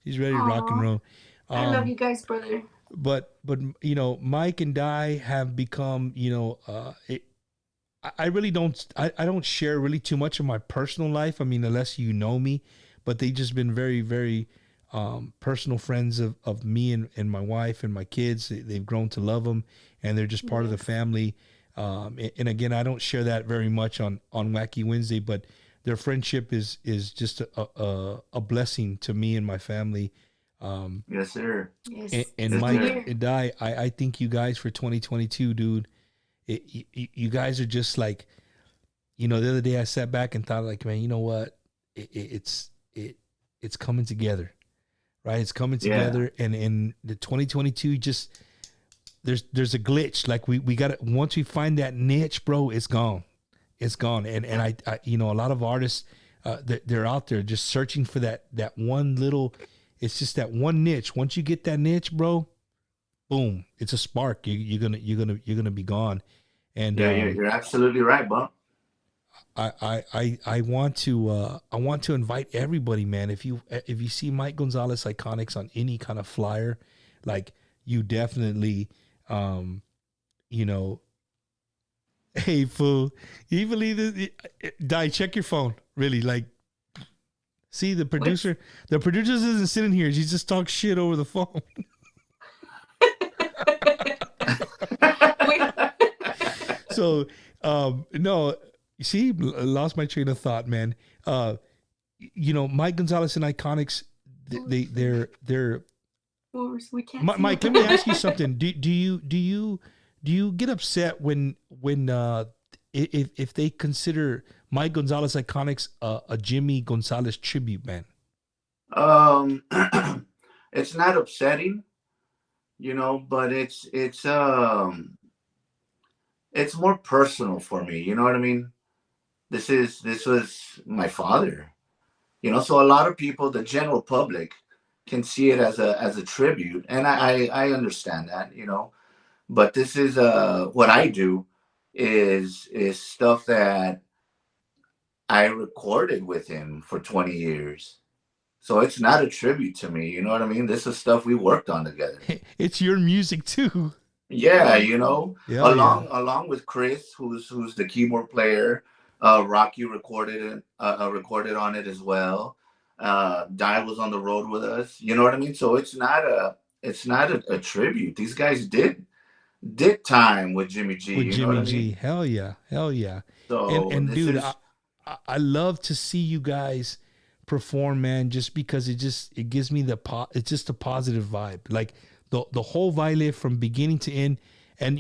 She's ready to rock and roll. I love you guys, brother. But Mike and Di have become, I really don't I don't share really too much of my personal life. I mean, unless you know me, but they just been very, very personal friends of me and my wife and my kids. They've grown to love them, and they're just part of the family. And again, I don't share that very much on Wacky Wednesday, but their friendship is just a blessing to me and my family. Yes, sir. Yes. And Mike and I think you guys for 2022, dude, you guys are just like, the other day I sat back and thought like, man, you know what? It's coming together, right? It's coming together. And in the 2022, just there's a glitch. Like we got to, once we find that niche, bro, it's gone. It's gone. And I a lot of artists, they're out there just searching for that one little, it's just that one niche. Once you get that niche, bro, boom, it's a spark. You're gonna be gone. And you're absolutely right, bro. I want to invite everybody, man. If you see Mike Gonzalez Iconics on any kind of flyer, like you definitely, hey fool, you believe this? Di, check your phone. Really, like. See, the producer isn't sitting here. She just talks shit over the phone. So, no, you see, lost my train of thought, man. Mike Gonzalez and Iconics, they're. We can't. Mike, let me ask you something. Do you get upset when if they consider Mike Gonzalez Iconics a Jimmy Gonzalez tribute band? It's not upsetting, but it's more personal for me. You know what I mean? This was my father. So a lot of people, the general public, can see it as a tribute, and I understand that. But this is what I do is stuff that I recorded with him for 20 years. So it's not a tribute to me. You know what I mean? This is stuff we worked on together. It's your music too. Yeah, along with Chris, who's the keyboard player. Rocky recorded on it as well. Di was on the road with us. You know what I mean? So it's not a tribute. These guys did time with Jimmy G. With Jimmy G. I mean? Hell yeah. So and dude, I love to see you guys perform, man, just because it gives me it's just a positive vibe. Like the whole vibe from beginning to end, and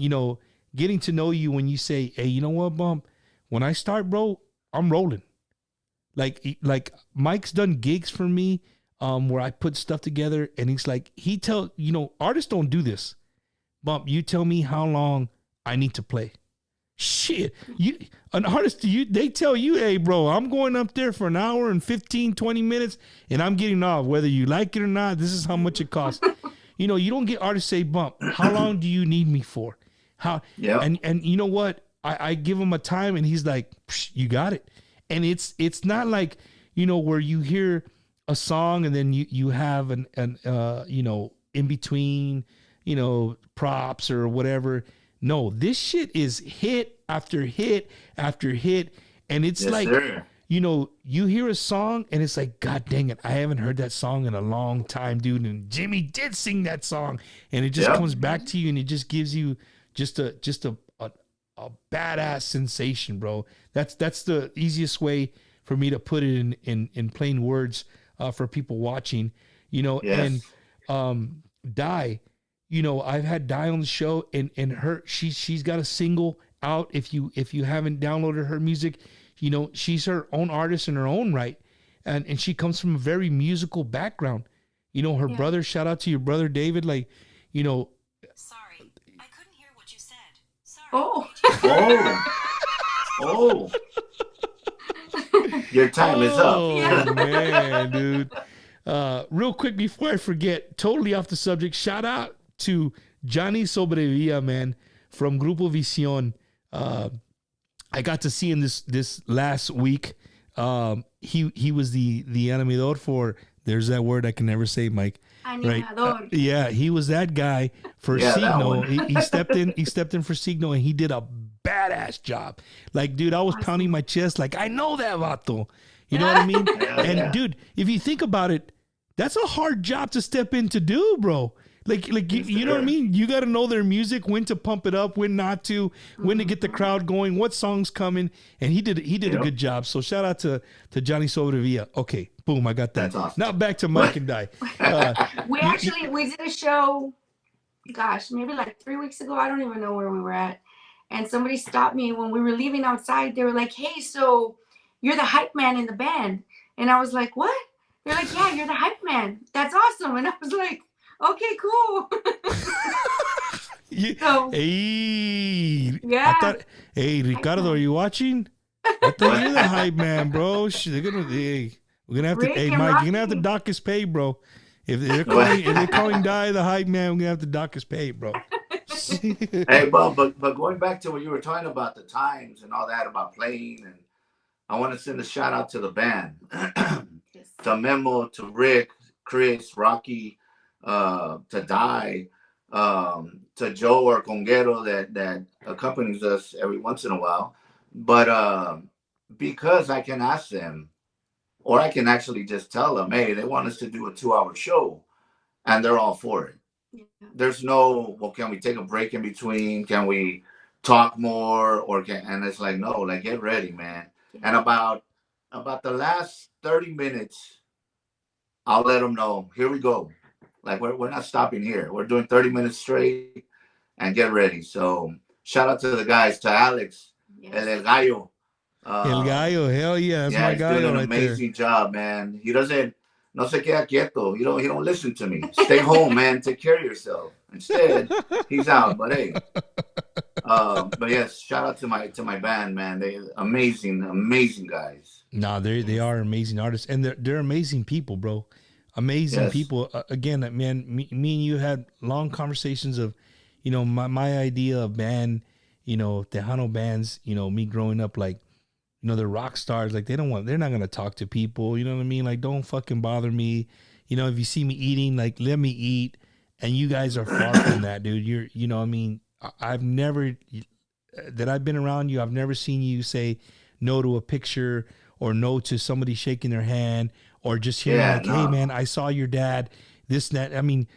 getting to know you when you say, hey, you know what, Bump? When I start, bro, I'm rolling. Like Mike's done gigs for me, where I put stuff together, and he's like, artists don't do this. Bump, you tell me how long I need to play. Shit, an artist, they tell you, hey, bro, I'm going up there for an hour and 15, 20 minutes, and I'm getting off. Whether you like it or not, this is how much it costs. You don't get artists say, Bump, how long do you need me for? How? Yeah. And you know what? I give him a time, and he's like, you got it. And it's not like, where you hear a song and then you have an in between, props or whatever. No, this shit is hit after hit after hit. And it's like, sir. You hear a song and it's like, God dang it, I haven't heard that song in a long time, dude. And Jimmy did sing that song, and it just comes back to you, and it just gives you just a badass sensation, bro. That's the easiest way for me to put it in plain words for people watching, Yes. and Die. I've had Die on the show, and her she's got a single out. If you haven't downloaded her music, she's her own artist in her own right, and she comes from a very musical background. Her brother. Shout out to your brother David. Like, Sorry, I couldn't hear what you said. Sorry. Oh. Your time is up. Oh man, dude. Real quick before I forget, totally off the subject, shout out to Johnny Sobrevilla, man, from Grupo Visión. I got to see him this last week. He was the animador for, there's that word I can never say, Mike. Animador. Right? Yeah, he was that guy for Signo. He stepped in for Signo, and he did a badass job. Like, dude, I was pounding my chest like, I know that vato. You know what I mean? Dude, if you think about it, that's a hard job to step in to do, bro. Like you know what I mean? You got to know their music, when to pump it up, when not to, when to get the crowd going, what song's coming, and he did a good job. So shout out to Johnny Sobrevilla. Okay, boom, I got that. That's awesome. Now back to Mike and Die. We did a show, gosh, maybe like 3 weeks ago. I don't even know where we were at. And somebody stopped me when we were leaving outside. They were like, hey, so you're the hype man in the band. And I was like, what? They're like, yeah, you're the hype man. That's awesome. And I was like, okay, cool. Hey, Ricardo, are you watching? I thought you're the hype man, bro. We're gonna have to. Hey, Mike, you're gonna have to dock his pay, bro. If they're calling Die the hype man, we're gonna have to dock his pay, bro. Hey, but going back to what you were talking about, the times and all that about playing, and I want to send a shout out to the band, to Memo, to Rick, Chris, Rocky, to Die, to Joe or Conguero that accompanies us every once in a while. But because I can ask them, or I can actually just tell them, hey, they want us to do a 2-hour show, and they're all for it. There's no, well, can we take a break in between? Can we talk more? And it's like, no, like, get ready, man. And about the last 30 minutes, I'll let them know, here we go. Like, we're not stopping here. We're doing 30 minutes straight, and get ready. So shout out to the guys, to Alex, El Gallo. El Gallo, hell yeah, that's my guy. He's doing an amazing job, man. He doesn't, no se queda quieto. He don't listen to me. Stay home, man. Take care of yourself. Instead, he's out. But hey, but yes, shout out to my band, man. They amazing guys. Nah, they are amazing artists, and they're amazing people, bro. Amazing people. Again, man, me and you had long conversations of, my idea of band, Tejano bands. Me growing up, like, they're rock stars. Like, they're not going to talk to people. You know what I mean? Like, don't fucking bother me. If you see me eating, like, let me eat. And you guys are far from that, dude. I've never, that I've been around you, I've never seen you say no to a picture or no to somebody shaking their hand or just hearing hey, man, I saw your dad, this, and that. I mean,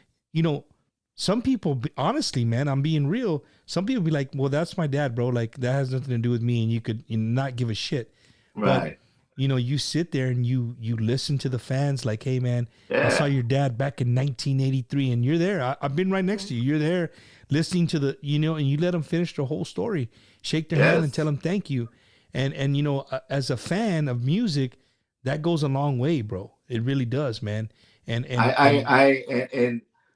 some people, honestly, man, I'm being real. Some people be like, well, that's my dad, bro. Like, that has nothing to do with me. And you could not give a shit. Right. But, you sit there and you listen to the fans like, hey, man, I saw your dad back in 1983 and you're there. I've been right next to you. You're there listening to the, and you let them finish the whole story, shake their hand and tell them thank you. And as a fan of music, that goes a long way, bro. It really does, man. And I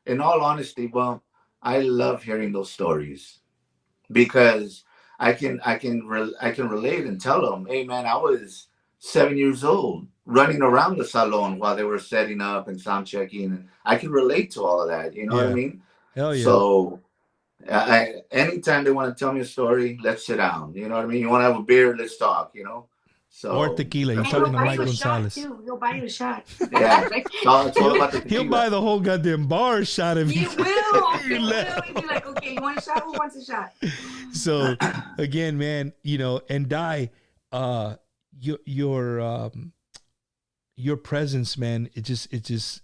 in all honesty, well, I love hearing those stories because I can relate and tell them, hey man, I was 7 years old running around the salon while they were setting up and sound checking, and I can relate to all of that. You know what I Yeah. mean? Hell yeah. So anytime they want to tell me a story, let's sit down. You know what I mean? You want to have a beer, let's talk. You know. Or So tequila. You're that's And what he'll talking it's to buy all Mike you a about. shot Gonzalez. too. He'll buy you a shot. Yeah, Like, it's all about the He'll tequila. buy the whole goddamn bar shot if he you will. you He let will. He'd be like, okay, you want a shot? Who wants a shot? So again, man, you know, and Die, uh your presence, man, it just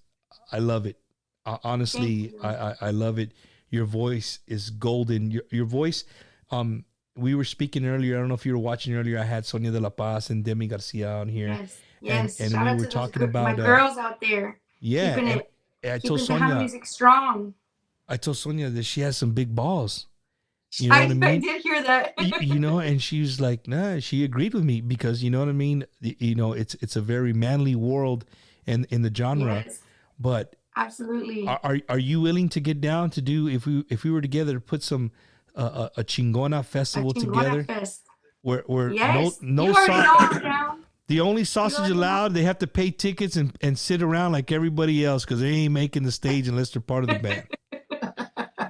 I love it. Thank Honestly, you. I love it. Your voice is golden. Your voice, we were speaking earlier. I don't know if you were watching earlier. I had Sonia de la Paz and Demi Garcia on here, Yes. and Yes. and Shout we out were to those talking my about girls out there. yeah, Keeping and it, I told keeping Tejano Sonia, music strong. that she has some big balls. You know what I I mean? did hear that. You know, and she was like, nah, she agreed with me because you know what I mean? You know, it's a very manly world in the genre, Yes. but Absolutely. are you willing to get down to do if we were together to put some a Chingona A festival Chingona together Fest. where Yes. no You already sauce, know I'm down. the only You sausage already know. allowed, they have to pay tickets and sit around like everybody else because they ain't making the stage unless they're part of the band.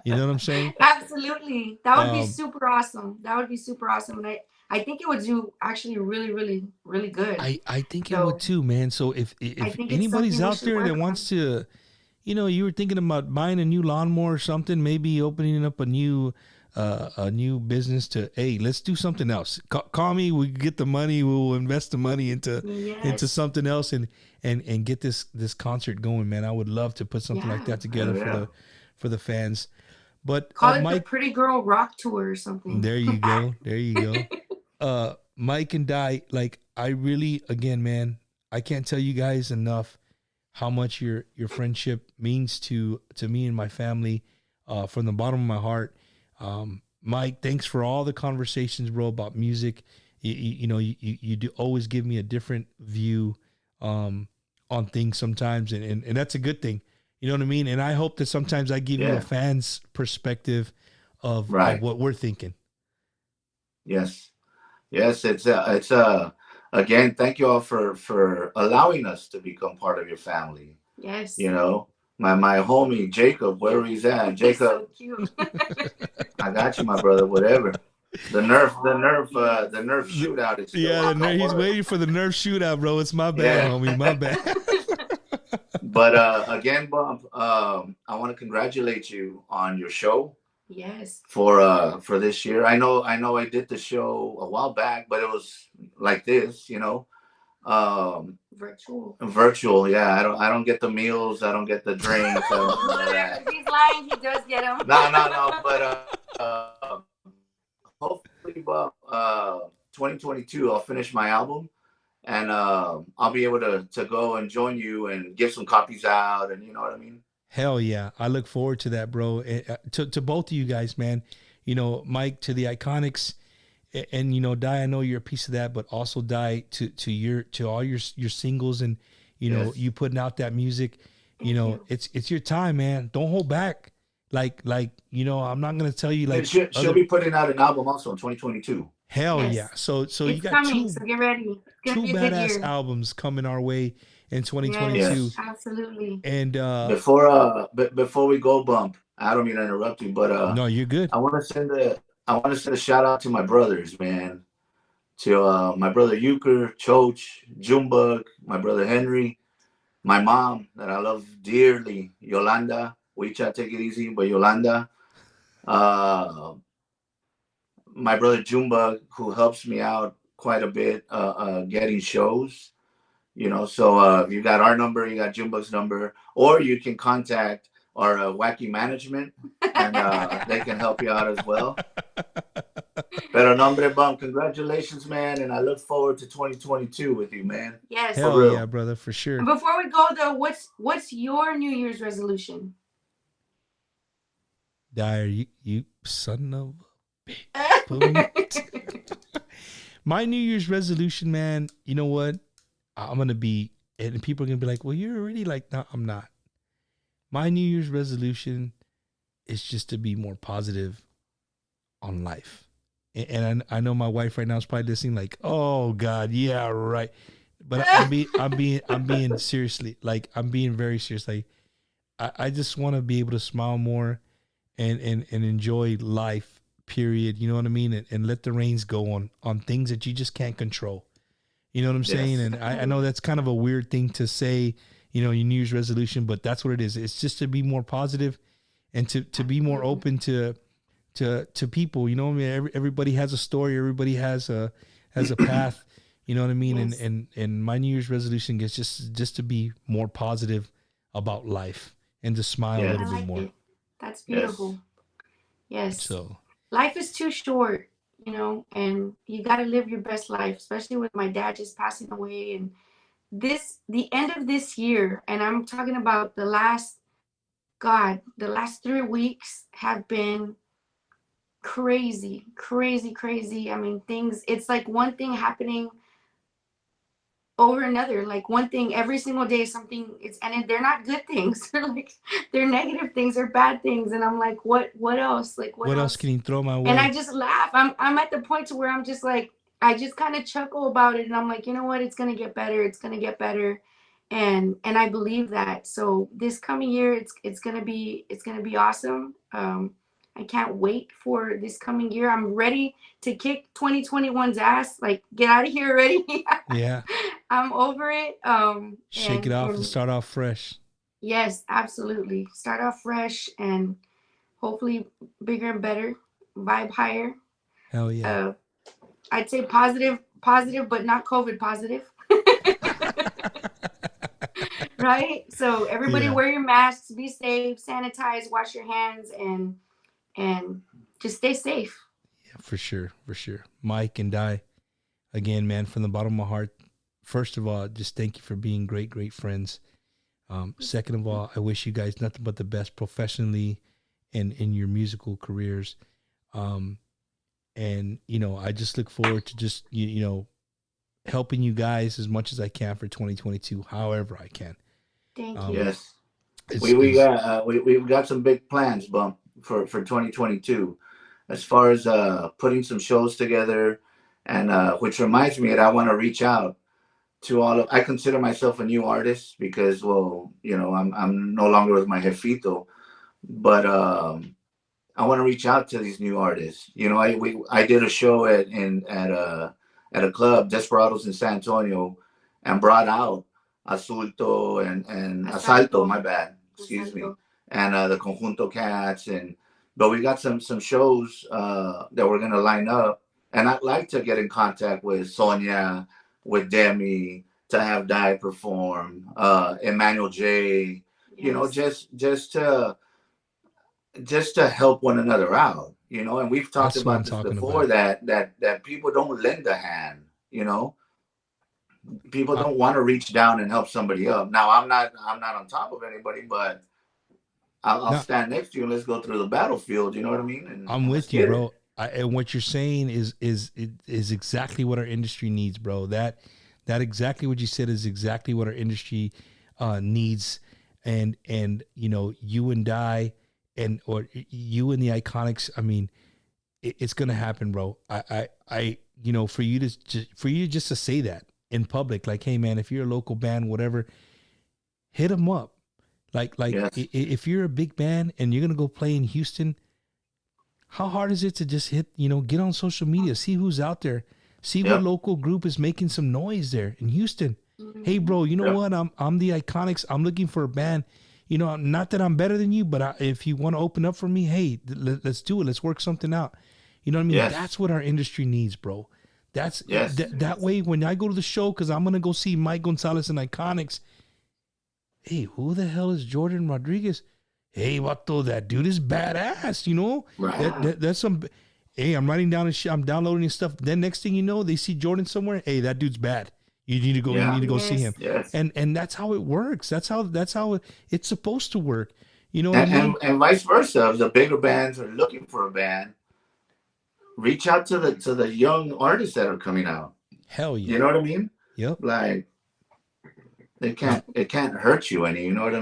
You know what I'm saying? Absolutely. That would be Um, super awesome. That would be super awesome. And I think it would do actually really, really, really good. I think it would So too, man. So I if think it's anybody's something we out should there that work wants on. to, you know, you were thinking about buying a new lawnmower or something, maybe opening up a new business to, hey, let's do something else. Call me, we get the money, we'll invest the money into Yes. something else and get this concert going, man. I would love to put something like Yeah. that together Hell yeah. for the fans. But Call it the Mike, Pretty Girl Rock Tour or something. there you go. There you go. Mike and Die, like I really, again, man, I can't tell you guys enough how much your friendship means to me and my family, from the bottom of my heart. Mike, thanks for all the conversations, bro, about music. You know, you do always give me a different view on things sometimes, and that's a good thing. You know what I mean? And I hope that sometimes I give you a Yeah. fan's perspective of Right. what we're thinking. Yes. Yes. It's again. Thank you all for allowing us to become part of your family. Yes. You know, my homie Jacob, where he's at. He's Jacob, so cute. I got you, my brother. Whatever. The Nerf shootout is still Yeah, in the he's works. waiting for the Nerf shootout, bro. It's my bad, Yeah. homie. My bad. But again, Bump, I want to congratulate you on your show Yes. for this year. I did the show a while back, but it was like this, you know. Virtual. Virtual, yeah. I don't get the meals, I don't get the drinks, I don't none of that. He's lying. He does get them. No. But hopefully, Bump, 2022, I'll finish my album. And I'll be able to go and join you and get some copies out, and you know what I mean. Hell yeah. I look forward to that, bro. To both of you guys, man. You know, Mike, to the Iconics, and you know, Die, I know you're a piece of that, but also Die to all your singles, and you know, Yes. you putting out that music. You know, it's your time, man. Don't hold back. Like you know, I'm not gonna tell you like She'll be putting out an album also in 2022. hell Yes. yeah. So you It's got coming, so get ready. It's gonna two be a good badass year. albums coming our way in 2022. Yes, Yes. absolutely. And Before we go, Bump, I don't mean to interrupt you, but no, you're good. I want to send a shout out to my brothers, man. To my brother Euchre, Choach, Junebug, my brother Henry, my mom that I love dearly, Yolanda. We chat, take it easy, but Yolanda. My brother Junebug, who helps me out quite a bit getting shows. You know, so you got our number, you got Junebug's number, or you can contact our Wacky management, and they can help you out as well. Pero nombre, Bum, congratulations, man, and I look forward to 2022 with you, man. Yes. Hell real. yeah, brother, for sure. And before we go though, what's your New Year's resolution? Dyer, you son of a bitch. My New Year's resolution, man, you know what? I'm gonna be, and people are gonna be like, well, you're already like, no, I'm not. My New Year's resolution it's just to be more positive on life. And I know my wife right now is probably listening, like, oh God, yeah, right. But I'm being seriously, like, I'm being very serious. Like, I just want to be able to smile more and enjoy life, period. You know what I mean? And let the reins go on things that you just can't control. You know what I'm saying? Yes. And I know that's kind of a weird thing to say, you know, your New Year's resolution, but that's what it is. It's just to be more positive and to be more open to people. You know what I mean? Everybody has a story. Everybody has a path. You know what I mean? Yes. And my New Year's resolution is just to be more positive about life and to smile a Yes. little I bit like more. it. That's Yes. beautiful. Yes. So Life is too short, and you got to live your best life, especially with my dad just passing away. And the end of this year, and I'm talking about the last 3 weeks have been crazy, crazy, crazy. I mean, it's like one thing happening over another, like one thing every single day, something they're not good things. They're negative things or bad things. And I'm like, what else? Like, what what else else? can you throw my And I way? just laugh. I'm at the point to where I'm just like, I just kind of chuckle about it, and I'm like, you know what? It's gonna get better. It's gonna get better, and I believe that. So this coming year, it's gonna be awesome. I can't wait for this coming year. I'm ready to kick 2021's ass. Like, get out of here already. Yeah. I'm over it. Shake it off and start off fresh. Yes, absolutely. Start off fresh and hopefully bigger and better, vibe higher. Hell yeah. Uh, I'd say positive, but not COVID positive. Right? So everybody Yeah. wear your masks, be safe, sanitize, wash your hands, and just stay safe. Yeah, for sure. For sure. Mike and Di, again, man, from the bottom of my heart, first of all, just thank you for being great, great friends. Second of all, I wish you guys nothing but the best professionally and in your musical careers. Um, and I just look forward to just helping you guys as much as I can for 2022, however I can. Thank you. Yes. It's We've got some big plans, Bump, for 2022, as far as putting some shows together, and which reminds me that I want to reach out to all of. I consider myself a new artist because, well, I'm no longer with my jefito, but I want to reach out to these new artists. I did a show at a club, Desperados in San Antonio, and brought out Asulto and Asalto. My bad, excuse me, Asalto. and the Conjunto Cats, but we got some shows that we're gonna line up, and I'd like to get in contact with Sonia, with Demi, to have Di perform, Emmanuel J. Yes. Just to help one another out, and we've talked That's what I'm about this talking before, about. that people don't lend a hand, people I, don't want to reach down and help somebody up. Now I'm not on top of anybody, but I'll no, stand next to you and let's go through the battlefield, you know what I mean, I'm and let's with you, get it. bro. And what you're saying is exactly what our industry needs, bro. That exactly what you said is exactly what our industry needs. And you and I, or you and the Iconics. I mean, it's gonna happen, bro. For you just to say that in public, like, hey man, if you're a local band, whatever, hit them up. Like Yes. if you're a big band and you're gonna go play in Houston, how hard is it to just get on social media, see who's out there, see what Yep. local group is making some noise there in Houston. Hey, bro, you know Yep. what? I'm the Iconics. I'm looking for a band. Not that I'm better than you, but if you want to open up for me, hey, let's do it. Let's work something out. You know what I mean? Yes. That's what our industry needs, bro. That's Yes. that way. When I go to the show, because I'm gonna go see Mike Gonzalez and Iconics. Hey, who the hell is Jordan Rodriguez? Hey, vato, that dude is badass. Right. That's some. Hey, I'm writing down I'm downloading his stuff. Then next thing you know, they see Jordan somewhere. Hey, that dude's bad. You need to go. You Yeah. need to go see Yes. him. Yes. And that's how it works. That's how it's supposed to work. You know what I and, mean? and and vice versa. If the bigger bands are looking for a band, reach out to the young artists that are coming out. Hell You yeah. know what I mean? Yep. Like, No, it can't hurt you any. You know what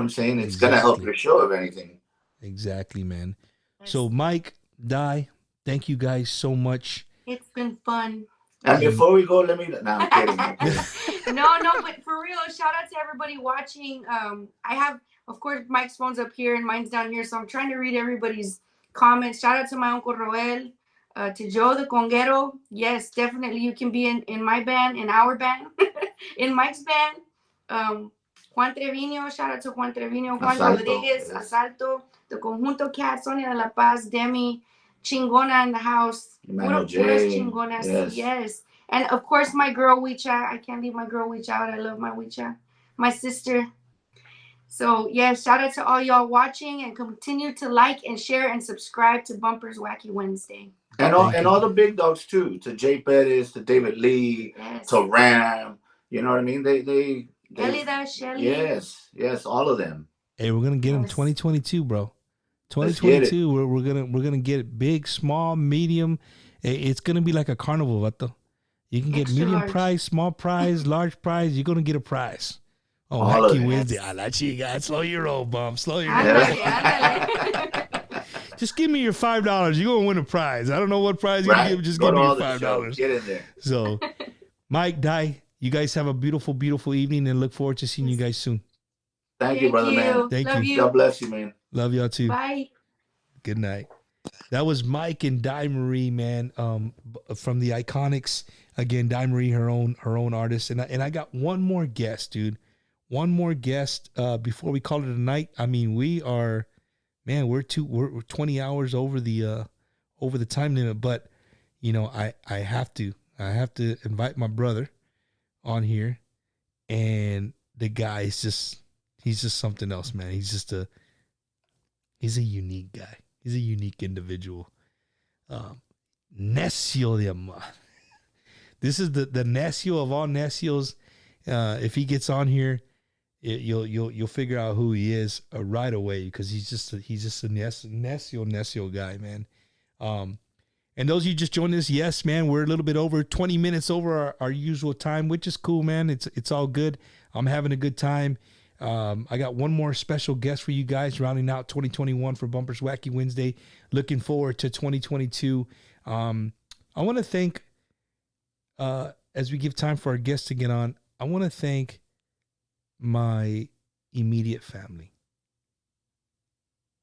I'm saying? It's gonna help exactly. your show, if anything. Exactly, man. So Mike, Di, thank you guys so much. It's been fun. And before we go, let me. No, I'm kidding. I'm kidding. No, but for real, shout out to everybody watching. I have, of course, Mike's phone's up here and mine's down here, so I'm trying to read everybody's comments. Shout out to my uncle Roel, to Joe the Conguero. Yes, definitely, you can be in my band, in our band, in Mike's band. Juan Trevino, shout out to Juan Trevino, Juan Asalto, Rodriguez, yes. Asalto, the Conjunto Cat, Sonia de la Paz, Demi, Chingona in the house. Emmanuel Puras J. chingonas. Yes. Yes. And of course, my girl Wicha. I can't leave my girl Wicha out. I love my Wicha, my sister. So, yeah, shout out to all y'all watching and continue to like and share and subscribe to Bumper's Wacky Wednesday. And all the big dogs too. To Jay Pettis, to David Lee, Yes. to Ram. You know what I mean? They Elida, Shelly. Yes, all of them. Hey, we're gonna get in 2022, bro. Let's get it. 2022, we're gonna get it big, small, medium. It's gonna be like a carnival, vato. You can get Extra medium large. prize, small prize, large prize. You're gonna get a prize. Oh, All of Wacky it. Wednesday. I like you guys. Slow your roll, bump. Slow your roll. Ándale, ándale. Just give me your $5. You're gonna win a prize. I don't know what prize you're Right. gonna give. Just Go give to me all your the shows. $5. Get in there. So, Mike, Di, you guys have a beautiful, beautiful evening, and look forward to seeing you guys soon. Thank you, brother, man. Thank Love you. you. God bless you, man. Love y'all too. Bye. Good night. That was Mike and Di Marie, man, from the Iconics. Again, Di Marie, her own artist, and I got one more guest, dude. One more guest before we call it a night. I mean, we're 20 hours over the time limit, but you know, I have to invite my brother on here, and the guy is he's just something else, man. He's a unique guy. He's a unique individual. Necio de amar. This is the necio of all necios. If he gets on here, you'll figure out who he is right away, because he's just a necio guy, man. And those of you just joined us, yes, man, we're a little bit over 20 minutes over our usual time, which is cool, man. It's all good. I'm having a good time. I got one more special guest for you guys, rounding out 2021 for Bumper's Wacky Wednesday. Looking forward to 2022. I want to thank, as we give time for our guests to get on, I want to thank my immediate family.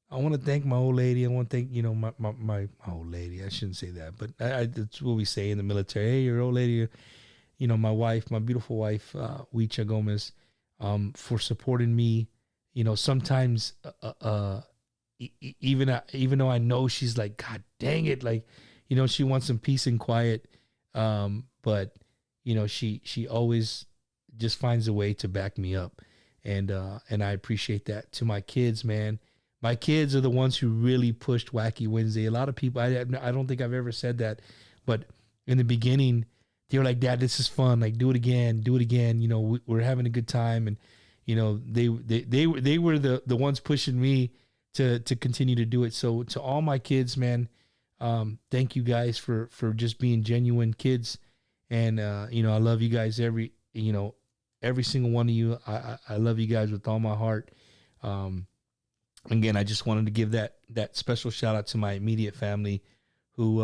I want to thank my old lady. I want to thank, my old lady. I shouldn't say that, but that's what we say in the military. Hey, your old lady, my wife, my beautiful wife, Wicha Gomez, for supporting me. Sometimes, even though I know she's like, God dang it, like, she wants some peace and quiet. But she always just finds a way to back me up. And I appreciate that. To my kids, man. My kids are the ones who really pushed Wacky Wednesday. A lot of people, I don't think I've ever said that, but in the beginning, they were like, Dad, this is fun. Like, do it again. We're having a good time. And, they were the ones pushing me to continue to do it. So to all my kids, man, thank you guys for just being genuine kids. And, I love you guys, every single one of you. I love you guys with all my heart. Again, I just wanted to give that special shout out to my immediate family, who,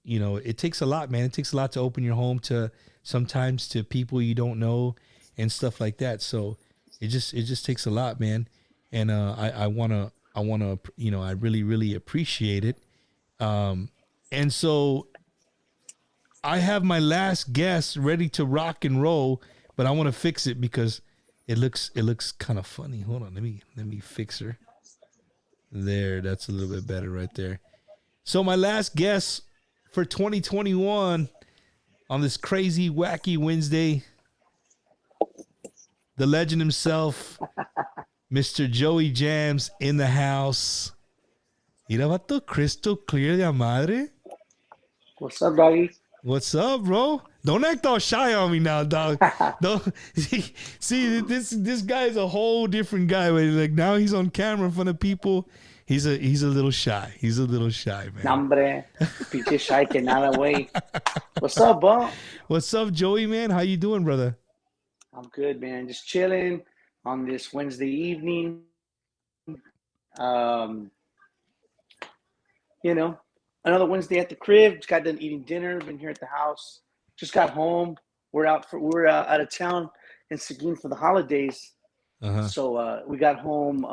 it takes a lot, man. It takes a lot to open your home to sometimes to people you don't know and stuff like that. So it just takes a lot, man. And I really, really appreciate it. And so I have my last guest ready to rock and roll, but I want to fix it because it looks kind of funny. Hold on, let me fix her. There, that's a little bit better right there. So my last guest for 2021 on this crazy, wacky Wednesday, the legend himself, Mr. Joey Jams in the house. Mira, vato, crystal clear de madre. What's up, doggy? What's up, bro? Don't act all shy on me now, dog. Don't see this guy is a whole different guy. Like, now he's on camera in front of people. He's a little shy. He's a little shy, man. Hombre, pinche shy que nada, way. What's up, bro? What's up, Joey, man? How you doing, brother? I'm good, man. Just chilling on this Wednesday evening. You know, another Wednesday at the crib. Just got done eating dinner. Been here at the house. Just got home. We're out of town in Seguin for the holidays. Uh-huh. So we got home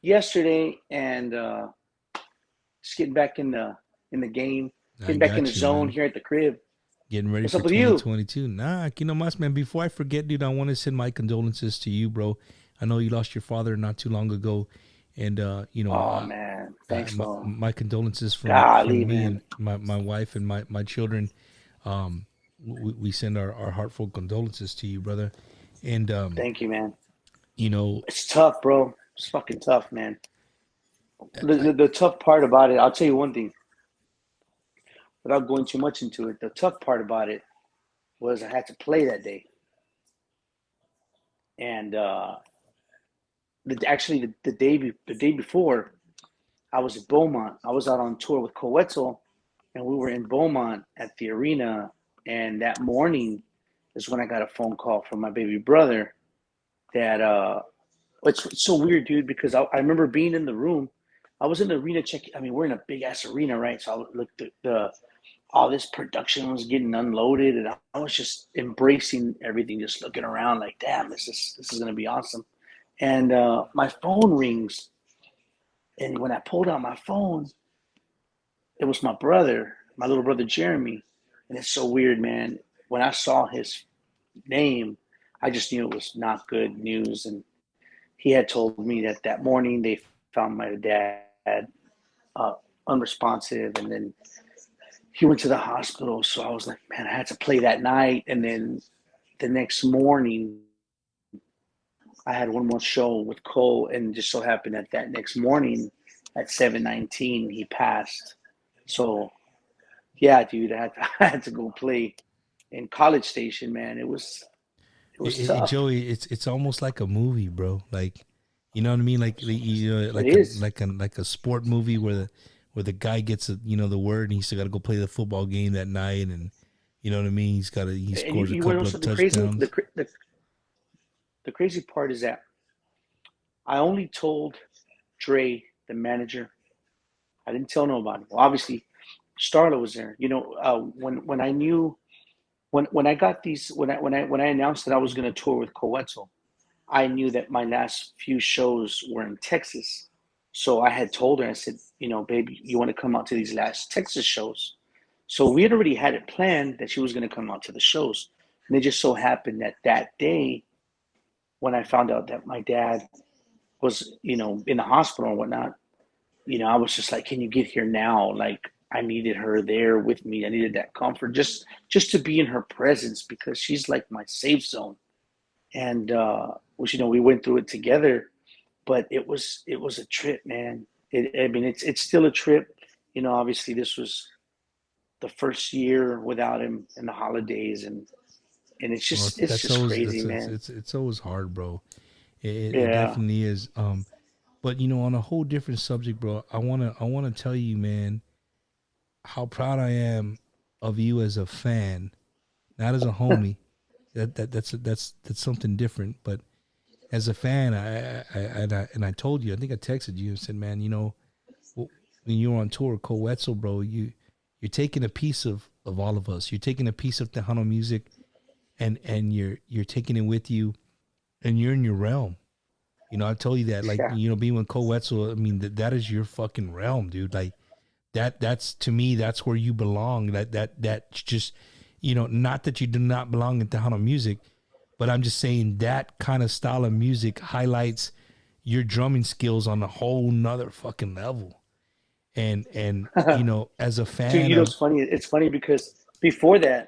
yesterday and just getting back in the game, I getting back in the got you, zone man. here at the crib. Getting ready What's for up with you? 2022. Nah, you know, man. Before I forget, dude, I want to send my condolences to you, bro. I know you lost your father not too long ago, and Oh man, thanks, bro. my condolences Golly, from me man. and my wife and my children. Um, we send our heartfelt condolences to you, brother. And Thank you, man. you know, It's tough, bro. It's fucking tough, man. The, I, the the tough part about it, I'll tell you one thing, without going too much into it. The tough part about it was I had to play that day, and actually the day before I was at Beaumont. I was out on tour with Coetzel, and we were in Beaumont at the arena. And that morning is when I got a phone call from my baby brother that it's so weird, dude, because I remember being in the room. I was in the arena checking. I mean, we're in a big ass arena, right? So I looked at the all this production was getting unloaded, and I was just embracing everything, just looking around like, damn, this is gonna be awesome. And my phone rings, and when I pulled out my phone, it was my brother, my little brother Jeremy, and it's so weird, man. When I saw his name, I just knew it was not good news, and he had told me that that morning they found my dad uh, unresponsive, and then he went to the hospital. So I was like, man, I had to play that night, and then the next morning I had one more show with Cole, and it just so happened that that next morning at 7:19 he passed. So yeah, dude, I had to go play in College Station, man. It was tough. Joey, it's almost like a movie, bro. Like, you know what I mean? It is. Like a sport movie where the guy gets the word and he's still got to go play the football game that night, and you know what I mean. He And you, scores a you want to know couple of something crazy? touchdowns. The crazy part is that I only told Dre, the manager. I didn't tell nobody. Well, obviously, Starla was there. When I knew when I got these when I announced that I was going to tour with Coetzel, I knew that my last few shows were in Texas. So I had told her, I said, baby, you want to come out to these last Texas shows? So we had already had it planned that she was going to come out to the shows. And it just so happened that that day, when I found out that my dad was, in the hospital and whatnot, I was just like, can you get here now? Like, I needed her there with me. I needed that comfort, just to be in her presence because she's like my safe zone. And which we went through it together, but it was a trip, man. I mean, it's still a trip. Obviously this was the first year without him in the holidays, and it's Well, just it's that's just always crazy, man. it's always hard, bro. It Yeah. definitely is. But on a whole different subject, bro. I wanna tell you, man, how proud I am of you as a fan, not as a homie. That's something different. But as a fan, I told you, I think I texted you and said, man, when you were on tour, Coetzel, bro, you're taking a piece of all of us. You're taking a piece of Tejano music, and you're taking it with you, and you're in your realm. I told you that, like, Yeah. being with Coetzel, I mean, that is your fucking realm, dude. Like, that's to me, that's where you belong. That's just, not that you do not belong in Tejano music, but I'm just saying that kind of style of music highlights your drumming skills on a whole nother fucking level. And as a Dude, fan of, it's funny. It's funny because before I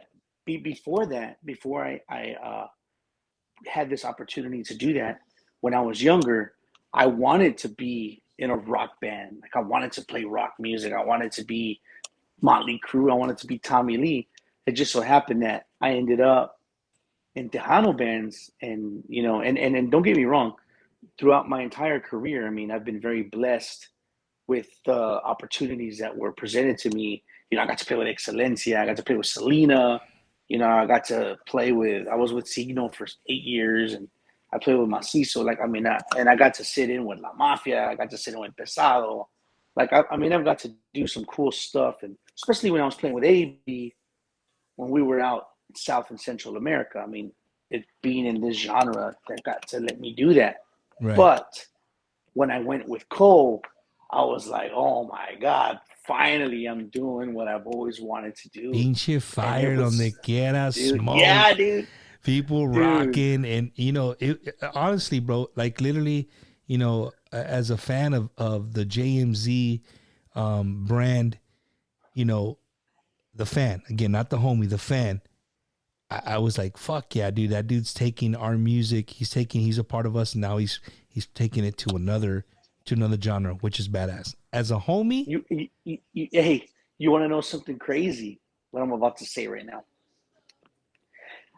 had this opportunity to do that, when I was younger, I wanted to be in a rock band. Like, I wanted to play rock music. I wanted to be Motley Crue. I wanted to be Tommy Lee. It just so happened that I ended up in Tejano bands, and and don't get me wrong, throughout my entire career, I mean, I've been very blessed with the opportunities that were presented to me. I got to play with Excelencia. I got to play with Selena. I got to play with. I was with Signo for 8 years, and I played with Macizo. Like, I mean, and I got to sit in with La Mafia. I got to sit in with Pesado. like I mean, I've got to do some cool stuff, and especially when I was playing with AB, when we were out in South and Central America. I mean, it being in this genre, they got to let me do that. Right. But when I went with Cole, I was like, oh my God, finally I'm doing what I've always wanted to do. Pinche fire donde quiera, dude, smoke. yeah, dude. People Dude. rocking, and honestly, bro, like literally, as a fan of the JMZ brand, the fan, again, not the homie, the fan, I was like, fuck yeah, dude, that dude's taking our music, he's a part of us, and now he's taking it to another genre, which is badass. As a homie, hey, you want to know something crazy? What I'm about to say right now.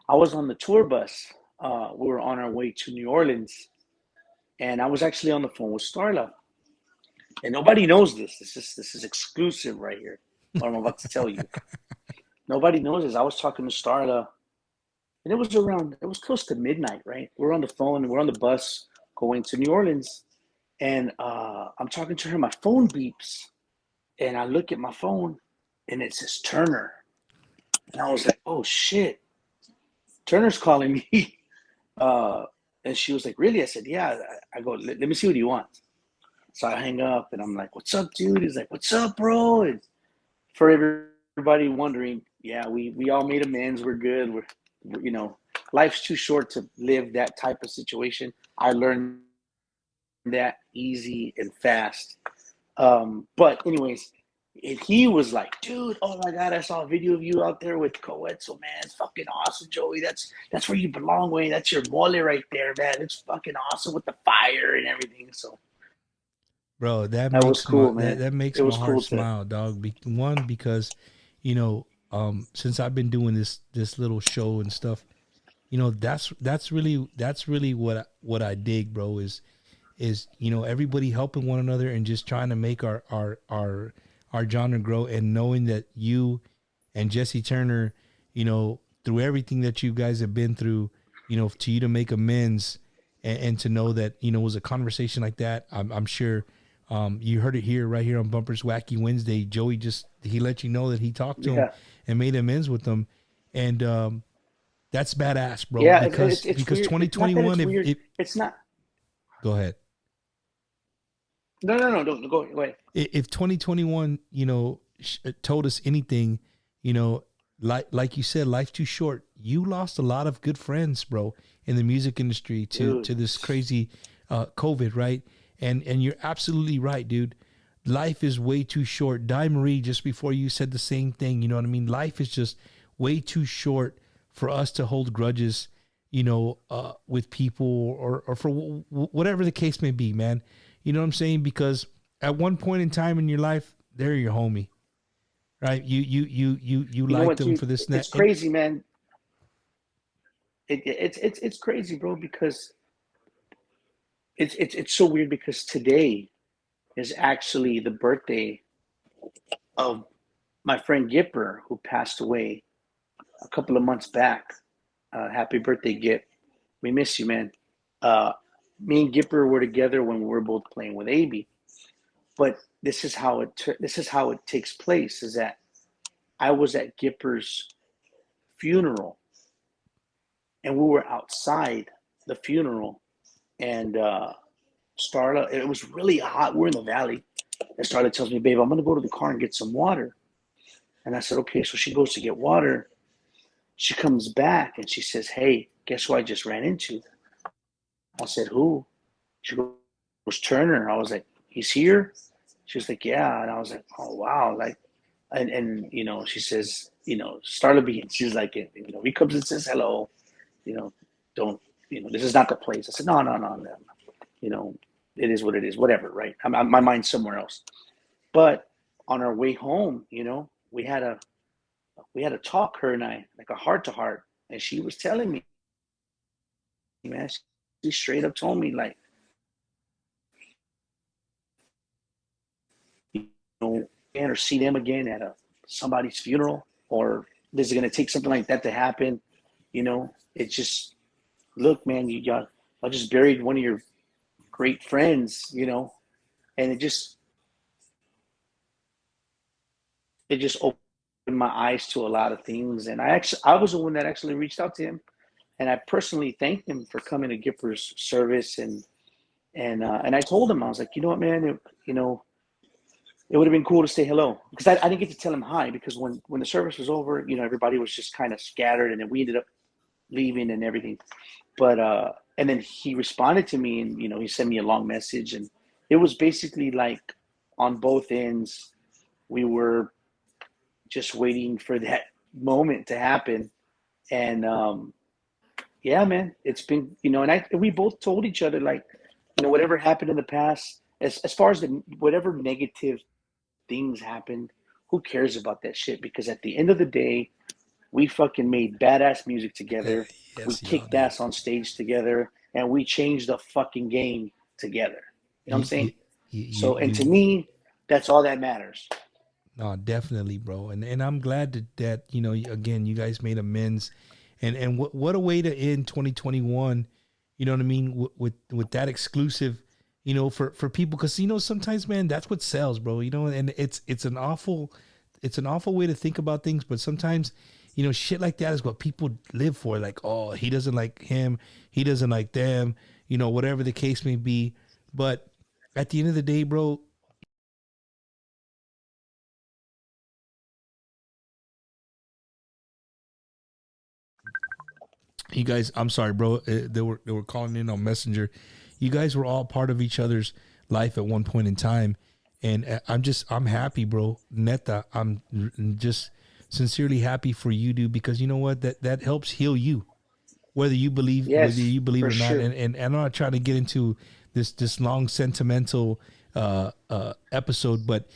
I was on the tour bus. We were on our way to New Orleans, and I was actually on the phone with Starla. And nobody knows this. This is exclusive right here. What I'm about to tell you. Nobody knows this. I was talking to Starla, and it was close to midnight, right? We're on the phone, we're on the bus going to New Orleans, and I'm talking to her. My phone beeps, and I look at my phone, and it says Turner, and I was like, "Oh shit, Turner's calling me." And she was like, "Really?" I said, "Yeah." I go, "Let me see what you want." So I hang up, and I'm like, "What's up, dude?" He's like, "What's up, bro?" And for everybody wondering, yeah, we all made amends. We're good. We're life's too short to live that type of situation. I learned that easy and fast. But anyways, and he was like, "Dude, oh my God, I saw a video of you out there with Coetzel, man. It's fucking awesome, Joey. That's where you belong, Wayne. That's your mole right there, man. It's fucking awesome with the fire and everything." So, bro, that was makes cool, my man. that makes It my was heart cool smile, dog. One, because since I've been doing this little show and stuff, that's really what I dig, bro, is everybody helping one another and just trying to make our genre grow, and knowing that you and Jesse Turner, through everything that you guys have been through, to you to make amends, and to know that, it was a conversation like that. I'm sure you heard it here, right here on Bumper's Wacky Wednesday. Joey he let you know that he talked to him and made amends with them. And that's badass, bro. Yeah, because it's because weird. It's not that 2021, it's weird. if It's not. go ahead. No, don't go away. If 2021, told us anything, like you said, life's too short. You lost a lot of good friends, bro, in the music industry to this crazy COVID, right? And you're absolutely right, dude. Life is way too short. Di Marie, just before you, said the same thing. You know what I mean? Life is just way too short for us to hold grudges, with people, or for whatever the case may be, man. You know what I'm saying? Because at one point in time in your life, they're your homie, right? You know like what, them dude? for this and that. It's crazy, man. It's crazy, bro, because it's so weird because today is actually the birthday of my friend Gipper, who passed away a couple of months back. Happy birthday, Gip. We miss you, man. Me and Gipper were together when we were both playing with AB. But this is how it takes place. Is that I was at Gipper's funeral, and we were outside the funeral, and Starla. It was really hot. We're in the valley, and Starla tells me, "Babe, I'm gonna go to the car and get some water." And I said, "Okay." So she goes to get water. She comes back and she says, "Hey, guess who I just ran into?" I said, "Who?" She goes, "Turner." I was like, "He's here?" She was like, "Yeah." And I was like, "Oh wow!" Like, and she says, Starla Bean. She's like, he comes and says hello. Don't this is not the place. I said, no. It is what it is. Whatever, right? My mind's somewhere else. But on our way home, we had a talk, her and I, like a heart to heart, and she was telling me, man, she straight up told me, like, or see them again at somebody's funeral, or is it going to take something like that to happen? It's just, look, man, I just buried one of your great friends, and it just, it just opened my eyes to a lot of things. And I was the one that actually reached out to him, and I personally thanked him for coming to Gipper's service. And I told him, I was like, you know what, man, it would have been cool to say hello, because I didn't get to tell him hi, because when the service was over, everybody was just kind of scattered, and then we ended up leaving and everything. But and then he responded to me, and he sent me a long message, and it was basically like on both ends we were just waiting for that moment to happen. And yeah, man, it's been, and we both told each other, like, whatever happened in the past, as far as whatever negative things happened, who cares about that shit? Because at the end of the day, we fucking made badass music together. We Yes, y'all kicked did. ass on stage together, and we changed the fucking game together. You know what I'm You, saying? you, So, and you, to me, that's all that matters. no, definitely, bro. And I'm glad that again, you guys made amends, and what a way to end 2021. You know what I mean, with that exclusive, for people, because sometimes, man, that's what sells, bro. And it's an awful way to think about things, but sometimes, shit like that is what people live for. Like, oh, he doesn't like him, he doesn't like them, whatever the case may be. But at the end of the day, bro, you guys, I'm sorry, bro. They were calling in on Messenger. You guys were all part of each other's life at one point in time, and I'm happy, bro. Neta, I'm just sincerely happy for you, dude, because you know what, that helps heal you, whether Yes, you believe for it or not. sure. And I'm not trying to get into this long sentimental episode, but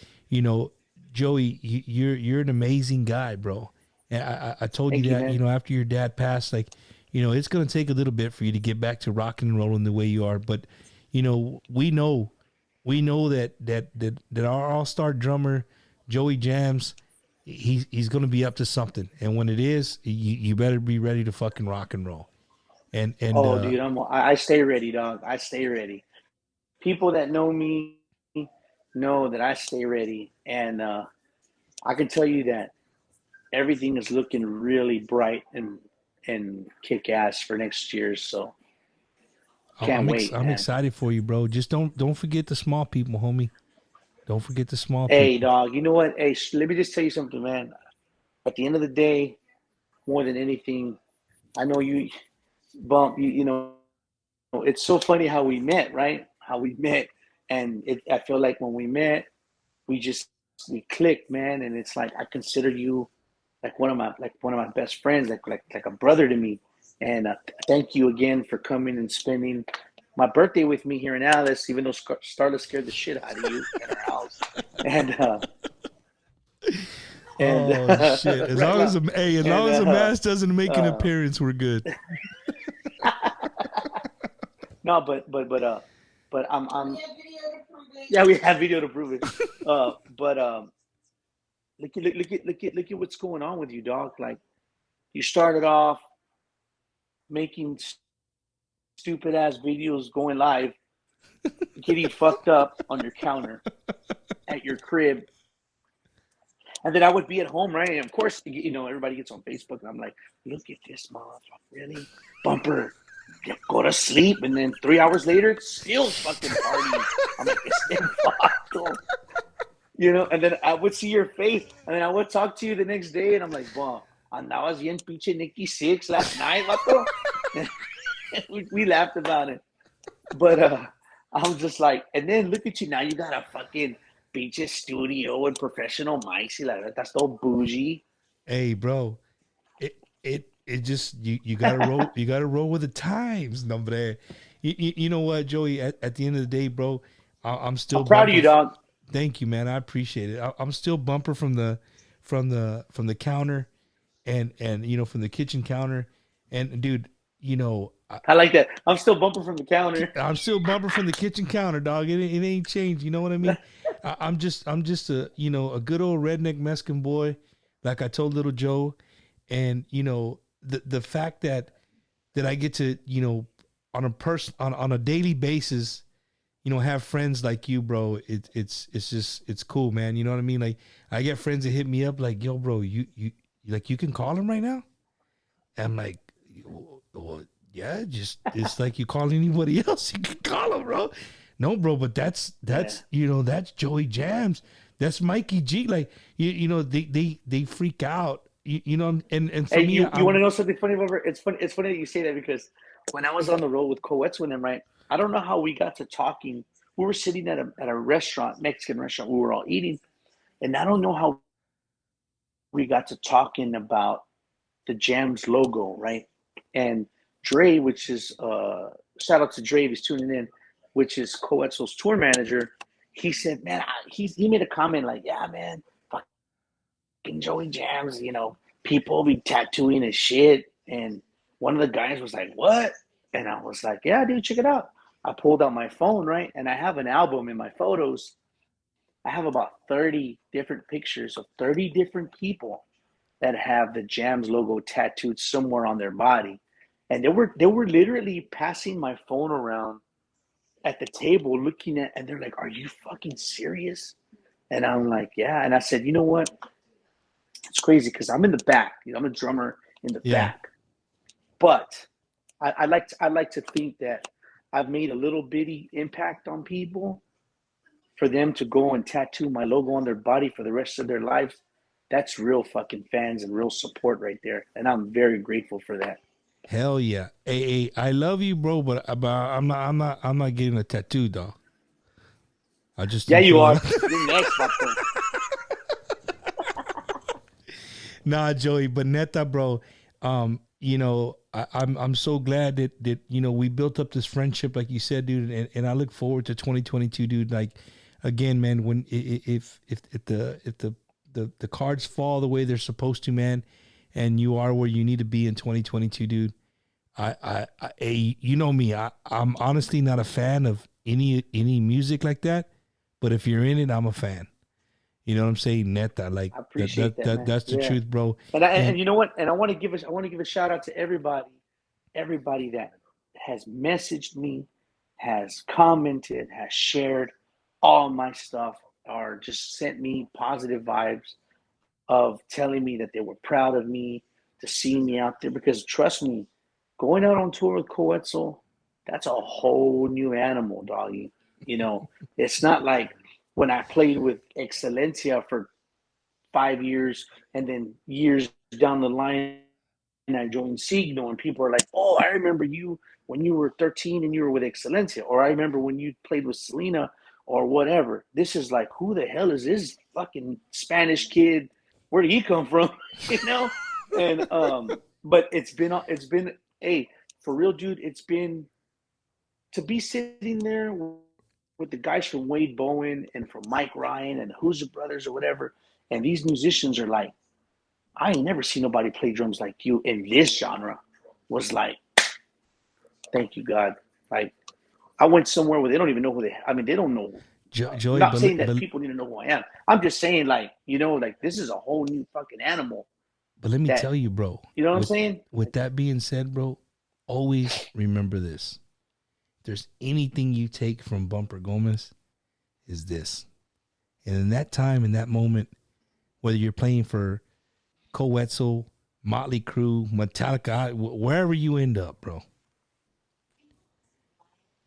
Joey, you're an amazing guy, bro. And I told you Thank you, that, man. after your dad passed, like, it's gonna take a little bit for you to get back to rocking and rolling the way you are. But we know that our all-star drummer Joey Jams, he's gonna be up to something. And when it is, you better be ready to fucking rock and roll. And Oh, dude, I stay ready, dog. I stay ready. People that know me know that I stay ready, and I can tell you that everything is looking really bright and kick ass for next year. So can't wait, I'm man. excited for you, bro. Just don't forget the small people, homie. Don't forget the small Hey, people. dog. You know what? Hey, let me just tell you something, man. At the end of the day, more than anything, I know you bump. You know, it's so funny how we met, right? How we met, and I feel like when we met, we just we clicked, man. And it's like I consider you like one of my best friends, like a brother to me. And thank you again for coming and spending my birthday with me here in Alice, even though Starla scared the shit out of you in our house. And Oh shit! As right long as now, as and long as the mask doesn't make an uh, appearance, we're good. no, but I'm yeah, we have video to prove it. But look at what's going on with you, dog. Like you started off making stupid ass videos going live, getting fucked up on your counter at your crib. And then I would be at home, right? And of course, everybody gets on Facebook, and I'm like, look at this motherfucker, really? Bumper, go to sleep. And then 3 hours later, still fucking partying. I'm like, it's fucked. And then I would see your face, and then I would talk to you the next day, and I'm like, wow, andabas bien pinche Nikki Six last night, vato. we laughed about it. But I'm just like, and then look at you now. You got a fucking pinche studio and professional mics. Like that's so bougie. Hey, bro, it just you gotta roll. You gotta roll with the times, nombre. You know what, Joey? At the end of the day, bro, I'm still I'm proud of bumper. you, dog. Thank you, man. I appreciate it. I'm still bumper from the counter, and from the kitchen counter, and dude, I like that. I'm still bumping from the counter. I'm still bumper from the kitchen counter, dog. It ain't changed. You know what I mean? I'm just a good old redneck Mexican boy, like I told little Joe, and the fact that I get to on a daily basis, have friends like you, bro. It's cool, man. You know what I mean? Like I get friends that hit me up like, yo, bro, you like you can call him right now. And I'm like, well, yeah, just it's like you call anybody else. You can call him, bro. No, bro, but that's that's Joey Jams. That's Mikey G. Like they freak out. And for Hey, me, you want to know something funny, Robert? It's funny. It's funny that you say that because when I was on the road with Coetz with him, right? I don't know how we got to talking. We were sitting at a restaurant, Mexican restaurant. We were all eating, and I don't know how we got to talking about the Jams logo, right? And Dre, which is shout out to Dre if he's tuning in, which is Coetzel's tour manager. He said, man, he made a comment like, yeah, man, fucking Joey Jams, people be tattooing his shit. And one of the guys was like, what? And I was like, yeah, dude, check it out. I pulled out my phone, right? And I have an album in my photos. I have about 30 different pictures of 30 different people that have the Jams logo tattooed somewhere on their body. And they were literally passing my phone around at the table looking at, and they're like, are you fucking serious? And I'm like, yeah. And I said, you know what? It's crazy because I'm in the back. I'm a drummer in the back. But I like to think that I've made a little bitty impact on people for them to go and tattoo my logo on their body for the rest of their lives. That's real fucking fans and real support right there. And I'm very grateful for that. Hell yeah. Hey, I love you, bro, but I'm not getting a tattoo, dog. I just yeah, you are. You're next, fucker. Nah, Joey, but neta, bro. I'm so glad that we built up this friendship, like you said, dude, and I look forward to 2022, dude. Like, again, man, when if the cards fall the way they're supposed to, man, and you are where you need to be in 2022, dude. You know me. I'm honestly not a fan of any music like that, but if you're in it, I'm a fan. You know what I'm saying? Neta, like I appreciate that. That's the truth, bro. And you know what? And I want to give a shout out to everybody that has messaged me, has commented, has shared all my stuff, or just sent me positive vibes of telling me that they were proud of me to see me out there. Because trust me, going out on tour with Coetzel, that's a whole new animal, doggy. It's not like when I played with Excelencia for 5 years and then years down the line I joined Signo and people are like, oh, I remember you when you were 13 and you were with Excelencia, or I remember when you played with Selena or whatever. This is like, who the hell is this fucking Spanish kid? Where did he come from? And but it's been hey, for real, dude, it's been to be sitting there with the guys from Wade Bowen and from Mike Ryan and the Hoosier Brothers or whatever, and these musicians are like, I ain't never seen nobody play drums like you in this genre. Was like, thank you, God. Like, I went somewhere where they don't even know they don't know. Joey, I'm not saying that people need to know who I am. I'm just saying, like, this is a whole new fucking animal. But let me tell you, bro. You know what I'm saying? With that being said, bro, always remember this. If there's anything you take from Bumper Gomez, is this. And in that time, in that moment, whether you're playing for Coetzel, Motley Crue, Metallica, wherever you end up, bro,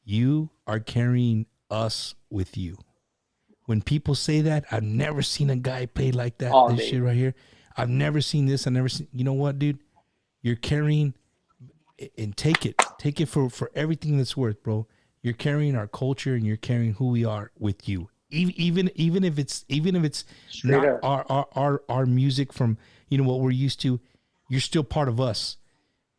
you are carrying us with you. When people say that, I've never seen a guy play like that. This shit right here. I've never seen this. I've never seen. You know what, dude? You're carrying, and take it for everything that's worth, bro. You're carrying our culture and you're carrying who we are with you. Even if it's straight not up. our music from what we're used to, you're still part of us,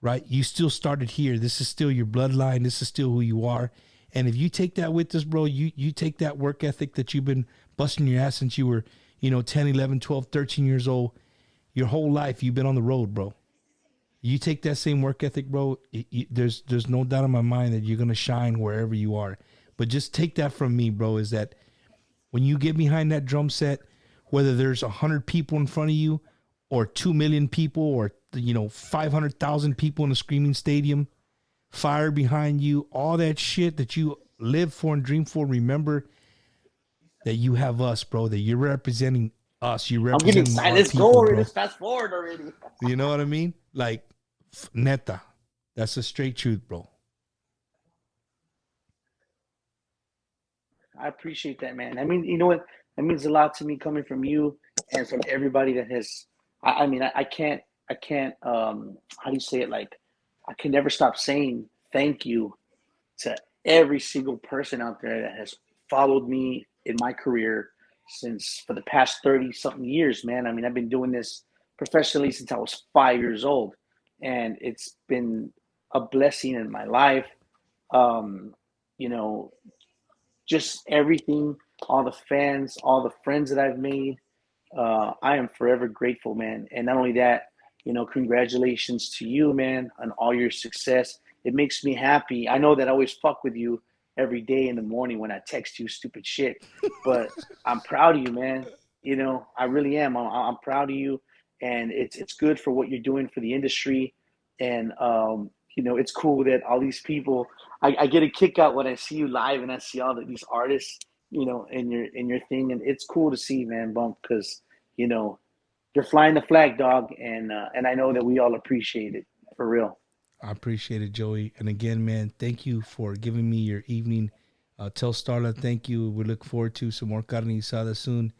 right? You still started here. This is still your bloodline. This is still who you are. And if you take that with us, bro, you take that work ethic that you've been busting your ass since you were 10, 11, 12, 13 years old. Your whole life you've been on the road, bro. You take that same work ethic, bro. There's no doubt in my mind that you're gonna shine wherever you are. But just take that from me, bro. Is that when you get behind that drum set, whether there's 100 people in front of you, or 2 million people, or 500,000 people in a screaming stadium, fire behind you, all that shit that you live for and dream for. Remember that you have us, bro. That you're representing us. You're I'm getting representing excited. our Let's go people, already. bro. Let's fast forward already. You know what I mean? Like, neta. That's the straight truth, bro. I appreciate that, man. I mean, you know what? That means a lot to me coming from you and from everybody that has. I mean, I can't. How do you say it? Like, I can never stop saying thank you to every single person out there that has followed me in my career since for the past 30 something years, man. I mean, I've been doing this professionally since I was 5 years old, and it's been a blessing in my life. Um, you know, just everything, all the fans, all the friends that I've made. I am forever grateful, man. And not only that, congratulations to you, man, on all your success. It makes me happy. I know that I always fuck with you every day in the morning when I text you stupid shit, but I'm proud of you, man. I really am. I'm proud of you, and it's good for what you're doing for the industry. And it's cool that all these people. I get a kick out when I see you live and I see all these artists, in your thing, and it's cool to see, man, Bump, because you know you're flying the flag, dog, and I know that we all appreciate it for real. I appreciate it, Joey. And again, man, thank you for giving me your evening. Tell Starla thank you. We look forward to some more carne asada soon.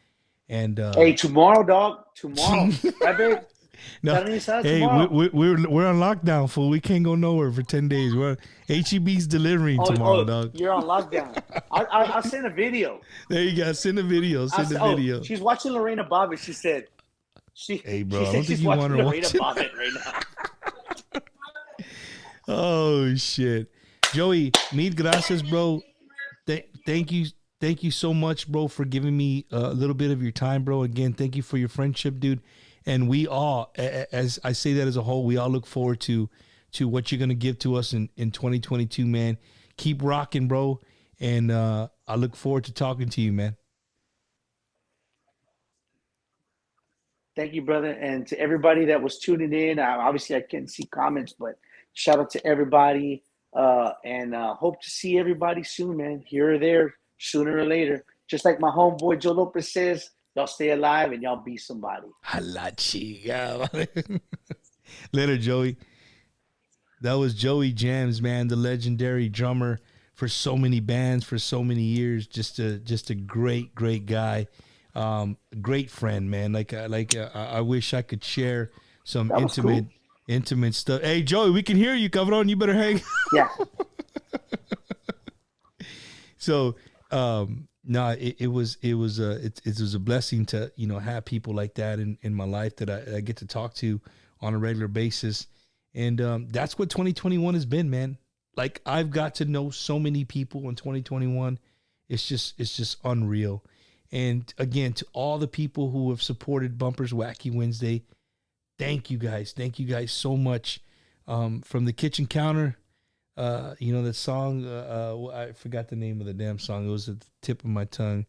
And Hey, tomorrow, dog. Tomorrow, right, babe? no, Carne asada hey, tomorrow. we're on lockdown, fool. We can't go nowhere for 10 days. We're HEB's delivering tomorrow, dog. You're on lockdown. I'll send a video. There you go. Send a video. Send a video. She's watching Lorena Bobbitt. She said, Hey, bro, she I said don't think she's you want watching her Lorena watching. Bobbitt right now. Oh shit, Joey, mil gracias, bro. Thank you so much, bro, for giving me a little bit of your time, bro. Again, thank you for your friendship, dude. And we all, as I say that as a whole, we all look forward to what you're gonna give to us in 2022, man. Keep rocking, bro. And I look forward to talking to you, man. Thank you, brother. And to everybody that was tuning in, obviously I can't see comments, but shout out to everybody. And hope to see everybody soon, man. Here or there, sooner or later. Just like my homeboy Joe Lopez says, y'all stay alive and y'all be somebody. A la chica. Later, Joey. That was Joey Jams, man, the legendary drummer for so many bands for so many years. Just a great guy. Great friend, man. I wish I could share some intimate stuff. Hey, Joey, we can hear you, Cabron. You better hang. Yeah. So, no, it was a blessing to have people like that in my life that I get to talk to on a regular basis, and that's what 2021 has been, man. Like, I've got to know so many people in 2021. It's just unreal. And again, to all the people who have supported Bumpers Wacky Wednesday, thank you guys so much. From the kitchen counter, that song, I forgot the name of the damn song. It was at the tip of my tongue.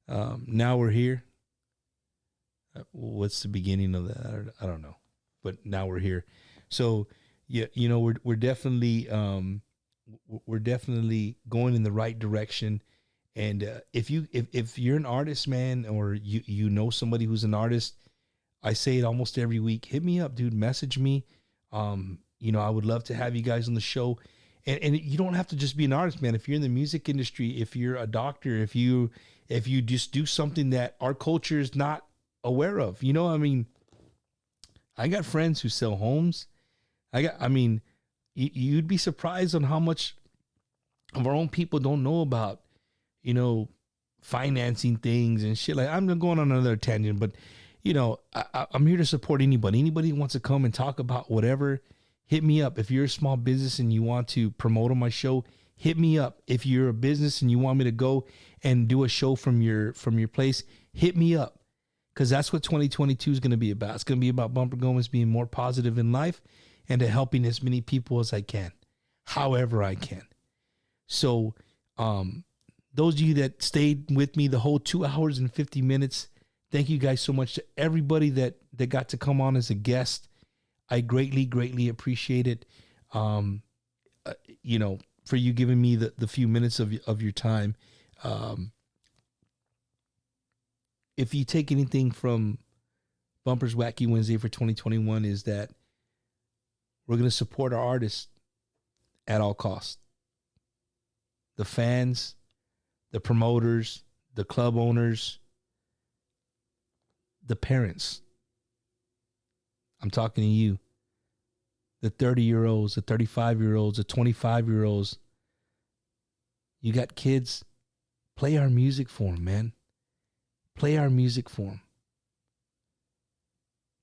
Now We're Here. What's the beginning of that? I don't know, but Now We're Here. So yeah, we're definitely going in the right direction. And if you're an artist, man, or you know somebody who's an artist, I say it almost every week. Hit me up, dude. Message me. I would love to have you guys on the show. And you don't have to just be an artist, man. If you're in the music industry, if you're a doctor, if you just do something that our culture is not aware of, I got friends who sell homes. You'd be surprised on how much of our own people don't know about, financing things and shit. Like, I'm going on another tangent, but I'm here to support anybody. Anybody who wants to come and talk about whatever, hit me up. If you're a small business and you want to promote on my show, hit me up. If you're a business and you want me to go and do a show from your place, hit me up. Because that's what 2022 is going to be about. It's going to be about Bumper Gomez being more positive in life and to helping as many people as I can, however I can. So, those of you that stayed with me the whole 2 hours and 50 minutes, thank you guys so much. To everybody that got to come on as a guest, I greatly appreciate it. For for you giving me the few minutes of your time. If you take anything from Bumper's Wacky Wednesday for 2021 is that we're going to support our artists at all costs. The fans, the promoters, the club owners, the parents. I'm talking to you. The 30-year-olds, the 35-year-olds, the 25-year-olds. You got kids, play our music for them, man. Play our music for them.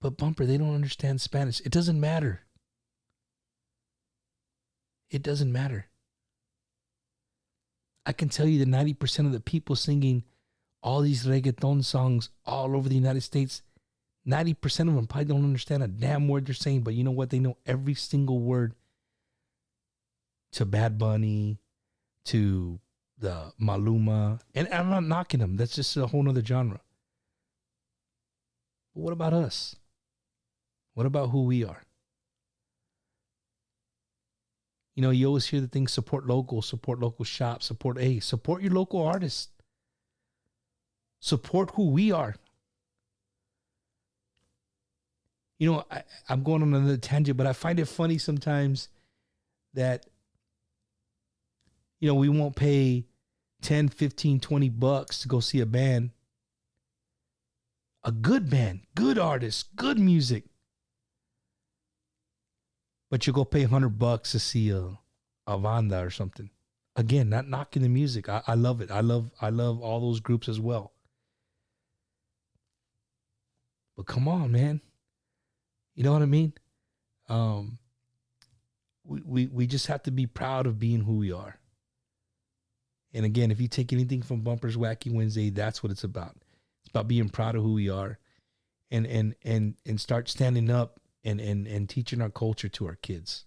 But Bumper, they don't understand Spanish. It doesn't matter. It doesn't matter. I can tell you that 90% of the people singing all these reggaeton songs all over the United States, 90% of them probably don't understand a damn word they're saying, but you know what? They know every single word to Bad Bunny, to the Maluma. And I'm not knocking them. That's just a whole nother genre. But what about us? What about who we are? You know, you always hear the thing, support local shops, support your local artists. Support who we are. You know, I'm going on another tangent, but I find it funny sometimes that, you know, we won't pay 10, 15, 20 bucks to go see a band. A good band, good artist, good music. But you go pay $100 to see a Vanda or something. Again, not knocking the music. I love it. I love all those groups as well. But come on, man. You know what I mean? We just have to be proud of being who we are. And again, if you take anything from Bumper's Wacky Wednesday, that's what it's about. It's about being proud of who we are, and start standing up and teaching our culture to our kids.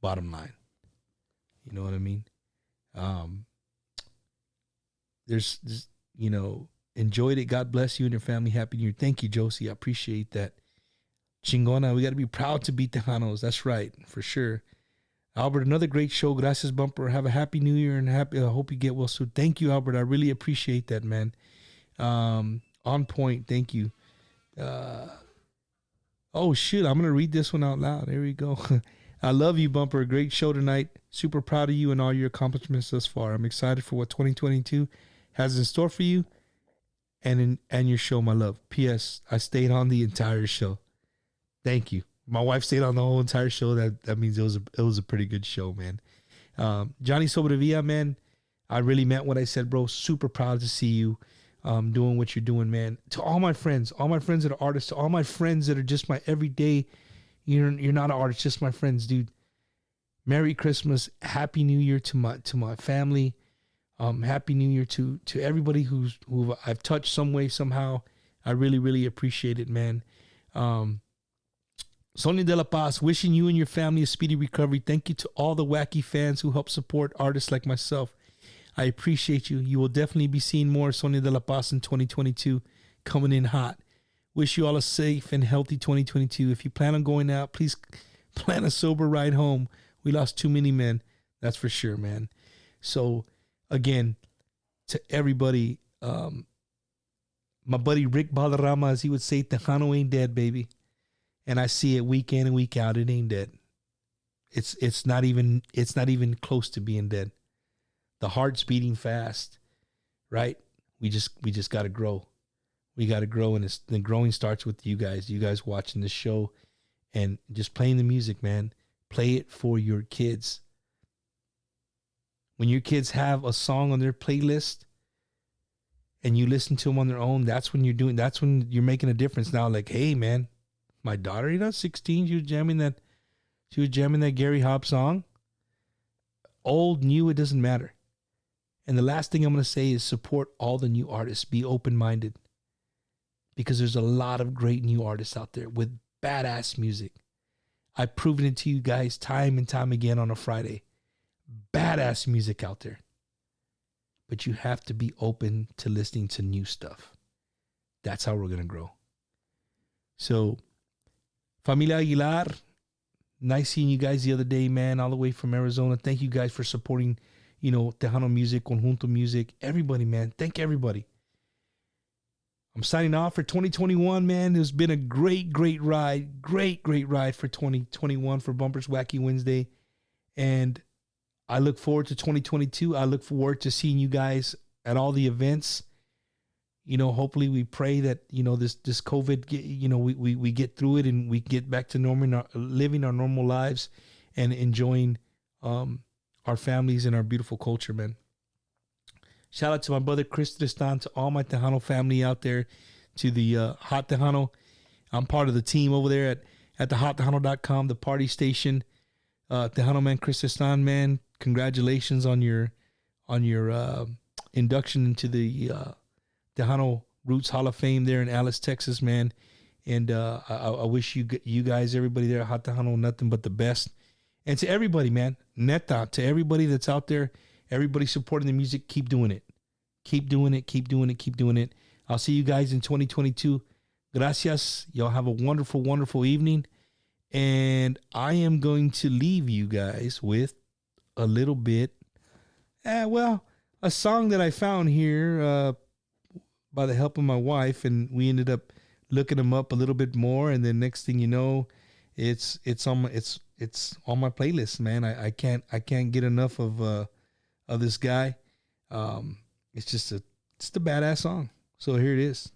Bottom line. You know what I mean? There's you know, enjoyed it. God bless you and your family. Happy New Year. Thank you, Josie. I appreciate that. Chingona, we got to be proud to be Tejanos. That's right, for sure. Albert, another great show. Gracias, Bumper. Have a happy New Year and I hope you get well soon. Thank you, Albert. I really appreciate that, man. On point. Thank you. Oh, shoot. I'm going to read this one out loud. There we go. I love you, Bumper. Great show tonight. Super proud of you and all your accomplishments thus far. I'm excited for what 2022 has in store for you and your show, my love. P.S. I stayed on the entire show. Thank you. My wife stayed on the whole entire show. That means it was a pretty good show, man. Johnny Sobrevilla, man, I really meant what I said, bro. Super proud to see you doing what you're doing, man. To all my friends that are artists, to all my friends that are just my everyday, you're not an artist, just my friends, dude. Merry Christmas, Happy New Year to my family. Happy New Year to everybody who I've touched some way, somehow. I really, really appreciate it, man. Sonia de la Paz, wishing you and your family a speedy recovery. Thank you to all the Wacky fans who help support artists like myself. I appreciate you. You will definitely be seeing more Sonia de la Paz in 2022, coming in hot. Wish you all a safe and healthy 2022. If you plan on going out, please plan a sober ride home. We lost too many men. That's for sure, man. So, again, to everybody, my buddy Rick Balarama, as he would say, Tejano ain't dead, baby. And I see it week in and week out. It ain't dead. It's not even close to being dead. The heart's beating fast, right? We just got to grow. We got to grow, and the growing starts with you guys. You guys watching the show and just playing the music, man. Play it for your kids. When your kids have a song on their playlist and you listen to them on their own, that's when you're making a difference. Now, like, hey, man, my daughter, 16, she was jamming that Gary Hobb song. Old, new, it doesn't matter. And the last thing I'm going to say is support all the new artists. Be open-minded. Because there's a lot of great new artists out there with badass music. I've proven it to you guys time and time again on a Friday. Badass music out there. But you have to be open to listening to new stuff. That's how we're going to grow. So, Familia Aguilar, Nice seeing you guys the other day, man, all the way from Arizona. Thank you guys for supporting, Tejano music, Conjunto music. Everybody, man. Thank everybody. I'm signing off for 2021, man. It's been a great, great ride. Great, great ride for 2021 for Bumpers Wacky Wednesday. And I look forward to 2022. I look forward to seeing you guys at all the events. Hopefully we pray that, this COVID, we get through it and we get back to living our normal lives and enjoying our families and our beautiful culture, man. Shout out to my brother Chris Tristan, to all my Tejano family out there, to the Hot Tejano. I'm part of the team over there at the hottejano.com, the party station. Tejano man Chris Tristan, man, congratulations on your induction into the Tejano Roots Hall of Fame there in Alice, Texas, man. And I wish you guys, everybody there at Hot Tejano, nothing but the best. And to everybody, man, neta, to everybody that's out there, everybody supporting the music, keep doing it. Keep doing it, keep doing it, keep doing it. I'll see you guys in 2022. Gracias. Y'all have a wonderful, wonderful evening. And I am going to leave you guys with a little bit, a song that I found here by the help of my wife, and we ended up looking them up a little bit more, and then next thing you know, it's on my playlist, man. I can't get enough of this guy. It's just a badass song. So here it is.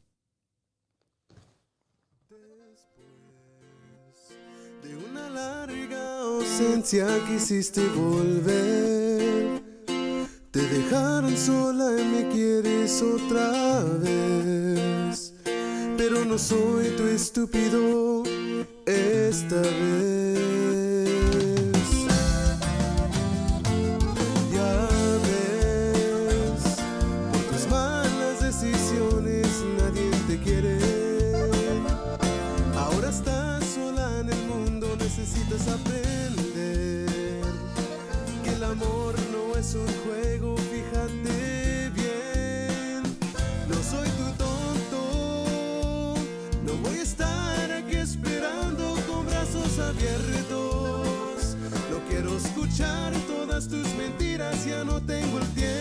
De una larga ausencia quisiste volver. Te dejaron sola y me quieres otra vez. Pero no soy tu estúpido esta vez. Ya ves, por tus malas decisiones nadie te quiere. Ahora estás sola en el mundo, necesitas aprender que el amor no es un juego, fíjate bien. No soy tu tonto, no voy a estar aquí esperando con brazos abiertos. No quiero escuchar todas tus mentiras, ya no tengo el tiempo.